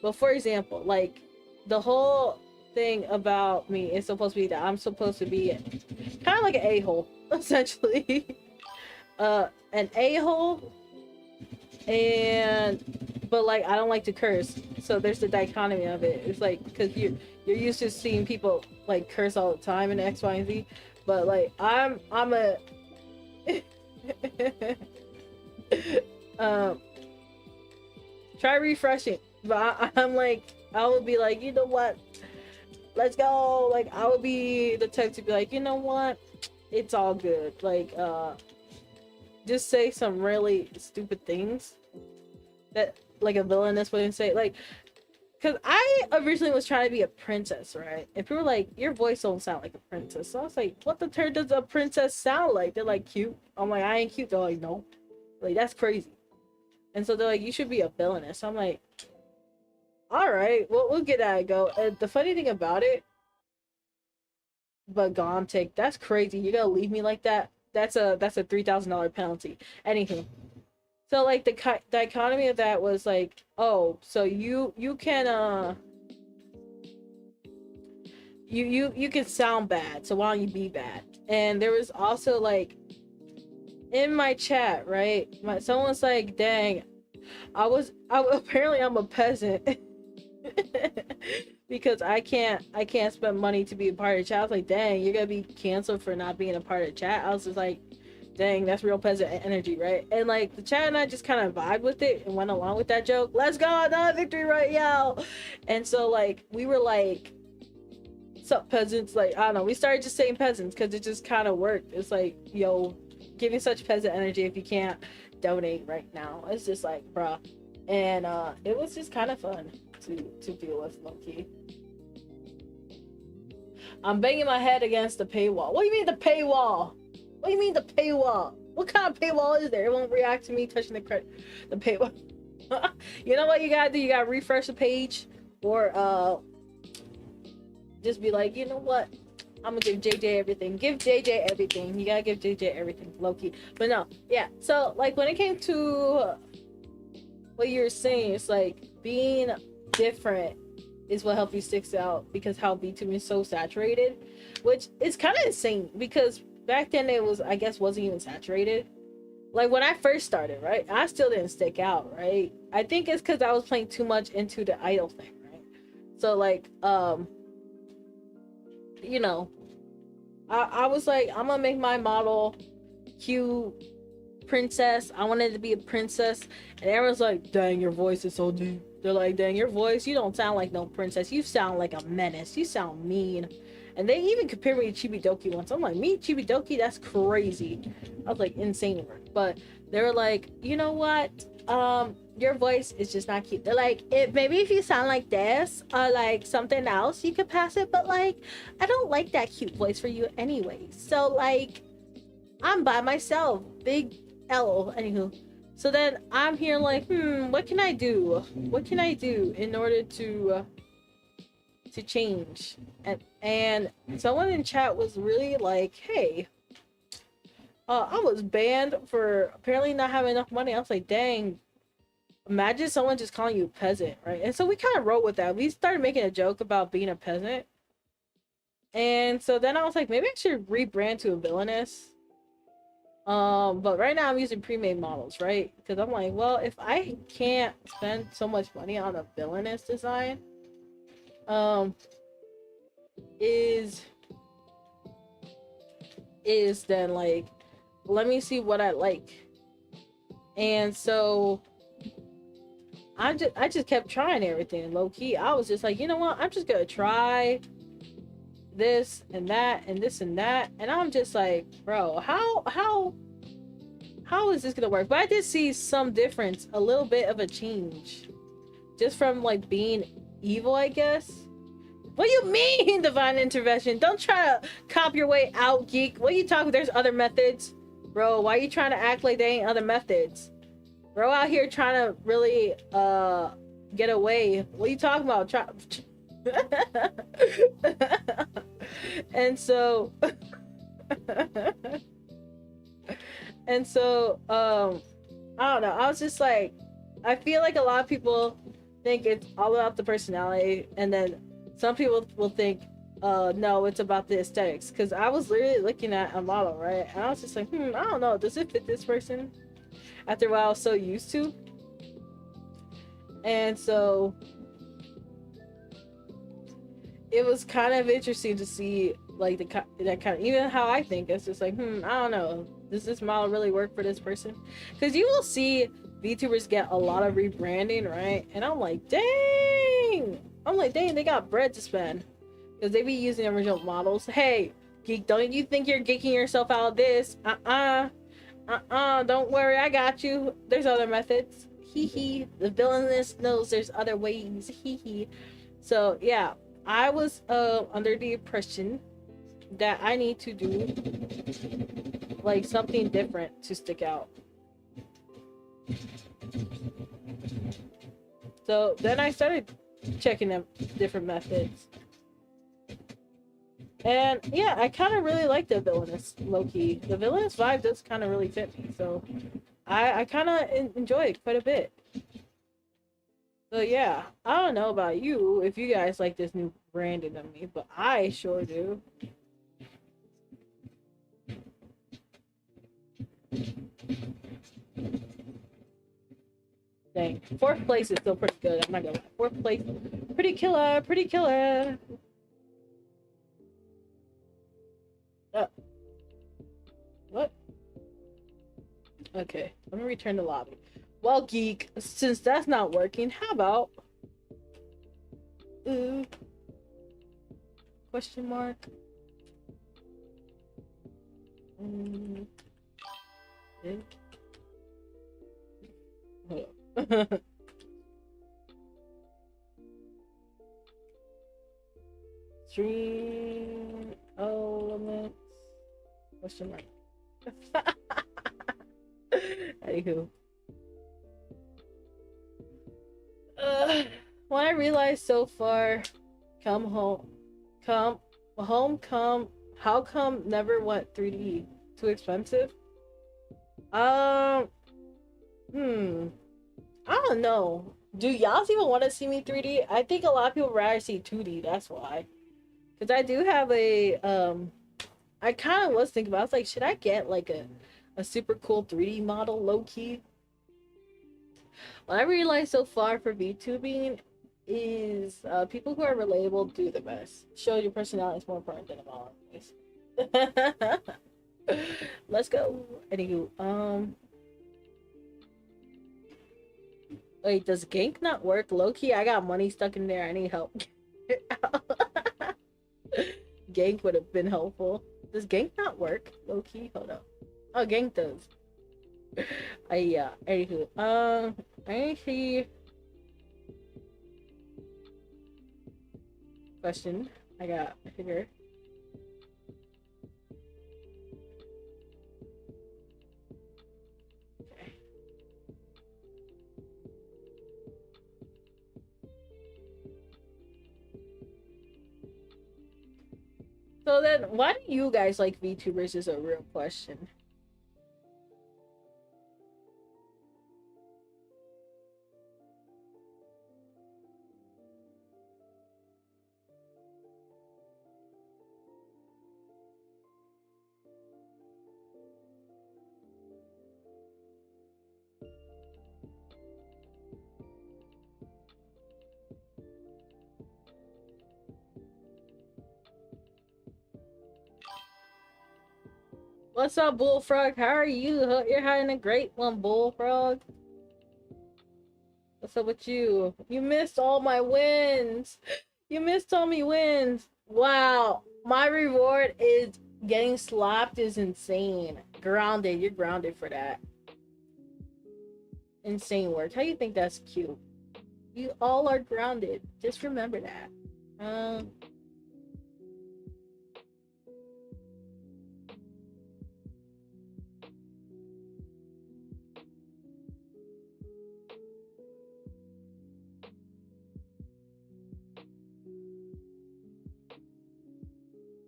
A: But for example, like the whole thing about me is supposed to be that I'm supposed to be kind of like an a-hole, essentially. An a-hole, but like I don't like to curse. So there's the dichotomy of it. It's like because you're used to seeing people like curse all the time in X, Y, and Z, but like I'm a try refreshing, but I'm like I would be like, you know what, let's go. Like I would be the type to be like, you know what, it's all good. Like just say some really stupid things that like a villainous wouldn't say. Like because I originally was trying to be a princess, right? And people were like, your voice don't sound like a princess. So I was like, what the turn does a princess sound like? They're like, cute. I'm like, I ain't cute. They're like, no. Like that's crazy. And so they're like, you should be a villainous. I'm like, all right, well, we'll get that go. And the funny thing about it, but Gom take, that's crazy. You're gonna leave me like that? That's a $3,000 penalty. Anywho, so like the dichotomy of that was like, oh, so you can you can sound bad, so why don't you be bad? And there was also like in my chat, right? Someone's like, dang, apparently I'm a peasant. Because I can't spend money to be a part of the chat. I was like, dang, you're gonna be canceled for not being a part of the chat. I was just like, dang, that's real peasant energy, right? And like the chat and I just kind of vibed with it and went along with that joke. Let's go, another victory right, yo. And so like we were like, sup peasants, like I don't know, we started just saying peasants because it just kind of worked. It's like, yo, giving such peasant energy if you can't donate right now. It's just like, bruh. And it was just kind of fun to deal with, low-key. I'm banging my head against the paywall. What do you mean the paywall? What do you mean the paywall? What kind of paywall is there? It won't react to me touching the paywall. You know what you gotta do? You gotta refresh the page, or just be like, you know what? I'm gonna give JJ everything. Give JJ everything. You gotta give JJ everything, low-key. But no, yeah. So like when it came to what you're saying, it's like being different is what helps you stick out, because how Vtuber is so saturated, which is kind of insane because back then it was, I guess, wasn't even saturated. Like when I first started, right, I still didn't stick out, right? I think it's because I was playing too much into the idol thing, right? So like you know, I was like, I'm gonna make my model cute princess. I wanted to be a princess, and everyone's like, dang, your voice is so deep. They're like, dang, your voice, you don't sound like no princess, you sound like a menace, you sound mean. And they even compared me to Chibidoki once. I'm like, me, Chibidoki, that's crazy. I was like, insane work. But they were like, you know what, your voice is just not cute. They're like, maybe if you sound like this or like something else you could pass it, but like I don't like that cute voice for you anyway, so like I'm by myself, big L. Anywho, so then I'm here like, what can I do? What can I do in order to change? And someone in chat was really like, hey, I was banned for apparently not having enough money. I was like, dang, imagine someone just calling you a peasant, right? And so we kind of wrote with that. We started making a joke about being a peasant. And so then I was like, maybe I should rebrand to a villainess. But right now I'm using pre-made models, right? Because I'm like, well, if I can't spend so much money on a villainous design, is then like, let me see what I like. And so I just kept trying everything low key. I was just like, you know what? I'm just gonna try this and that and this and that. And I'm just like, bro, how is this gonna work? But I did see some difference, a little bit of a change, just from like being evil, I guess. What do you mean divine intervention? Don't try to cop your way out, geek. What are you talking? There's other methods, bro. Why are you trying to act like there ain't other methods? Bro out here trying to really get away. What are you talking about? And so and so I don't know. I was just like, I feel like a lot of people think it's all about the personality, and then some people will think no, it's about the aesthetics. Because I was literally looking at a model, right, and I was just like, I don't know, does it fit this person after what I was so used to? And so it was kind of interesting to see like that kind of, even how I think it's just like, I don't know, does this model really work for this person? Because you will see VTubers get a lot of rebranding, right? And I'm like, dang, they got bread to spend because they be using original models. Hey, geek, don't you think you're geeking yourself out of this? Don't worry, I got you. There's other methods. Hee hee. The villainess knows there's other ways. Hee hee. So yeah, I was under the impression that I need to do like something different to stick out. So then I started checking them different methods. And yeah, I kind of really like the villainous low-key. The villainous vibe does kind of really fit me, so I kind of enjoy it quite a bit. So yeah, I don't know about you if you guys like this new branding of me, but I sure do. Dang, 4th place is still pretty good. I'm not gonna lie. 4th place, pretty killer, pretty killer. What? Okay, let me return to lobby. Well, geek, since that's not working, how about question mark? StreamElements question mark. Anywho, what I realized so far, how come never went 3D? Too expensive? I don't know. Do y'all even want to see me 3D? I think a lot of people rather see 2D. That's why. Because I do have a I kind of was thinking about. I was like, should I get like a super cool 3D model, low key? What I realized so far for VTubing is people who are relatable do the best. Show your personality is more important than a model. Let's go. Anywho, wait, does Gank not work? Low-key, I got money stuck in there. I need help. Gank would have been helpful. Does Gank not work? Low-key, hold up. Oh, Gank does. Yeah. Anywho, I see. Question I got here. So then, why do you guys like VTubers is a real question. What's up, Bullfrog? How are you? Hope you're having a great one, Bullfrog. What's up with you? You missed all my wins. You missed all my wins. Wow. My reward is getting slapped is insane. Grounded. You're grounded for that. Insane work. How you think that's cute? You all are grounded. Just remember that.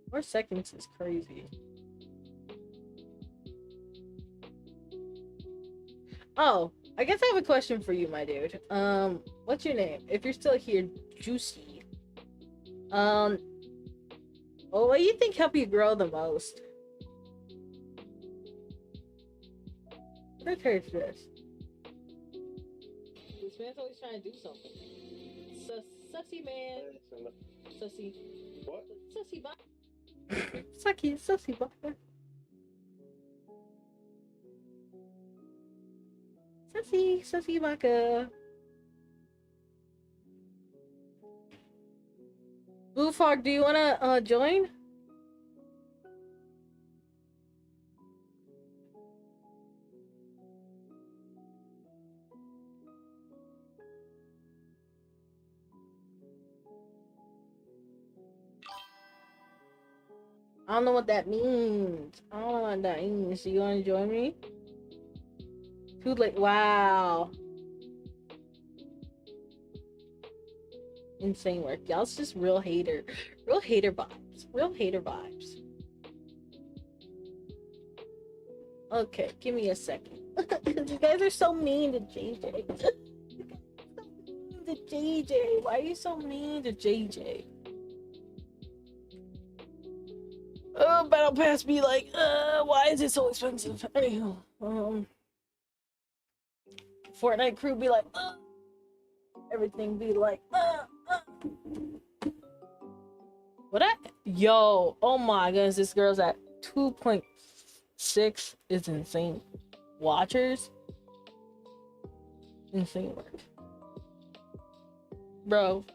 A: Four seconds is crazy. Oh, I guess I have a question for you, my dude. What's your name? If you're still here, Juicy. Well, what do you think helped you grow the most? What is this? This man's always trying to do something. Sussy man. Sussy.
C: What?
A: Sussy bot. Sucky, sussy bot. Sussy baka. Blue Fog, do you wanna join? I don't know what that means. I don't know what that means. Do you want to join me? Too late. Wow. Insane work. Y'all's just real hater. Real hater vibes. Real hater vibes. Okay, give me a second. You guys are so mean to JJ. You guys are so mean to JJ. Why are you so mean to JJ? Oh, Battle Pass be like, why is it so expensive? Anyhow, Fortnite crew be like, everything be like, What yo, oh my goodness, this girl's at 2.6 is insane. Watchers, insane work. Bro,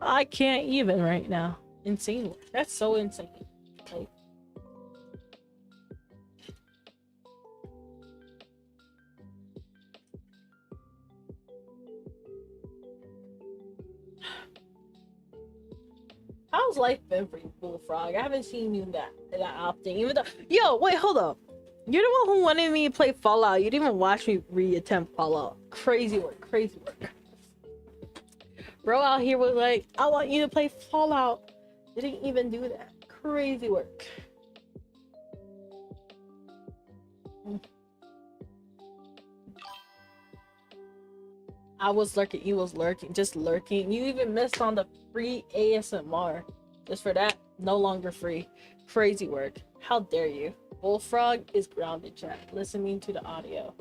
A: I can't even right now. Insane work. That's so insane. Like, how's life been for you, Bullfrog? I haven't seen you that often. Even though, yo, wait, hold up. You're the one who wanted me to play Fallout. You didn't even watch me re-attempt Fallout. Crazy work, crazy work. Bro out here was like, I want you to play Fallout. Didn't even do that. Crazy work. I was lurking, you was lurking, just lurking. You even missed on the free ASMR. Just for that, no longer free. Crazy work. How dare you? Bullfrog is grounded, chat. Listening to the audio.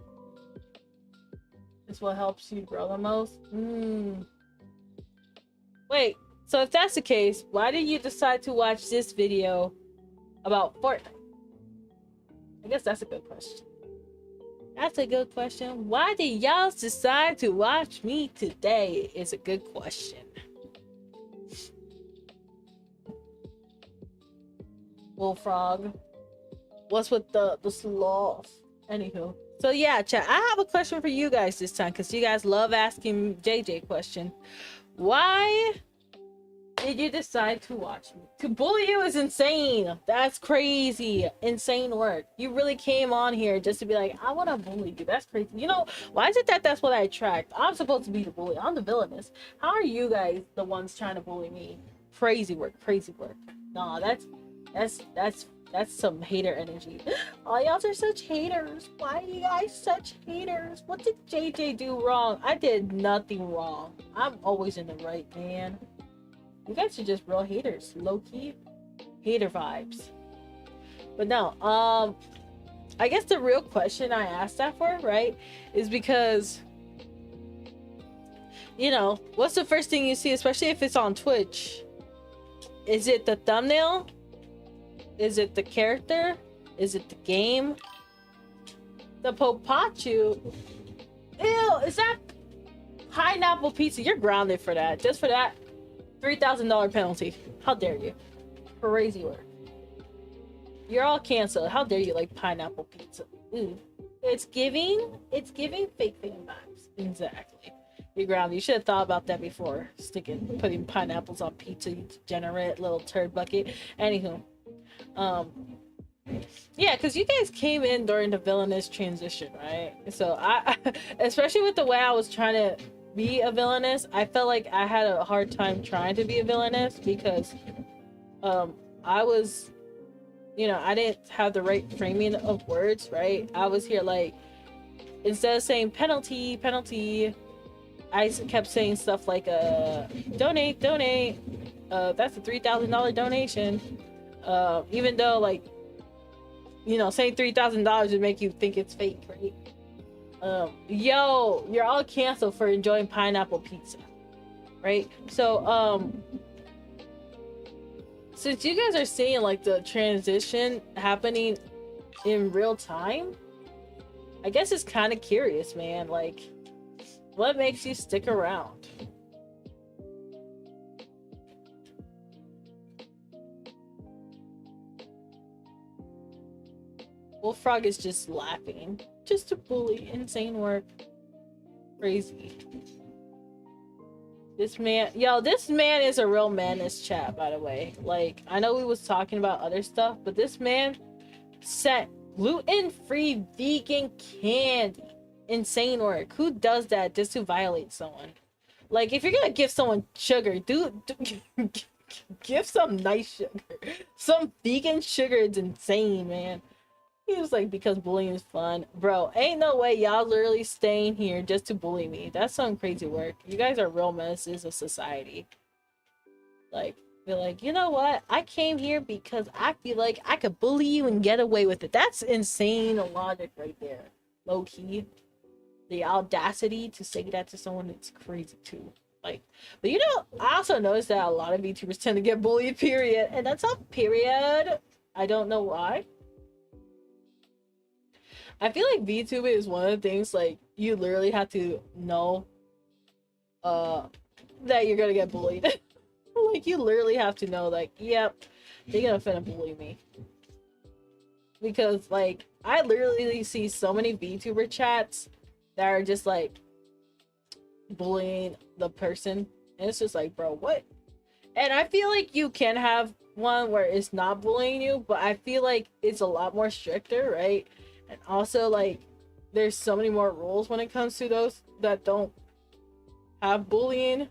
A: Is what helps you grow the most? Wait, so if that's the case, why did you decide to watch this video about Fortnite? I guess that's a good question. That's a good question. Why did y'all decide to watch me today? Is a good question. Bullfrog. What's with the sloth? Anywho. So yeah, chat. I have a question for you guys this time because you guys love asking JJ question. Why did you decide to watch me? To bully you is insane. That's crazy. Insane work. You really came on here just to be like, I want to bully you. That's crazy. You know, why is it that that's what I attract? I'm supposed to be the bully. I'm the villainous. How are you guys the ones trying to bully me? Crazy work. Crazy work. Nah, that's some hater energy. Oh, y'all are such haters. Why are you guys such haters? What did JJ do wrong? I did nothing wrong. I'm always in the right, man. You guys are just real haters. Low-key hater vibes. But no, I guess the real question I asked that for, right, is because, you know, what's the first thing you see, especially if it's on Twitch? Is it the thumbnail? Is it the character? Is it the game? The Popachu? Ew, is that pineapple pizza? You're grounded for that. Just for that $3,000 penalty. How dare you? Crazy work. You're all canceled. How dare you like pineapple pizza? Ooh. It's giving fake fan vibes. Exactly. You're grounded. You should have thought about that before putting pineapples on pizza, you degenerate little turd bucket. Anywho. Yeah, because you guys came in during the villainous transition, right? So I especially with the way I was trying to be a villainess, I felt like I had a hard time trying to be a villainess because I was, you know, I didn't have the right framing of words, right? I was here like, instead of saying penalty, I kept saying stuff like donate, that's a $3,000 donation. Even though, like, you know, saying $3,000 would make you think it's fake, right? Yo, you're all canceled for enjoying pineapple pizza, right? So since you guys are seeing like the transition happening in real time, I guess it's kind of curious, man. Like, what makes you stick around? Bullfrog is just laughing. Just a bully. Insane work. Crazy. This man, yo, this man is a real menace, chat, by the way. Like, I know we was talking about other stuff, but this man sent gluten-free vegan candy. Insane work. Who does that just to violate someone? Like, if you're gonna give someone sugar, dude, give some nice sugar. Some vegan sugar is insane, man. He was like, because bullying is fun. Bro, ain't no way y'all literally staying here just to bully me. That's some crazy work. You guys are real menaces of society. Like, be like, you know what? I came here because I feel like I could bully you and get away with it. That's insane logic right there. Low key. The audacity to say that to someone, it's crazy too. Like, but you know, I also noticed that a lot of VTubers tend to get bullied, period. And that's not period. I don't know why. I feel like VTuber is one of the things, like, you literally have to know that you're gonna get bullied. Like, you literally have to know, like, yep, they're gonna finna bully me. Because, like, I literally see so many VTuber chats that are just, like, bullying the person. And it's just like, bro, what? And I feel like you can have one where it's not bullying you, but I feel like it's a lot more stricter, right? And also, like, there's so many more rules when it comes to those that don't have bullying.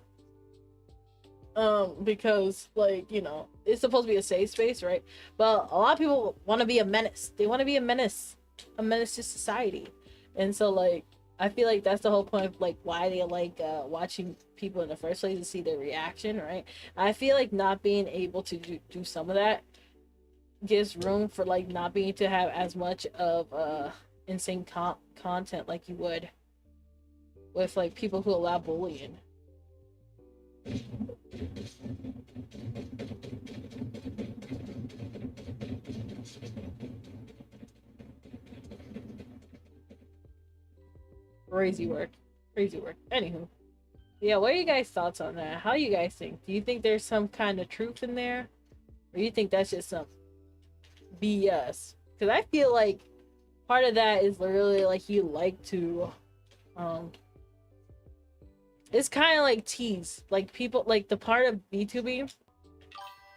A: Because, like, you know, it's supposed to be a safe space, right? But a lot of people want to be a menace. They want to be a menace to society. And so, like, I feel like that's the whole point of, like, why they like watching people in the first place, to see their reaction, right? I feel like not being able to do some of that gives room for, like, not being to have as much of insane content like you would with, like, people who allow bullying. Crazy work. Anywho, yeah, what are you guys' thoughts on that? How do you guys think? Do you think there's some kind of truth in there, or do you think that's just some BS? Because I feel like part of that is literally, like, you like to it's kind of like tease, like, people, like, the part of VTubing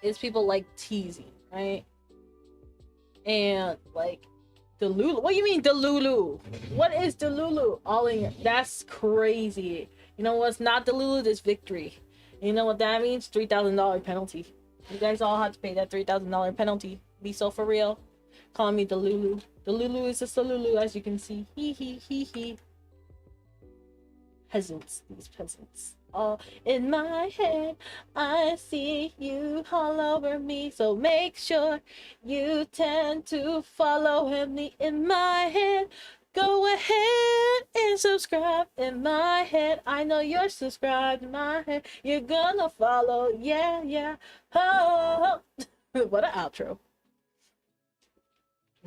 A: is people like teasing, right? And, like, Delulu, what do you mean Delulu? What is Delulu? All in, that's crazy. You know what's not Delulu? This victory. You know what that means? $3,000 penalty. You guys all have to pay that $3,000 penalty. Be so for real. Calling me Delulu. Delulu is a Salulu, as you can see. He. Peasants, these peasants. All in my head, I see you all over me. So make sure you tend to follow him in my head. Go ahead and subscribe in my head. I know you're subscribed in my head. You're gonna follow, yeah. Oh, what an outro.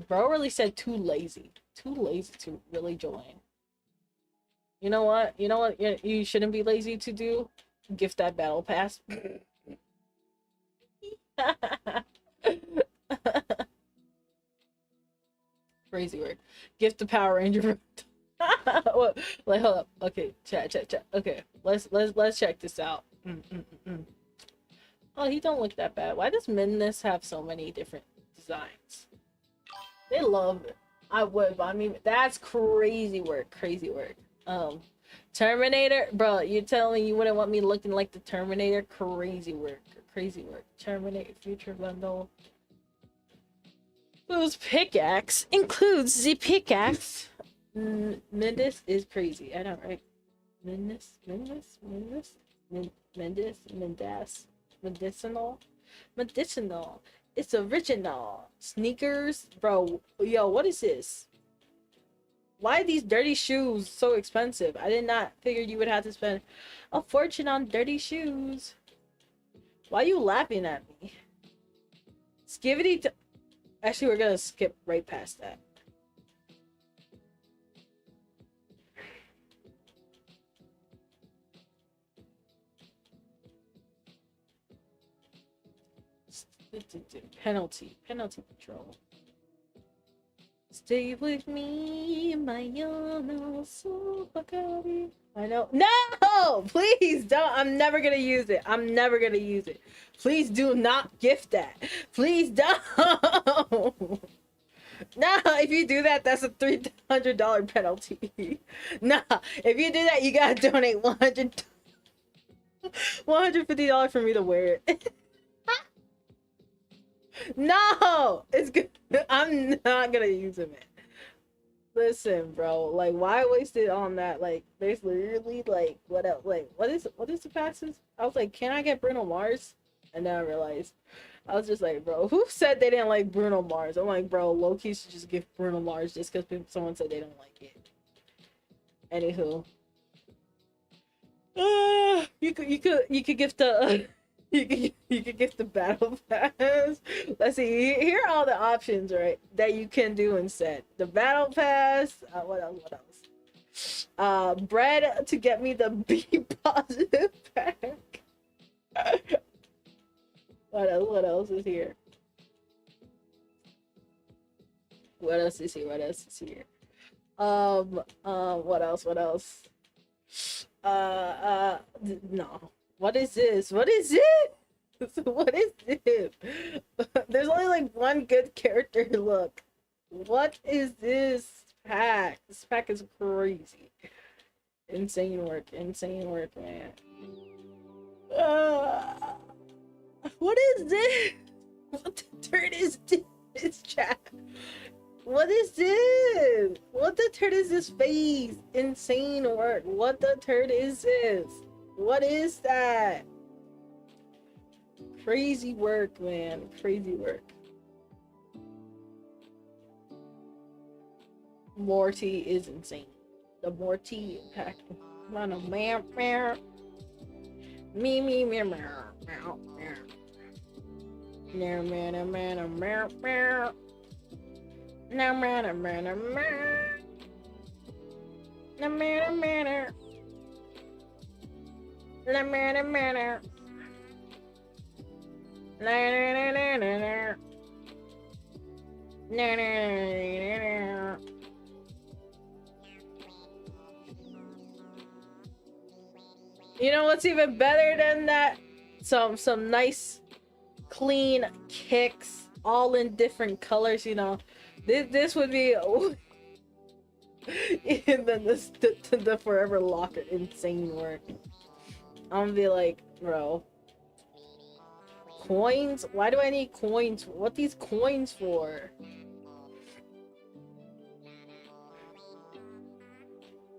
A: Bro really said too lazy. Too lazy to really join. You know what? You know what you shouldn't be lazy to do? Gift that battle pass. Crazy word. Gift the Power Ranger. What? Like, hold up. Okay, chat. Okay, let's check this out. Oh, he don't look that bad. Why does Midness have so many different designs? They love it. I would, but I mean, that's crazy work. Crazy work. Terminator, bro. You telling me you wouldn't want me looking like the Terminator? Crazy work. Crazy work. Terminator Future Bundle. Whose pickaxe includes the pickaxe. Mendes is crazy. I know, right? Mendes. Medicinal. It's original. Sneakers, bro. Yo, what is this? Why are these dirty shoes so expensive? I did not figure you would have to spend a fortune on dirty shoes. Why are you laughing at me? Skivity. Actually, we're gonna skip right past that. Penalty control. Stay with me, my Supakari. I know. No! Please don't. I'm never gonna use it. Please do not gift that. Please don't. Nah, if you do that, that's a $300 penalty. Nah, if you do that, you gotta donate $150 for me to wear it. No, it's good. I'm not gonna use it, man. Listen, bro. Like, why waste it on that? Like, there's literally like, what else? Like, what is the passes? I was like, can I get Bruno Mars? And then I realized, I was just like, bro, who said they didn't like Bruno Mars? I'm like, bro, low-key should just give Bruno Mars just because someone said they don't like it. Anywho, you could gift the. You could get the battle pass. Let's see. Here are all the options, right, that you can do instead. The battle pass. What else? Bread to get me the B positive pack. What else is here? What else is here? What else? No. What is this? What is it? What is this? There's only like one good character. Look. What is this pack? This pack is crazy. Insane work, man. What is this? What the turd is this, chat? What is this? What the turd is this face? Insane work. What the turd is this? What is that? Crazy work, man. Crazy work. Morty is insane. The Morty pack. Me. You know what's even better than that? Some nice clean kicks, all in different colors. You know, this would be. And then the forever locker, insane work. I'm gonna be like, bro, coins? Why do I need coins? What these coins for?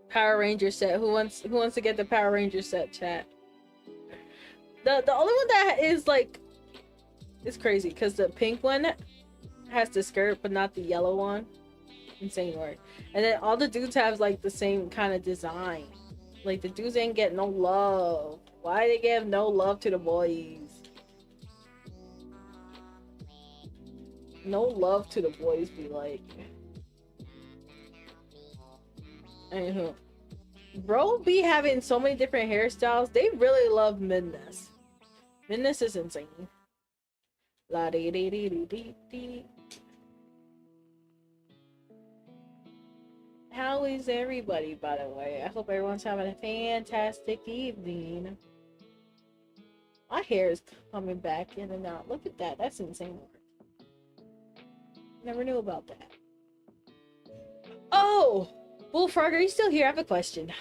A: Power Ranger set. Who wants to get the Power Ranger set, chat? The only one that is like, it's crazy because the pink one has the skirt but not the yellow one. Insane work. And then all the dudes have like the same kind of design. Like the dudes ain't get no love. Why they give no love to the boys? No love to the boys be like. Anywho. Bro be having so many different hairstyles. They really love Midness. Midness is insane. La dee dee dee dee dee dee. How is everybody, by the way? I hope everyone's having a fantastic evening. My hair is coming back in and out. Look at that. That's insane. Never knew about that. Oh! Bullfrog, are you still here? I have a question.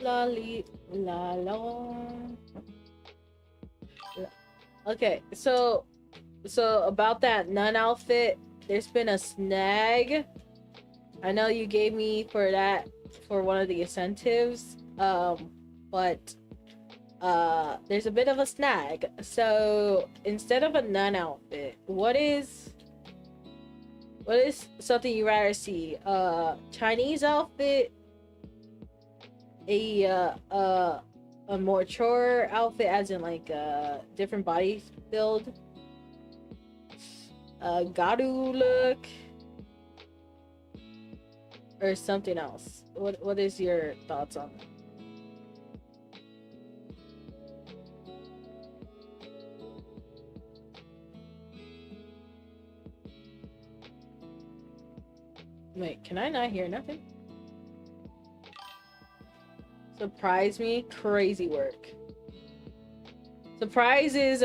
A: Lolly la la. Okay, so about that nun outfit, there's been a snag. I know you gave me for that for one of the incentives, but there's a bit of a snag. So instead of a nun outfit, what is something you rather see? Chinese outfit, a more chore outfit, as in like a different body build, a Garu look, or something else? What is your thoughts on that? Wait, can I not hear nothing? Surprise me? Crazy work. Surprise is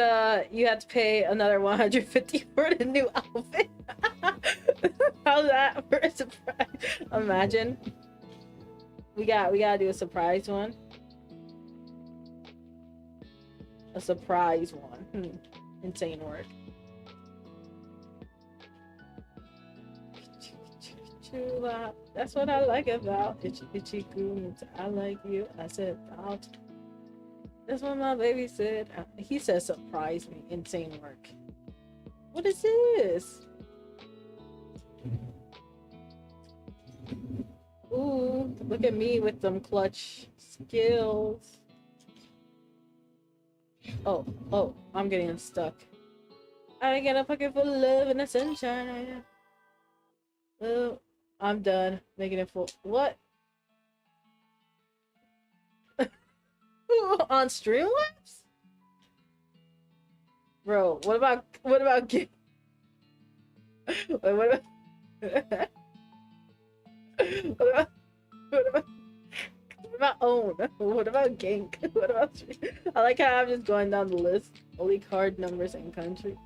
A: you have to pay another 150 for the new outfit. How's that for a surprise? Imagine. We gotta do a surprise one. A surprise one. Insane work. That's what I like about Itchy Goons. I like you. I said out. That's what my baby said. He said surprise me. Insane work. What is this? Ooh, look at me with them clutch skills. Oh, I'm getting stuck. I got a pocket full of love in the sunshine. Oh, I'm done making it full. What? On Streamlabs? Bro, what about what about Own? What about Gank? What about I like how I'm just going down the list. Only card numbers and country.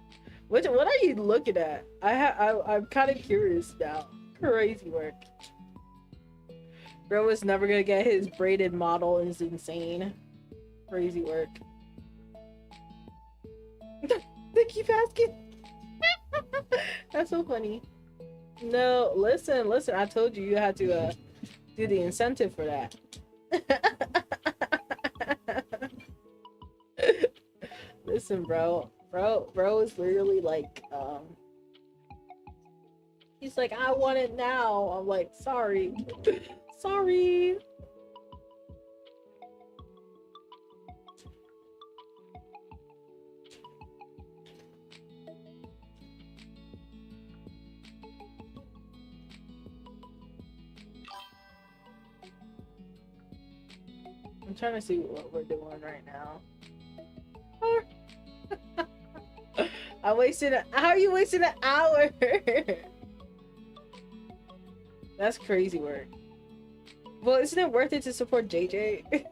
A: What are you looking at? I'm kind of curious now. Crazy work. Bro was never gonna get his braided model. Is insane. Crazy work. They keep asking. That's so funny. No, listen. I told you had to do the incentive for that. Listen, bro is literally like, he's like, I want it now. I'm like, sorry. Sorry. I'm trying to see what we're doing right now. I wasted how are you wasting an hour? That's crazy work. Well, isn't it worth it to support JJ?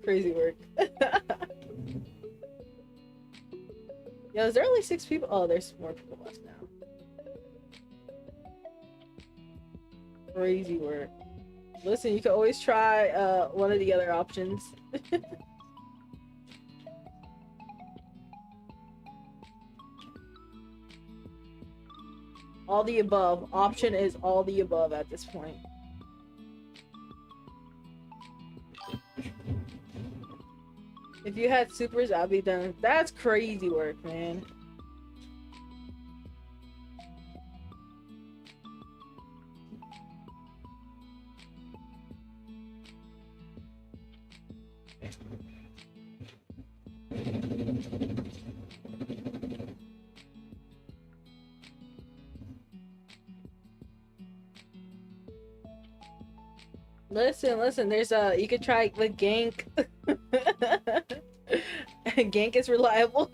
A: Crazy work. Yo, is there only 6 people? Oh, there's more people left now. Crazy work. Listen, you can always try one of the other options. All the above. Option is all the above at this point. If you had supers, I'd be done. That's crazy work, man. Listen, there's a, you could try the Gank. Gank is reliable.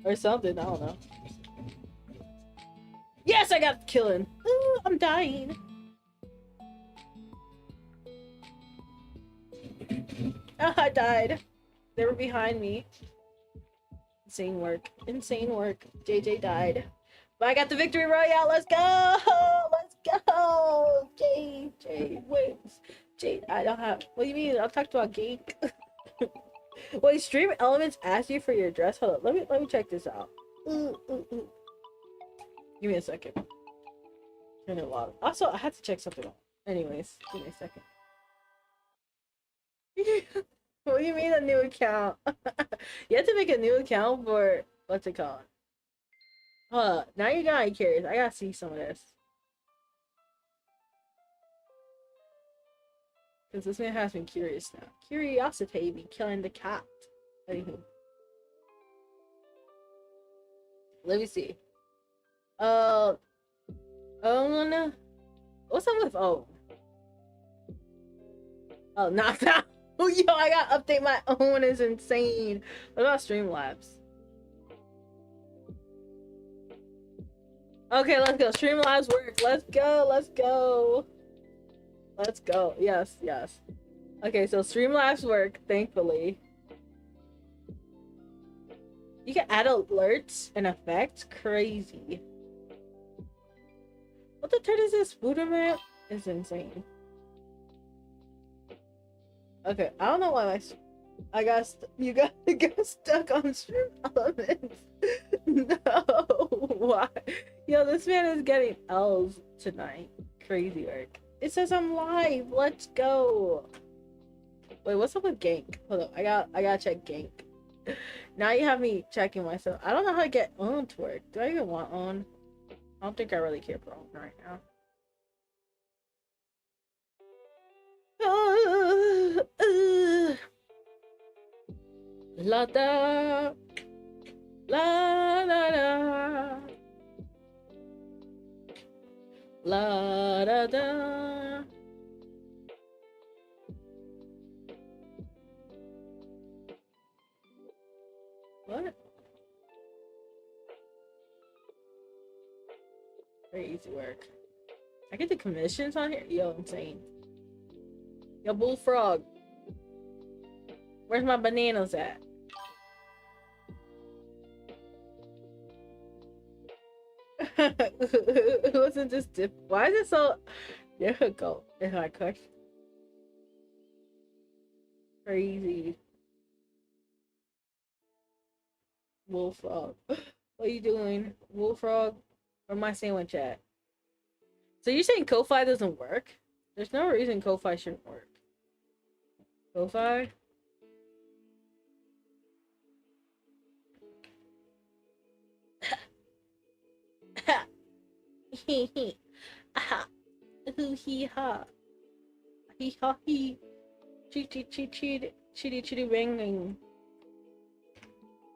A: Or something, I don't know. Yes, I got killing. Ooh, I'm dying. Oh, I died. They were behind me. Insane work. Insane work. JJ died. But I got the victory royale. Let's go! Let's go! JJ wins. I don't have. What do you mean? I'll talk about Gank. Wait, StreamElements asked you for your address. Hold on. Let me check this out. Give me a second. Turn it loud. Also, I had to check something out. Anyways, give me a second. What do you mean a new account? You have to make a new account for what's it called? Now you got me curious. I gotta see some of this. Because this man has me curious now. Curiosity be killing the cat. Anywho. Let me see. Own. What's up with own? Oh, knocked out. Oh, yo, I gotta update my own. Is insane. What about Streamlabs? Okay, let's go. Streamlabs work. Let's go. Let's go. Let's go. Yes, yes. Okay, so Streamlabs work, thankfully. You can add alerts and effects. Crazy. What the turd is this? Voodoo map is insane. Okay, I don't know why I got stuck on StreamElements. No, why? Yo, this man is getting L's tonight. Crazy work. It says I'm live. Let's go. Wait, what's up with Gank? Hold up, I gotta check Gank. Now you have me checking myself. I don't know how to get on to work. Do I even want on? I don't think I really care for on right now. La da, la da da, la da da. What? Crazy work. I get the commissions on here? Yo, insane. Yo, bullfrog. Where's my bananas at? It wasn't just dip. Why is it so difficult? Is my question. Crazy. Bullfrog. What are you doing? Bullfrog? Where my sandwich at? So you're saying Kofi doesn't work? There's no reason Kofi shouldn't work. Kofi? Hee hee. Aha. Hoo hee ha. Hee ha hee. Chitty banging.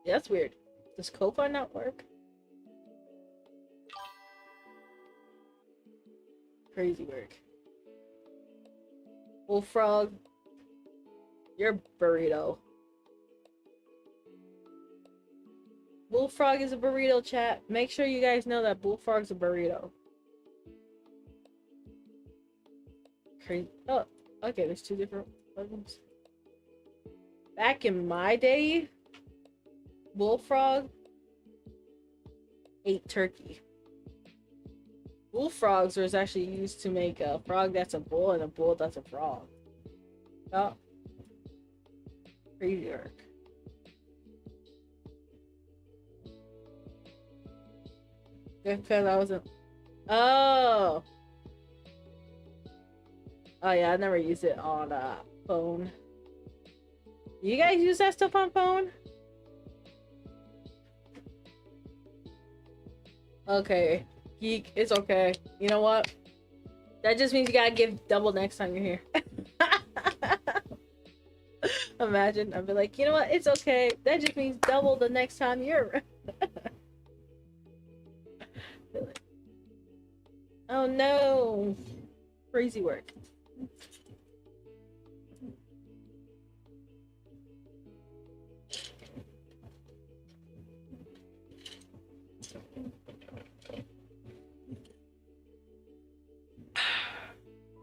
A: Yeah, that's weird. Does Kofi not work? Crazy work. Bullfrog. You're a burrito. Bullfrog is a burrito, chat. Make sure you guys know that Bullfrog's a burrito. Crazy. Oh, okay, there's two different weapons. Back in my day, Bullfrog ate turkey. Bullfrogs was actually used to make a frog that's a bull and a bull that's a frog. Oh. Crazy work. Because I wasn't. Oh. Oh yeah, I never used it on phone. You guys use that stuff on phone? Okay. Geek, it's okay. You know what? That just means you gotta give double next time you're here. Imagine, I'd be like, you know what? It's okay. That just means double the next time you're around. Oh no. Crazy work.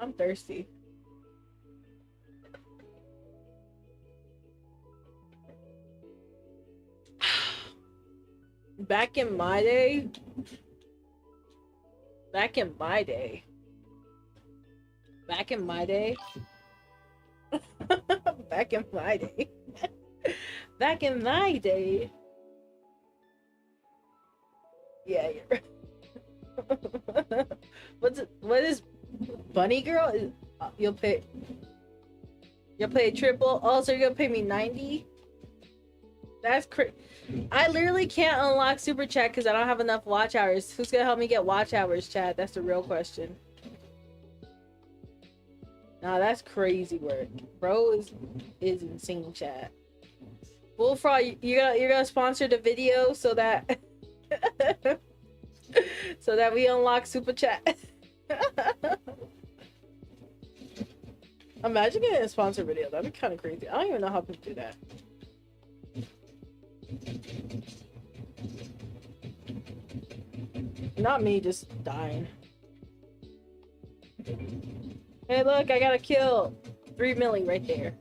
A: I'm thirsty. Back in my day, back in my day, back in my day, back in my day, back in my day. Yeah, you're right. What is Bunny Girl? You'll pay a triple. Oh, so you're gonna pay me 90? That's crazy. I literally can't unlock super chat because I don't have enough watch hours. Who's gonna help me get watch hours, chat? That's the real question. Nah, that's crazy work. Bro is insane, chat. Bullfrog, you're gonna sponsor the video so that so that we unlock super chat. Imagine getting a sponsor video. That'd be kind of crazy. I don't even know how people do that. Not me just dying. Hey, look, I got a kill. 3 milli right there.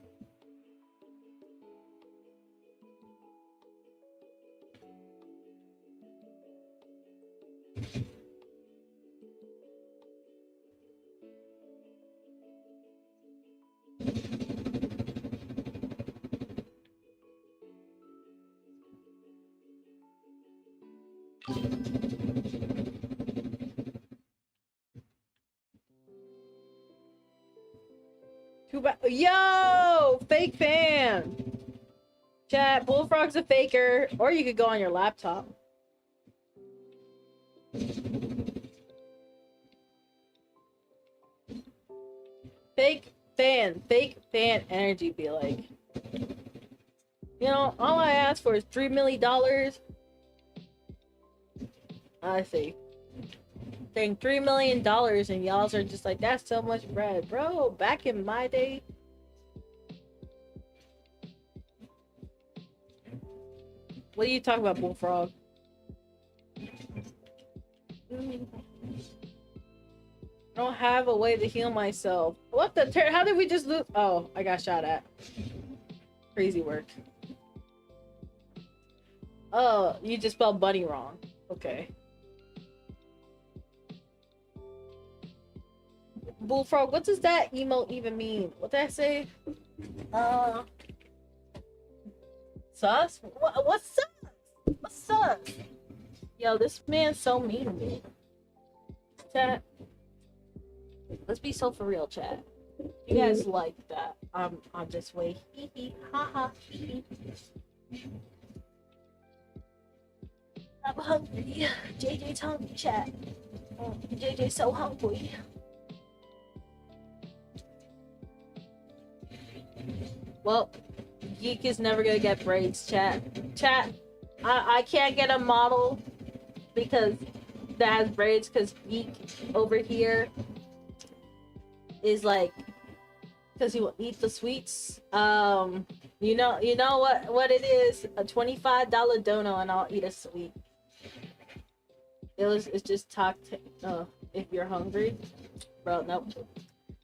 A: Yo, fake fan. Chat, Bullfrog's a faker, or you could go on your laptop. Fake fan energy be like, you know, all I asked for is $3 million. I see. Saying $3 million and y'all are just like, that's so much bread. Bro, back in my day. What are you talking about, Bullfrog? I don't have a way to heal myself. What the how did we just lose? Oh, I got shot at. Crazy work. Oh, you just spelled bunny wrong. Okay. Bullfrog, what does that emote even mean? What did I say? Sus? What's sus? What's sus? Yo, this man's so mean to me. Chat. Let's be so for real, chat. You guys like that? I'm this way. Hee hee, ha ha, hee hee. I'm hungry. JJ's hungry, chat. JJ's so hungry. Well, Geek is never gonna get braids, chat. Chat, I can't get a model because that has braids because Geek over here is like, because he will eat the sweets. You know what it is? A $25 dono and I'll eat a sweet. It's just talk to, if you're hungry. Bro, nope.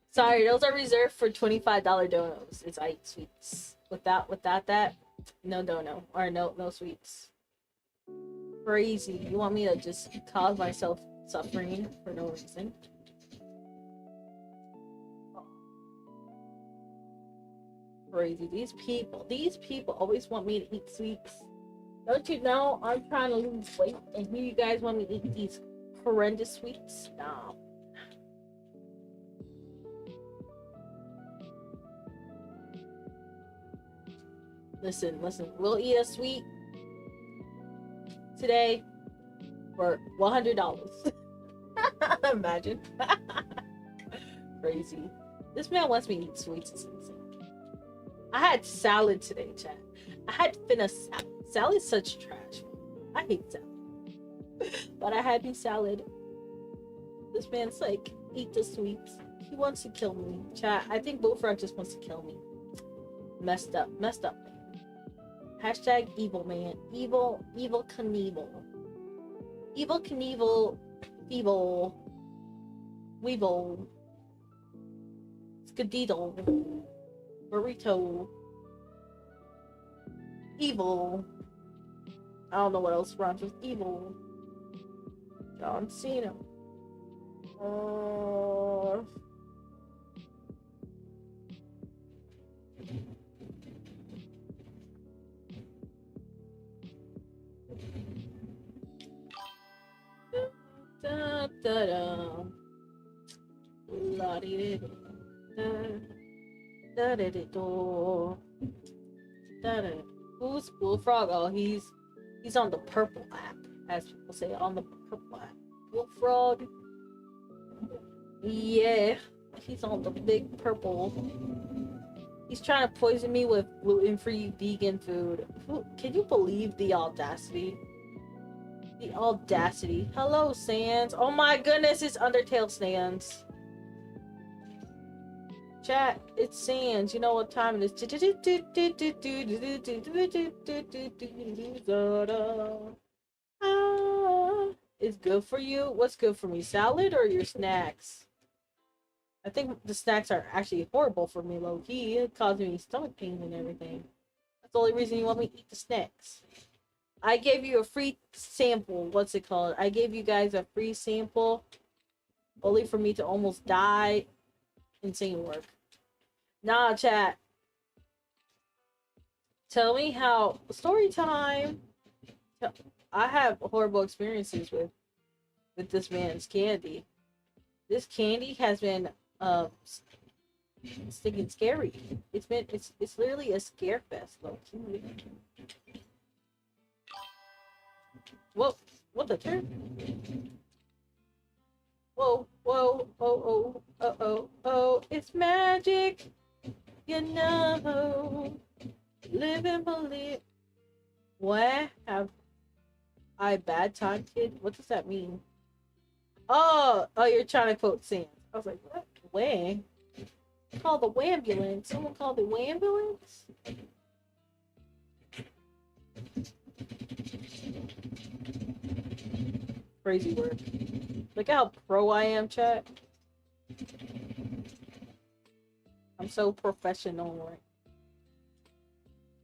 A: Sorry, those are reserved for $25 donos. It's I eat sweets. Without that, no dono. Or no sweets. Crazy. You want me to just cause myself suffering for no reason? Crazy. These people always want me to eat sweets. Don't you know I'm trying to lose weight and here you guys want me to eat these horrendous sweets? No. Listen, we'll eat a sweet today for $100. Imagine. Crazy. This man wants me to eat sweets. It's insane. I had salad today, chat. I had finna salad. Salad's such trash. I hate salad. But I had me salad. This man's like, eat the sweets. He wants to kill me. Chat, I think Bullfrog just wants to kill me. Messed up. Messed up, man. Hashtag evil, man. Evil Knievel. Evil Knievel. Feeble. Weevil. Skadiddle. Burrito. Evil. I don't know what else rhymes with evil. John Cena. Da, da, da. La, dee, dee, da, da, da, da, da, da. Who's Bullfrog? Oh, he's on the purple app, as people say, on the purple app. Bullfrog. Yeah, he's on the big purple. He's trying to poison me with gluten-free vegan food. Can you believe the audacity? The audacity. Hello, Sans. Oh my goodness, it's Undertale Sans. Chat, it's Sans. You know what time it is. It's good for you? What's good for me? Salad or your snacks? I think the snacks are actually horrible for me, low-key. It causes me stomach pain and everything. That's the only reason you want me to eat the snacks. I gave you a free sample. What's it called? I gave you guys a free sample. Only for me to almost die. Insane work. Nah, chat. Tell me how... Story time. I have horrible experiences with this man's candy. This candy has been stinking scary. It's literally a scare fest, low key. Whoa, what the turn? Whoa, whoa, oh, oh, oh, it's magic. You know, live and believe. What? Have I bad time, kid? What does that mean? Oh, you're trying to quote Sans. I was like, what? Way? Call the wambulance. Someone call the wambulance? Crazy work. Look how pro I am, chat. I'm so professional, right?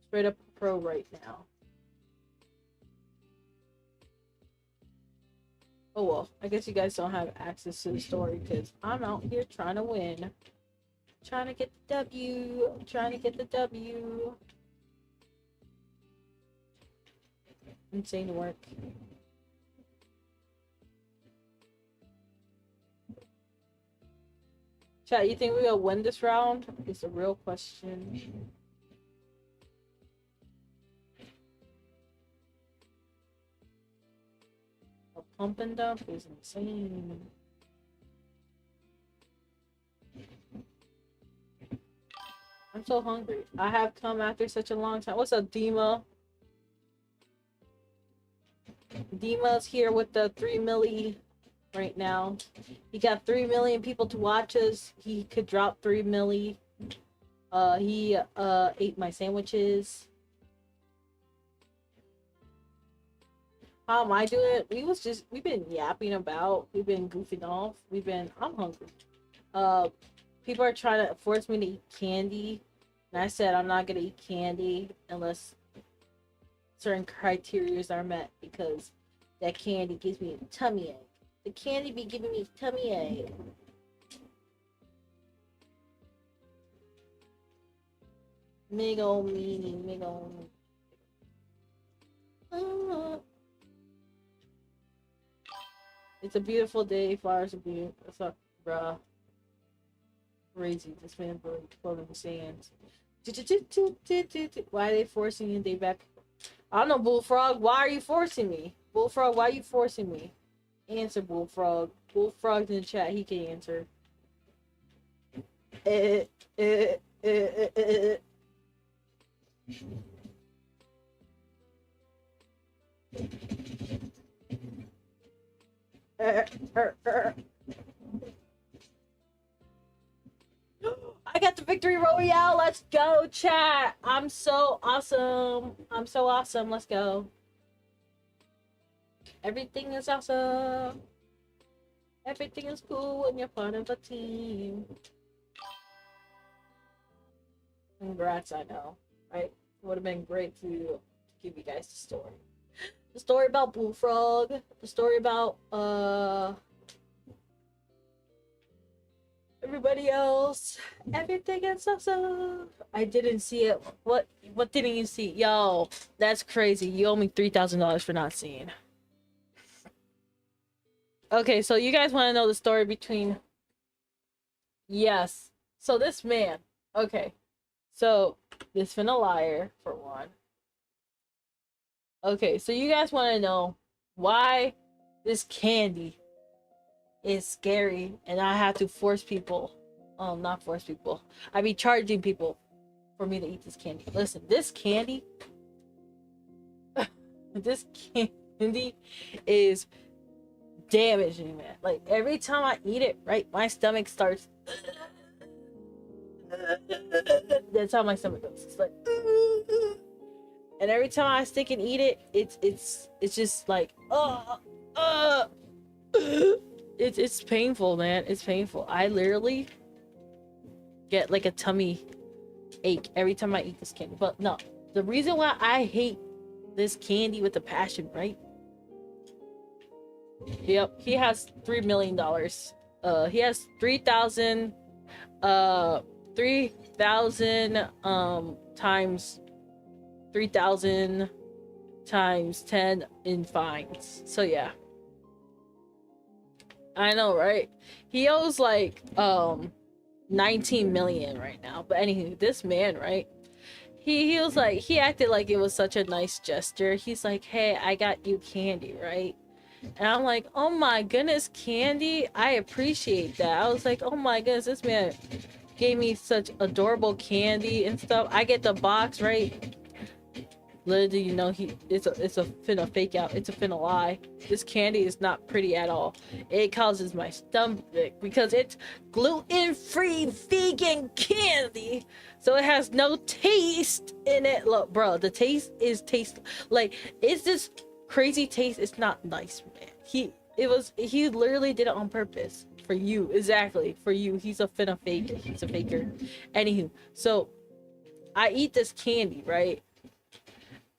A: Straight up pro right now. Oh well, I guess you guys don't have access to the story because I'm out here trying to win. Trying to get the W. Trying to get the W. Insane work. Chat, you think we're gonna win this round? It's a real question. A pump and dump is insane. I'm so hungry. I have come after such a long time. What's up, Dima? Dima's here with the 3 milli right now. He got 3 million people to watch us. He could drop 3 milli. He ate my sandwiches. How am I doing? We've been yapping about. We've been goofing off. I'm hungry. People are trying to force me to eat candy. And I said I'm not gonna eat candy unless certain criteria are met because that candy gives me a tummy ache. The candy be giving me a tummy ache. Miggle meanie, miggle. It's a beautiful day. Flowers are beautiful. What's up, bruh? Crazy. This man broke floating the sands. Why are they forcing you? They back. I don't know, Bullfrog. Why are you forcing me? Bullfrog, why are you forcing me? Answer, Bullfrog. Bullfrog's in the chat. He can answer. I got the victory royale. Let's go, chat. I'm so awesome. I'm so awesome. Let's go. Everything is awesome. Everything is cool when you're part of a team. Congrats, I know, right? It would have been great to give you guys the story. The story about Bullfrog. The story about everybody else. Everything is awesome. I didn't see it. What didn't you see? Yo, that's crazy. You owe me $3,000 for not seeing. Okay, so you guys want to know the story between... Yes. So this man. Okay. So, this finna liar, for one. Okay, so you guys want to know why this candy is scary and I have to force people, not force people, I be charging people for me to eat this candy. Listen, this candy, this candy is damaging, man. Like, every time I eat it, right, my stomach starts... That's how my stomach goes. It's like... And every time I stick and eat it, it's just like, it's painful, man. It's painful. I literally get like a tummy ache every time I eat this candy. But no, the reason why I hate this candy with a passion, right? Yep, he has $3 million. He has 3,000 times 3,000 times 10 in fines. So yeah, I know, right? He owes like 19 million right now. But anywho, this man, right, he was like, he acted like it was such a nice gesture. He's like, hey, I got you candy, right? And I'm like, oh my goodness, candy, I appreciate that. I was like, oh my goodness, this man gave me such adorable candy and stuff. I get the box, right? Little do you know, it's a finna fake out. It's a finna lie. This candy is not pretty at all. It causes my stomach because it's gluten-free vegan candy, so it has no taste in it. Look, bro, the taste is like, it's this crazy taste. It's not nice, man. He literally did it on purpose for you. Exactly, for you. He's a finna fake. He's a faker. Anywho, so I eat this candy, right?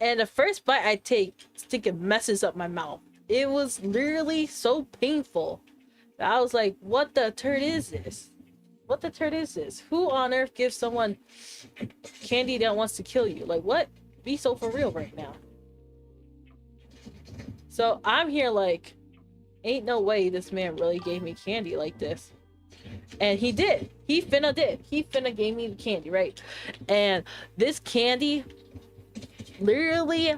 A: And the first bite I take, it messes up my mouth. It was literally so painful that I was like, what the turd is this? What the turd is this? Who on earth gives someone candy that wants to kill you? Like, what? Be so for real right now. So I'm here like, ain't no way this man really gave me candy like this. And he did. He finna gave me the candy, right? And this candy literally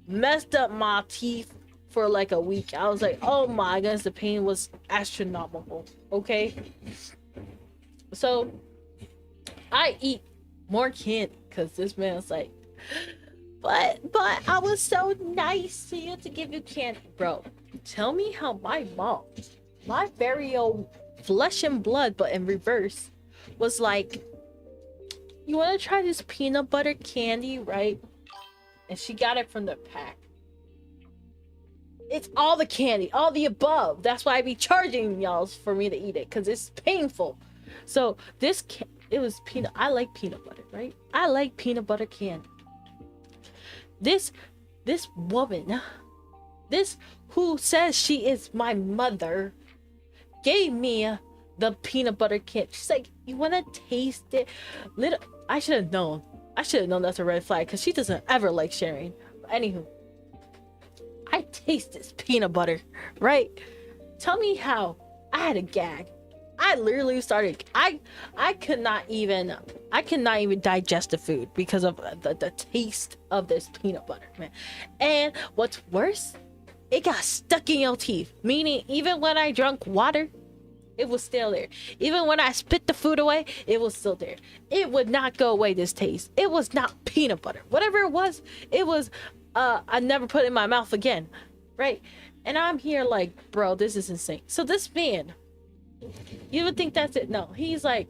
A: messed up my teeth for like a week. I was like, oh my goodness, the pain was astronomical. Okay, so I eat more candy because this man's like, but I was so nice to you to give you candy. Bro, tell me how my mom, my very own flesh and blood, but in reverse, was like, you want to try this peanut butter candy, right? And she got it from the pack. It's all the candy, all the above. That's why I be charging y'all for me to eat it, because it's painful. So this, it was peanut. I like peanut butter, right? I like peanut butter candy. This woman, this who says she is my mother, gave me the peanut butter candy. She's like, you want to taste it? Little, I should have known. I should have known that's a red flag, because she doesn't ever like sharing. But anywho, I taste this peanut butter, right? Tell me how I had a gag. I literally started, I could not even digest the food because of the taste of this peanut butter, man. And what's worse, it got stuck in your teeth. Meaning, even when I drank water, It was still there. Even when I spit the food away, it was still there. It would not go away, this taste. It was not peanut butter. Whatever it was, I never put it in my mouth again. Right? And I'm here like, bro, this is insane. So this man, you would think that's it. No, he's like,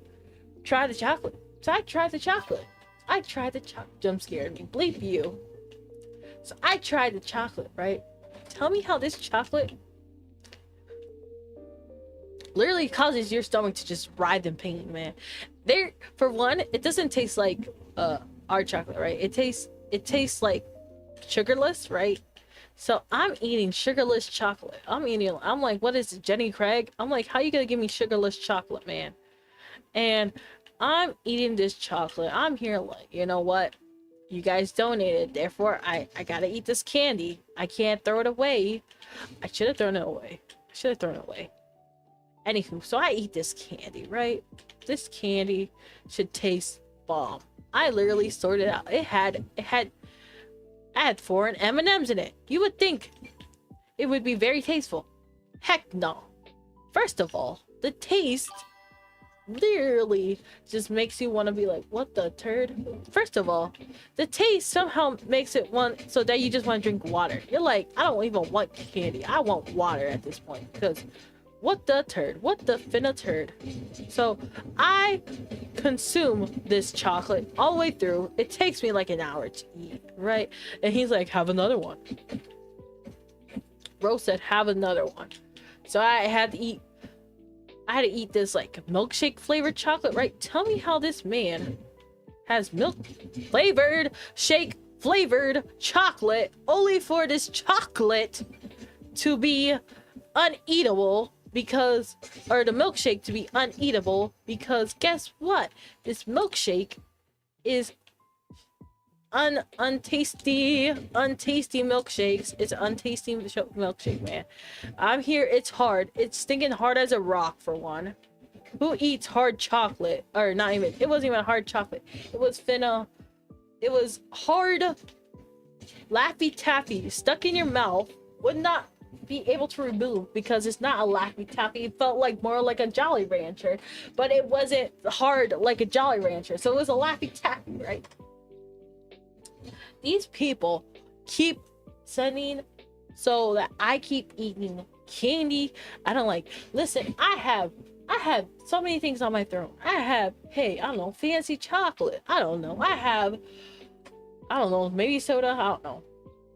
A: try the chocolate. So I tried the chocolate. Jump scared me. Bleep you. So I tried the chocolate, right? Tell me how this chocolate literally causes your stomach to just writhe in pain, man. There, for one, it doesn't taste like our chocolate, right? It tastes like sugarless, right? So I'm eating sugarless chocolate. I'm like, what is it, Jenny Craig? I'm like, how you gonna give me sugarless chocolate, man? And I'm eating this chocolate. I'm here like, you know what? You guys donated, therefore I gotta eat this candy. I can't throw it away. I should have thrown it away. Anywho, so I eat this candy, right? This candy should taste bomb. I literally sorted it out. It had 4 M&Ms in it. You would think it would be very tasteful. Heck no. First of all, the taste literally just makes you want to be like, what the turd? First of all, the taste somehow makes it want so that you just want to drink water. You're like, I don't even want candy. I want water at this point, because what the turd? What the finna turd? So I consume this chocolate all the way through. It takes me like an hour to eat, right? And he's like, have another one. Bro said, have another one. So I had to eat this like milkshake flavored chocolate, right? Tell me how this man has milk flavored shake flavored chocolate only for this chocolate to be uneatable, because, or the milkshake to be uneatable, because guess what? This milkshake is untasty milkshakes. It's untasty milkshake, man. I'm here. It's hard. It's stinking hard as a rock, for one. Who eats hard chocolate? Or not even. It wasn't even hard chocolate. It was hard Laffy Taffy stuck in your mouth. Would not be able to remove, because it's not a Laffy Taffy. It felt like more like a Jolly Rancher, but it wasn't hard like a Jolly Rancher. So it was a Laffy Taffy, right? These people keep sending so that I keep eating candy. I don't like, listen, I have so many things on my throne. I have, hey, I don't know, fancy chocolate. I don't know, maybe soda, I don't know.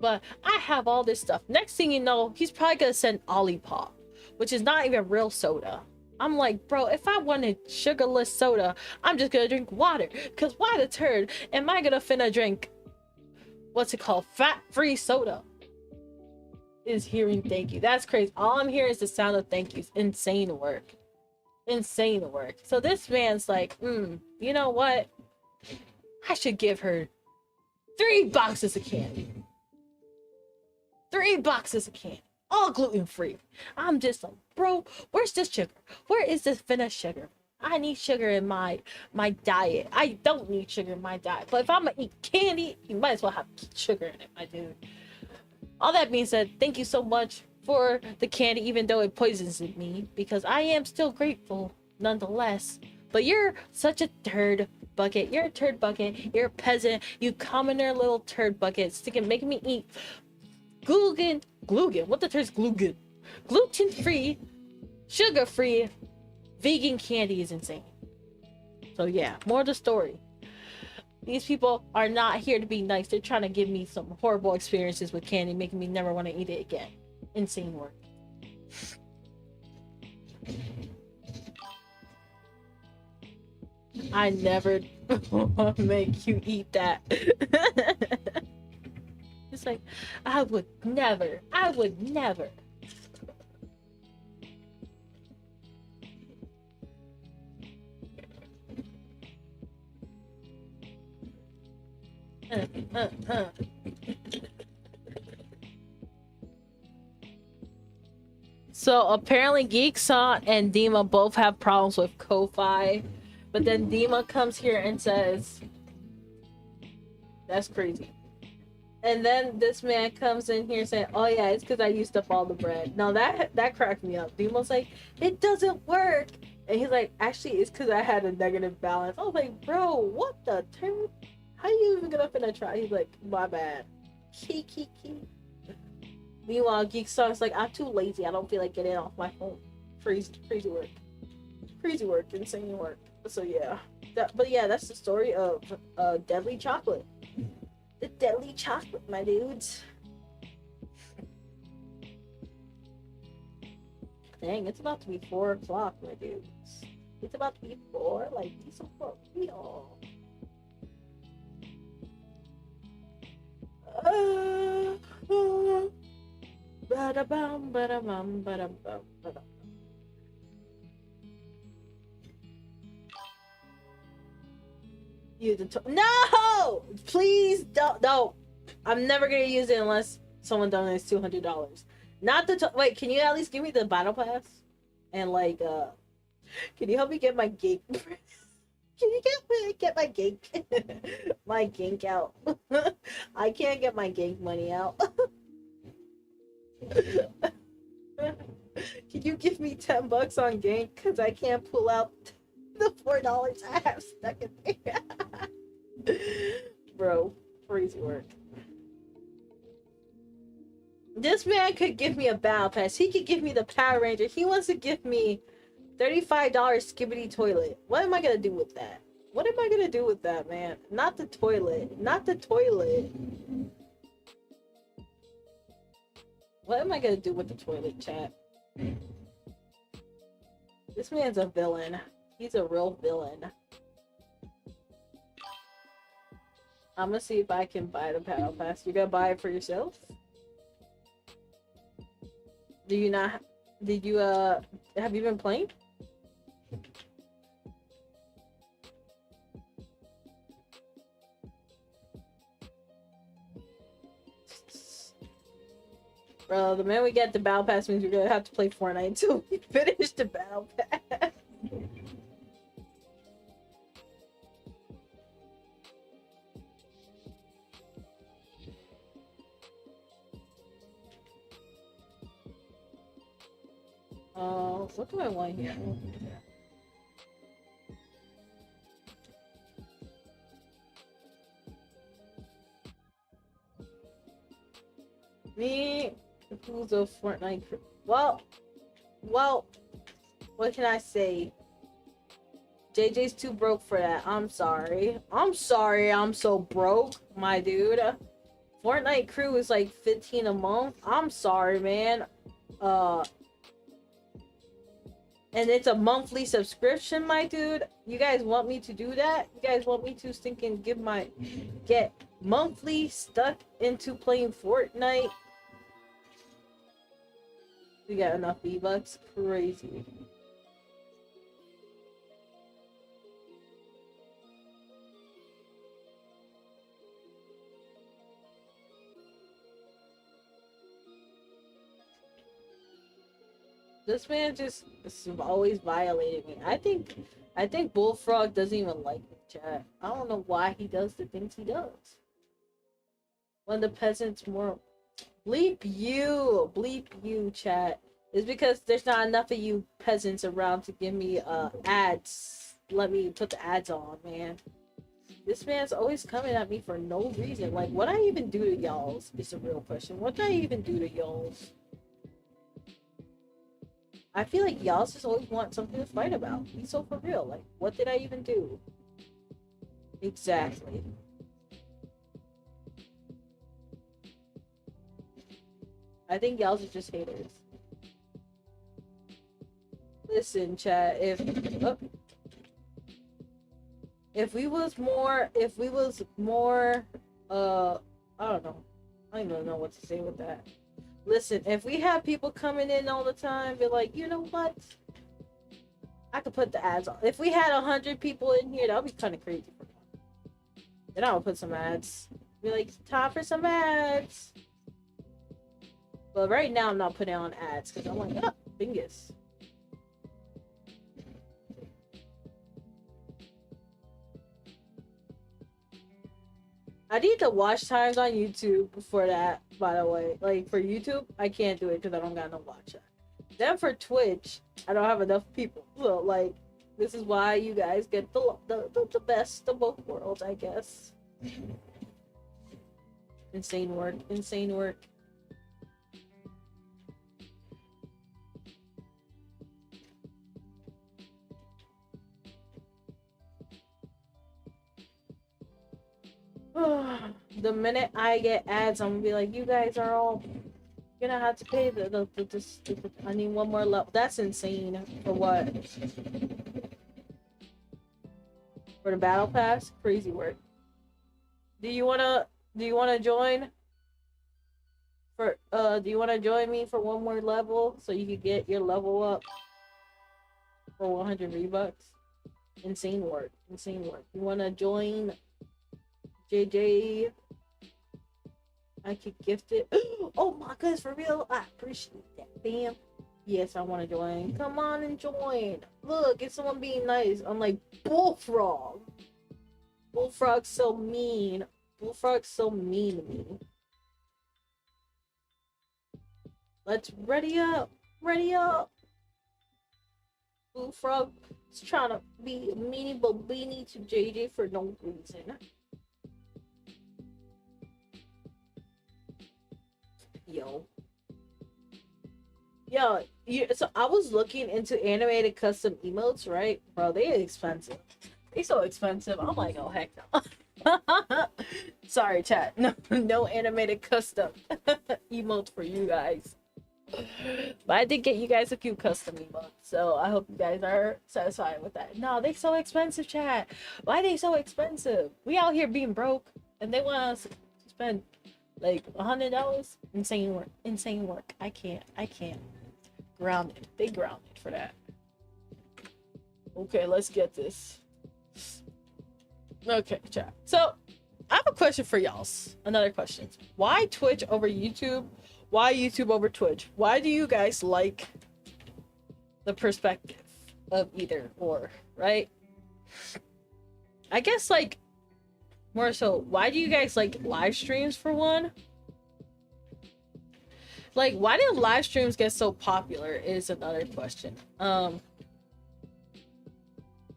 A: But I have all this stuff. Next thing you know, he's probably gonna send Olipop, which is not even real soda. I'm like, bro, if I wanted sugarless soda, I'm just gonna drink water. Because why the turd am I gonna finna drink, what's it called, fat-free soda? Is hearing thank you. That's crazy. All I'm hearing is the sound of thank yous. Insane work. So this man's like, you know what? I should give her 3 boxes of candy. 3 boxes of candy, all gluten-free. I'm just like, bro, where's this sugar? Where is this finished sugar? I need sugar in my diet. I don't need sugar in my diet. But if I'm gonna eat candy, you might as well have sugar in it, my dude. All that being said, thank you so much for the candy, even though it poisons me, because I am still grateful nonetheless. But you're such a turd bucket. You're a turd bucket. You're a peasant. You commoner little turd bucket, making me eat gluten. What the turd's gluten? Gluten-free, sugar-free, vegan candy is insane. So yeah, more of the story. These people are not here to be nice. They're trying to give me some horrible experiences with candy, making me never want to eat it again. Insane work. I never make you eat that. It's like, I would never. So apparently Geeksaw and Dima both have problems with Kofi, but then Dima comes here and says, that's crazy. And then this man comes in here saying, "Oh yeah, it's because I used up all the bread." No, that cracked me up. Demon's like, "It doesn't work," and he's like, "Actually, it's because I had a negative balance." I was like, "Bro, what the term? How you even get up in a try?" He's like, "My bad." Key. Meanwhile, Geek Song's like, "I'm too lazy. I don't feel like getting off my phone." Crazy work, insane work. So yeah, but yeah, that's the story of Deadly Chocolate. The Deadly Chocolate, my dudes. Dang, it's about to be 4 o'clock, my dudes. It's about to be 4, like, be so for real. Ba-da-bum, ba-da-bum, ba-da-bum, ba-da-bum. Use the no! Please don't. No. I'm never gonna use it unless someone donates $200. Not the wait. Can you at least give me the battle pass? And like, can you help me get my Gank? Can you get my Gank? My Gank out. I can't get my Gank money out. Can you give me $10 on Gank? Cause I can't pull out the $4 I have stuck in there. Bro, crazy work. This man could give me a battle pass. He could give me the Power Ranger. He wants to give me $35 skibbity toilet. What am I gonna do with that? What am I gonna do with that, man? Not the toilet. Not the toilet. What am I gonna do with the toilet, chat? This man's a villain. He's a real villain. I'm gonna see if I can buy the battle pass. You gonna buy it for yourself? Do you not? Did you have you been playing? Bro, the minute we get the battle pass means we're gonna have to play Fortnite until we finish the battle pass. What do I want here? Me, who's a Fortnite? Well, what can I say? JJ's too broke for that. I'm sorry. I'm so broke, my dude. Fortnite crew is like 15 a month. I'm sorry, man. And it's a monthly subscription, my dude. You guys want me to do that? You guys want me to stinking get monthly stuck into playing Fortnite? We got enough V-Bucks? Crazy. This man just is always violating me. I think Bullfrog doesn't even like me, chat. I don't know why he does the things he does. When the peasants more bleep you, chat. It's because there's not enough of you peasants around to give me ads. Let me put the ads on, man. This man's always coming at me for no reason. Like, what I even do to y'all's is a real question. What did I even do to y'all's? I feel like y'all just always want something to fight about. Be so for real. Like, what did I even do? Exactly. I think y'all are just haters. Listen, chat, if we was more, I don't know. I don't even know what to say with that. Listen, if we have people coming in all the time, be like, you know what? I could put the ads on. If we had 100 people in here, that would be kind of crazy for me. Then I would put some ads. Be like, time for some ads. But right now, I'm not putting on ads because I'm like, oh, bingus. I need the watch times on YouTube for that, by the way. Like, for YouTube, I can't do it because I don't got no watch time. Then for Twitch, I don't have enough people. So, like, this is why you guys get the best of both worlds, I guess. Insane work. Insane work. The minute I get ads, I'm gonna be like, you guys are all gonna have to pay the I need one more level. That's insane. For what? For the battle pass? Crazy work. Do you wanna join? Do you wanna join me for one more level so you can get your level up for 100 V-Bucks? Insane work. Insane work. You wanna join JJ? I could gift it. Oh my goodness, for real? I appreciate that. Bam. Yes, I want to join. Come on and join. Look, it's someone being nice. I'm like, Bullfrog. Bullfrog's so mean. Bullfrog's so mean to me. Let's ready up. Ready up. Bullfrog is trying to be a meanie beanie to JJ for no reason. Yo, so I was looking into animated custom emotes, right? Bro, they expensive. They so expensive. I'm like, oh heck no. Sorry, chat. No animated custom emotes for you guys. But I did get you guys a few custom emotes, so I hope you guys are satisfied with that. No, they so expensive, chat. Why are they so expensive? We out here being broke, and they want us to spend like $100. Insane work. Insane work. I can't. Grounded. They grounded for that. Okay, let's get this. Okay, chat. So I have a question for y'all. Another question. Why Twitch over YouTube? Why YouTube over Twitch? Why do you guys like the perspective of either or, right? I guess, like, more so, why do you guys like live streams for one? Like, why did live streams get so popular is another question.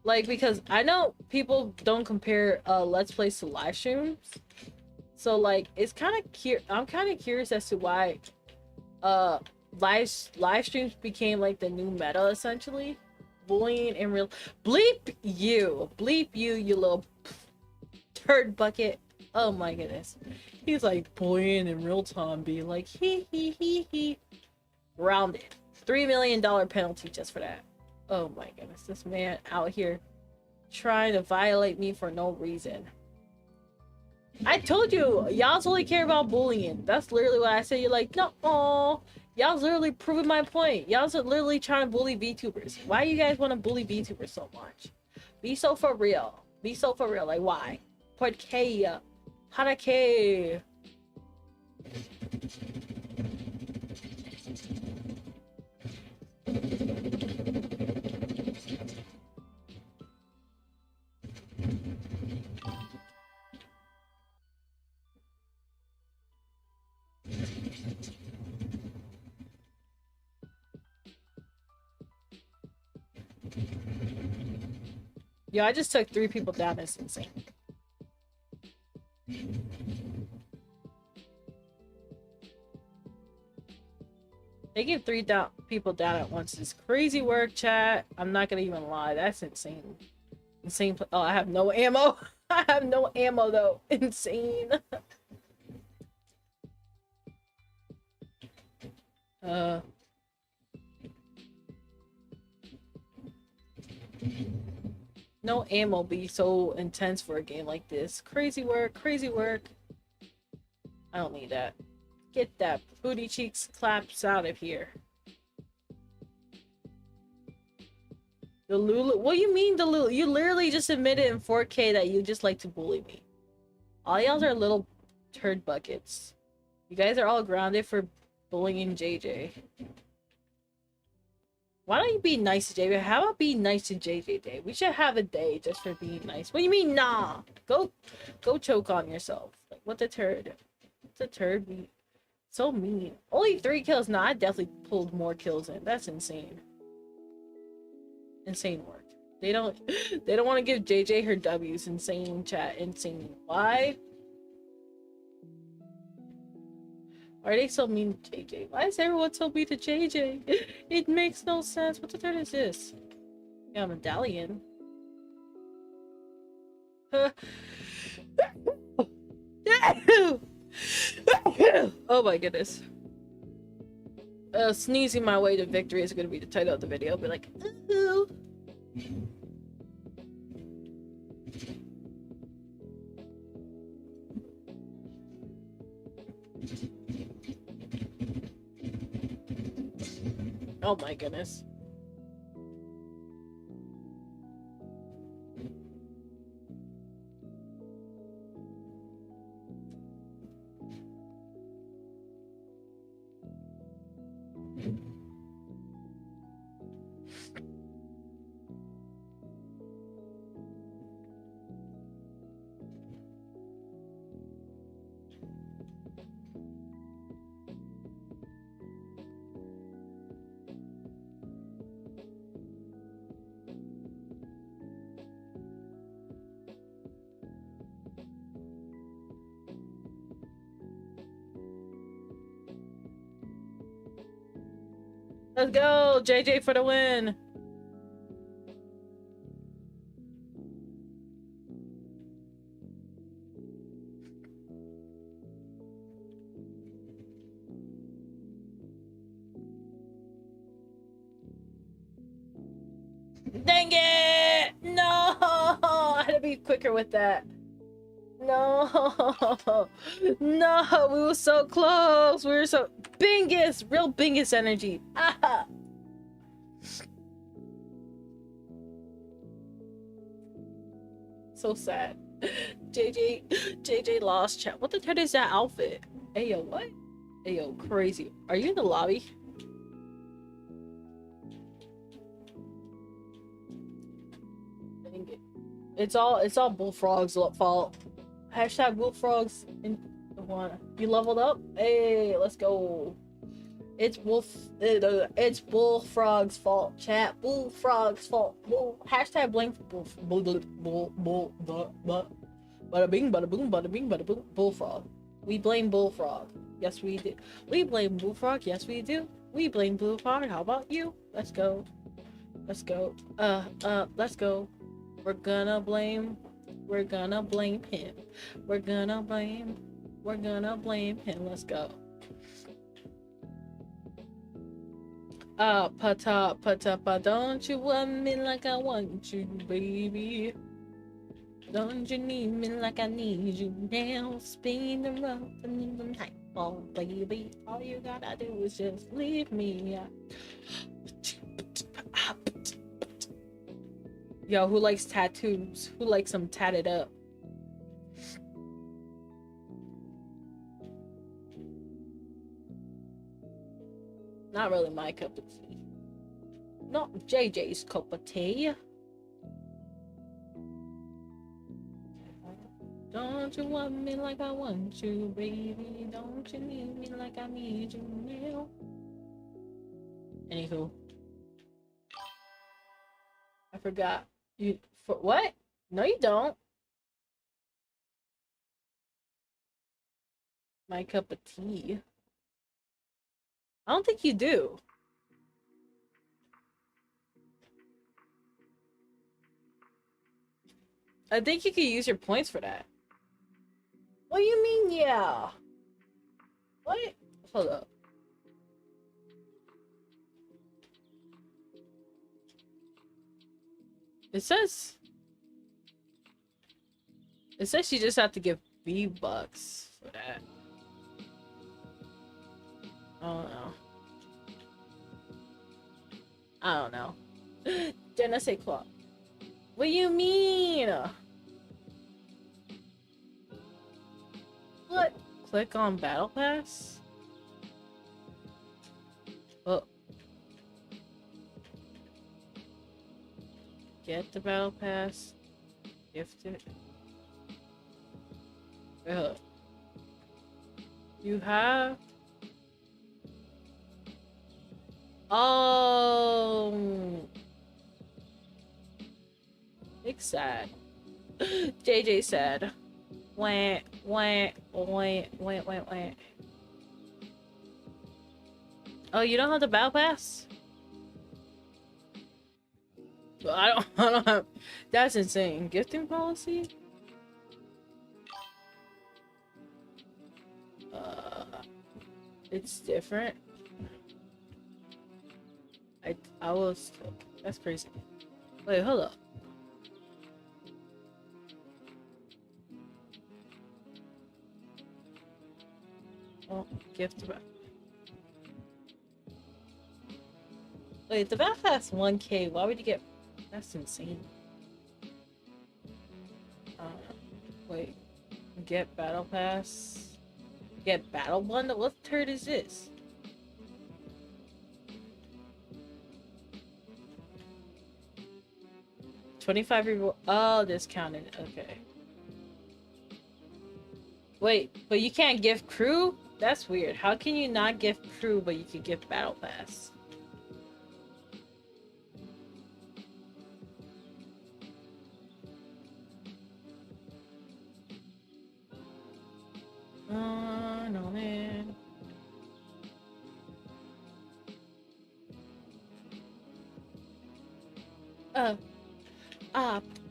A: Like, because I know people don't compare Let's Plays to live streams. So, like, it's kind of I'm kind of curious as to why live streams became like the new meta, essentially. Bullying in real bleep you little turd bucket. Oh my goodness. He's like, bullying in real time, be like, he. Grounded. $3 million penalty just for that. Oh my goodness. This man out here trying to violate me for no reason. I told you, y'all's only care about bullying. That's literally what I said. You're like, no, y'all's literally proving my point. Y'all's literally trying to bully VTubers. Why do you guys want to bully VTubers so much? Be so for real. Be so for real. Like, why? Por qué? Para qué? Yo, I just took 3 people down. It's insane. Taking 3 people down at once is crazy work, chat. I'm not gonna even lie. That's insane. Insane. Oh, I have no ammo. I have no ammo, though. Insane. No ammo be so intense for a game like this. Crazy work, crazy work. I don't need that. Get that booty cheeks claps out of here. The Lulu. What do you mean, the Lulu? You literally just admitted in 4K that you just like to bully me. All y'all are little turd buckets. You guys are all grounded for bullying JJ. Why don't you be nice to JJ? How about be nice to JJ Day? We should have a day just for being nice. What do you mean, nah? Go choke on yourself. Like, what the turd? What's a turd be? So mean. Only 3 kills? Nah, I definitely pulled more kills in. That's insane. Insane work. They don't want to give JJ her W's. Insane chat. Insane. Why? Why are they so mean to JJ? Why is everyone so mean to JJ? It makes no sense. What the turd is this? Yeah, medallion. Oh my goodness. Sneezing my way to victory is going to be the title of the video. I'll be like, ooh. Oh my goodness. Let's go, JJ for the win. Dang it! No! I had to be quicker with that. No! No! We were so close! We were so... Bingus! Real Bingus energy! Ah! So sad. JJ lost chat. What the heck is that outfit? Ayo, what? Ayo, crazy. Are you in the lobby? Dang it. It's all Bullfrog's fault. Hashtag Bullfrogs in the one. You leveled up? Hey, let's go. It's Bullfrog's fault. Chat. Bullfrog's fault. Hashtag blame for bada bing, bada boom, bada bing, bada boom. Bullfrog. We blame Bullfrog. Yes, we do. We blame Bullfrog. Yes, we do. We blame Bullfrog. How about you? Let's go. Let's go. Let's go. We're gonna blame him. We're gonna blame him. Let's go. Pata, don't you want me like I want you, baby? Don't you need me like I need you now? Spin the rough and in the nightfall, baby. All you gotta do is just leave me out. Yo, who likes tattoos? Who likes them tatted up? Not really my cup of tea. Not JJ's cup of tea. Don't you want me like I want you, baby? Don't you need me like I need you now? Anywho. I forgot. You for what? No, you don't. My cup of tea. I don't think you do. I think you could use your points for that. What do you mean, yeah? What? Hold up. It says you just have to give V-Bucks for that. I don't know. I don't know. Jenna say clock. What do you mean? What? Click on Battle Pass? Oh. Get the battle pass. Gift it. You have. Oh. It's sad. JJ said. Wah, wah, wah, wah, wah, wah. Oh, you don't have the battle pass? I don't have. That's insane. Gifting policy? It's different. I was. That's crazy. Wait, hold up. Oh, gift back. Wait, the battle pass 1K. Why would you get? That's insane. Wait. Get battle pass. Get battle bundle? What turd is this? $25 reward. Oh, discounted. Okay. Wait, but you can't gift crew? That's weird. How can you not gift crew, but you can gift battle pass? No, man.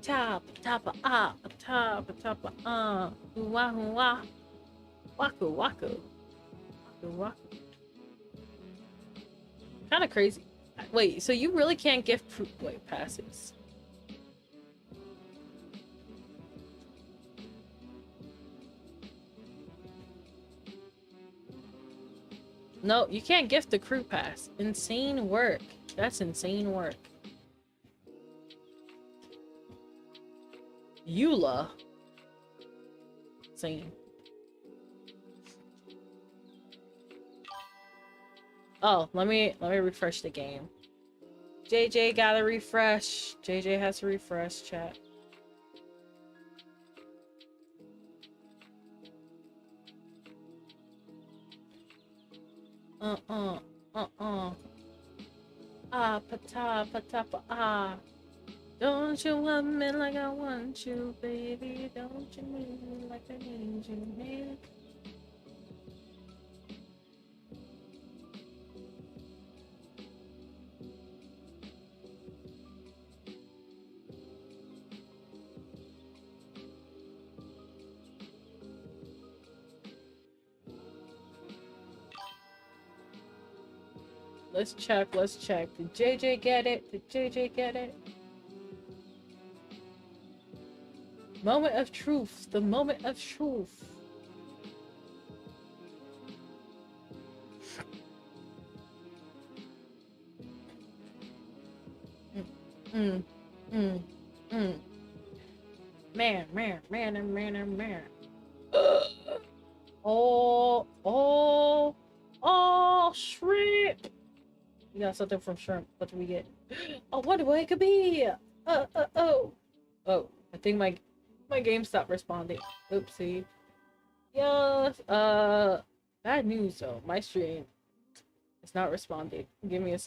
A: Top, hua, hua. Waku, waku. Waku, waku. Kind of crazy. Wait, so you really can't gift fruit. Wait, passes. No, you can't gift the crew pass. Insane work. That's insane work. Eula. Insane. Oh, let me refresh the game. JJ gotta refresh. JJ has to refresh, chat. Ah. Don't you want me like I want you, baby? Don't you need me like I need you, baby? Let's check, let's check. Did JJ get it? Did JJ get it? Moment of truth. The moment of truth. Man. Oh, shrimp. We got something from shrimp. What do we get? Oh, what do it could be? Oh, I think my game stopped responding. Oopsie. Yes. Bad news though. My stream is not responding. Give me a second.